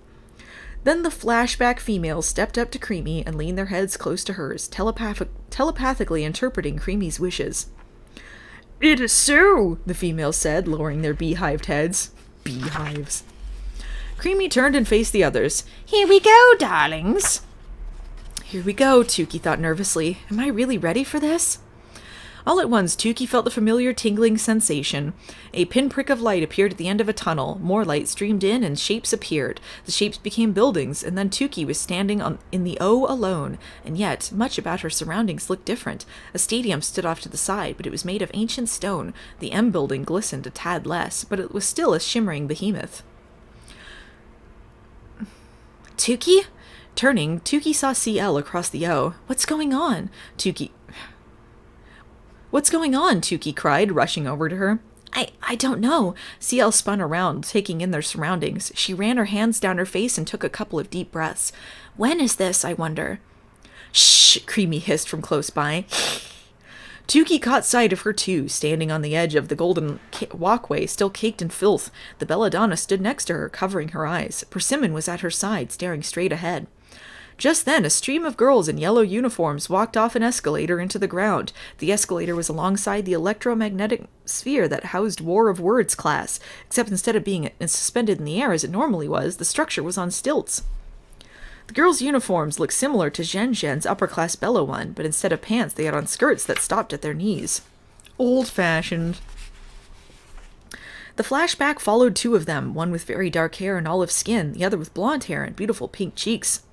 Then the flashback females stepped up to Creamy and leaned their heads close to hers, telepathically interpreting Creamy's wishes. It is so, the females said, lowering their beehived heads. Beehives. Creamy turned and faced the others. Here we go, darlings. Here we go, Tuki thought nervously. Am I really ready for this? All at once, Tuki felt the familiar tingling sensation. A pinprick of light appeared at the end of a tunnel. More light streamed in, and shapes appeared. The shapes became buildings, and then Tuki was standing in the O alone. And yet, much about her surroundings looked different. A stadium stood off to the side, but it was made of ancient stone. The M building glistened a tad less, but it was still a shimmering behemoth. Tuki? Turning, Tuki saw CL across the O. What's going on? Tuki cried, rushing over to her. I don't know. CL spun around, taking in their surroundings. She ran her hands down her face and took a couple of deep breaths. When is this, I wonder? Shh, Creamy hissed from close by. Tukey caught sight of her too, standing on the edge of the golden walkway, still caked in filth. The belladonna stood next to her, covering her eyes. Persimmon was at her side, staring straight ahead. Just then, a stream of girls in yellow uniforms walked off an escalator into the ground. The escalator was alongside the electromagnetic sphere that housed War of Words class, except instead of being suspended in the air as it normally was, the structure was on stilts. The girls' uniforms looked similar to Zhen Zhen's upper-class Bella one, but instead of pants, they had on skirts that stopped at their knees. Old-fashioned. The flashback followed two of them, one with very dark hair and olive skin, the other with blonde hair and beautiful pink cheeks.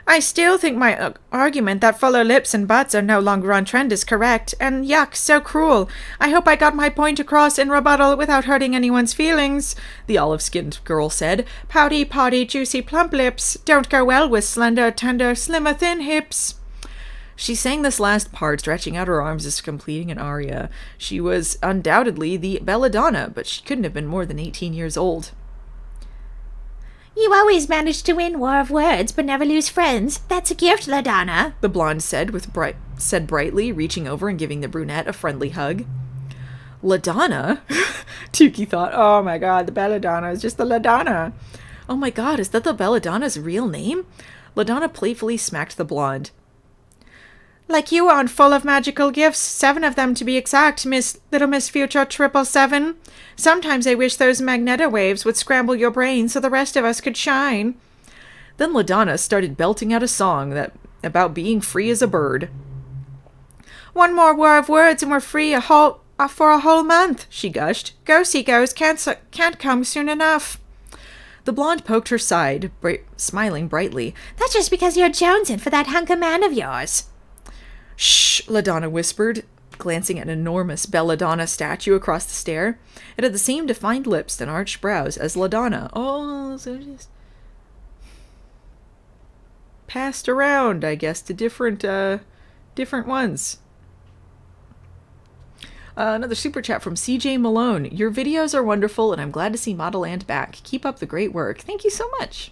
I still think my argument that fuller lips and butts are no longer on trend is correct, and yuck, so cruel. I hope I got my point across in rebuttal without hurting anyone's feelings, the olive-skinned girl said. Pouty, potty, juicy, plump lips don't go well with slender, tender, slimmer, thin hips. She sang this last part, stretching out her arms as completing an aria. She was undoubtedly the belladonna, but she couldn't have been more than 18 years old. You always manage to win War of Words, but never lose friends. That's a gift, LaDonna, the blonde said, said brightly, reaching over and giving the brunette a friendly hug. LaDonna? Tukey thought, oh my god, the belladonna is just the LaDonna. Oh my god, is that the belladonna's real name? LaDonna playfully smacked the blonde. Like you aren't full of magical gifts, 7 of them to be exact, Little Miss Future 777. Sometimes I wish those magneto waves would scramble your brain so the rest of us could shine. Then LaDonna started belting out a song about being free as a bird. One more War of Words and we're free for a whole month, she gushed. Go-see goes can't come soon enough. The blonde poked her side, smiling brightly. That's just because you're jonesing for that hunk of man of yours. Shh, LaDonna whispered, glancing at an enormous belladonna statue across the stair. It had the same defined lips and arched brows as LaDonna. Oh, so just passed around, I guess, to different ones. Another super chat from CJ Malone. Your videos are wonderful, and I'm glad to see Modelland back. Keep up the great work. Thank you so much.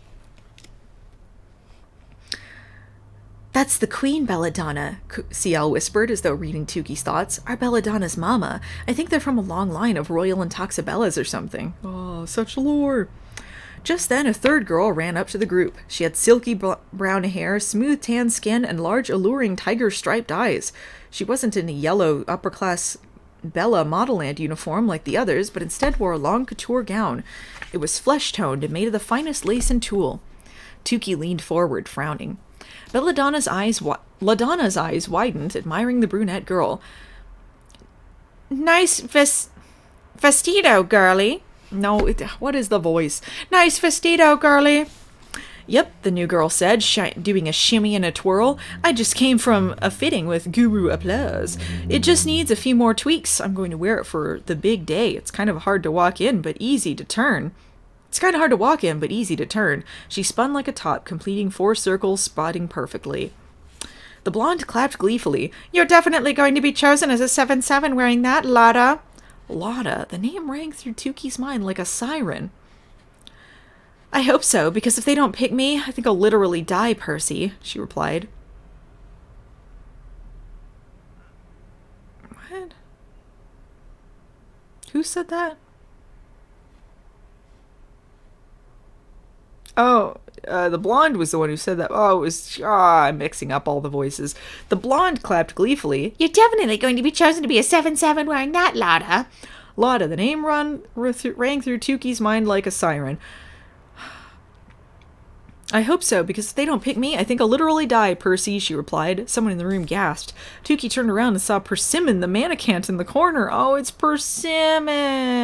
That's the Queen Belladonna, CL whispered as though reading Tukey's thoughts. Our Belladonna's mama. I think they're from a long line of royal Intoxibellas or something. Oh, such lore. Just then, a third girl ran up to the group. She had silky brown hair, smooth tan skin, and large, alluring tiger-striped eyes. She wasn't in a yellow, upper-class Bella Modelland uniform like the others, but instead wore a long couture gown. It was flesh-toned and made of the finest lace and tulle. Tukey leaned forward, frowning. LaDonna's eyes widened, admiring the brunette girl. Nice vestido, girlie. No, what is the voice? Nice vestido, girlie. Yep, the new girl said, doing a shimmy and a twirl. I just came from a fitting with Guru Applause. It just needs a few more tweaks. I'm going to wear it for the big day. It's kind of hard to walk in, but easy to turn. She spun like a top, completing 4 circles, spotting perfectly. The blonde clapped gleefully. You're definitely going to be chosen as a 7-7 wearing that, Lotta. Lotta, the name rang through Tukey's mind like a siren. I hope so, because if they don't pick me, I think I'll literally die, Percy, she replied. What? Who said that? Oh, the blonde was the one who said that. Oh, it was... I'm mixing up all the voices. The blonde clapped gleefully. You're definitely going to be chosen to be a 7-7 wearing that, Lotta. Lotta, the name rang through Tukey's mind like a siren. I hope so, because if they don't pick me, I think I'll literally die, Percy, she replied. Someone in the room gasped. Tukey turned around and saw Persimmon, the mannequin, in the corner. Oh, it's Persimmon.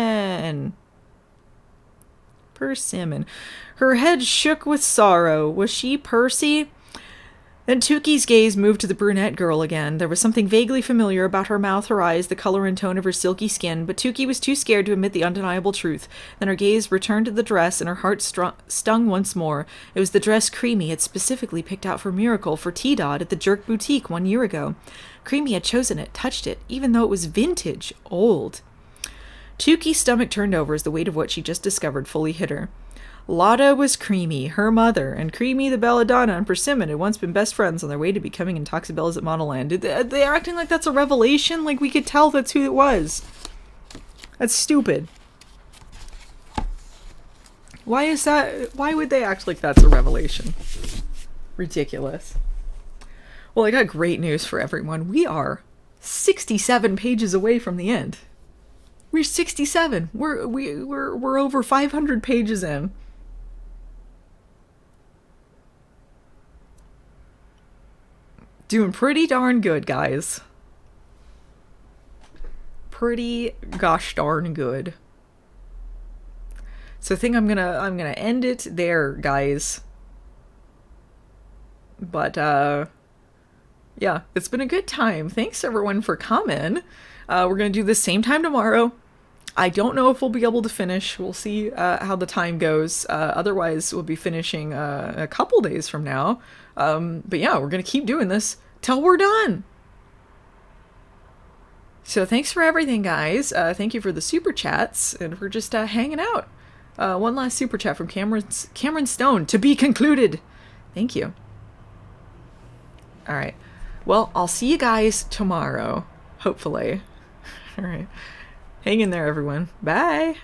Persimmon. Her head shook with sorrow. Was she Percy? Then Tuki's gaze moved to the brunette girl again. There was something vaguely familiar about her mouth, her eyes, the color and tone of her silky skin, but Tuki was too scared to admit the undeniable truth. Then her gaze returned to the dress, and her heart stung once more. It was the dress Creamy had specifically picked out for Miracle for T-Dot at the Jerk Boutique 1 year ago. Creamy had chosen it, touched it, even though it was vintage, old. Tuki's stomach turned over as the weight of what she just discovered fully hit her. Lotta was Creamy, her mother, and Creamy the Belladonna and Persimmon had once been best friends on their way to becoming Intoxibellas at Modelland. They're acting like that's a revelation? Like we could tell that's who it was. That's stupid. Why is that? Why would they act like that's a revelation? Ridiculous. Well, I got great news for everyone. We are 67 pages away from the end. We're 67. We're over 500 pages in. Doing pretty darn good, guys. Pretty gosh darn good. So I think I'm gonna end it there, guys. But yeah, it's been a good time. Thanks everyone for coming. We're gonna do this same time tomorrow. I don't know if we'll be able to finish. We'll see how the time goes. Otherwise, we'll be finishing a couple days from now. But yeah, we're going to keep doing this till we're done. So thanks for everything, guys. Thank you for the super chats and for just hanging out. One last super chat from Cameron Stone. To be concluded. Thank you. All right. Well, I'll see you guys tomorrow. Hopefully. All right. Hang in there, everyone. Bye.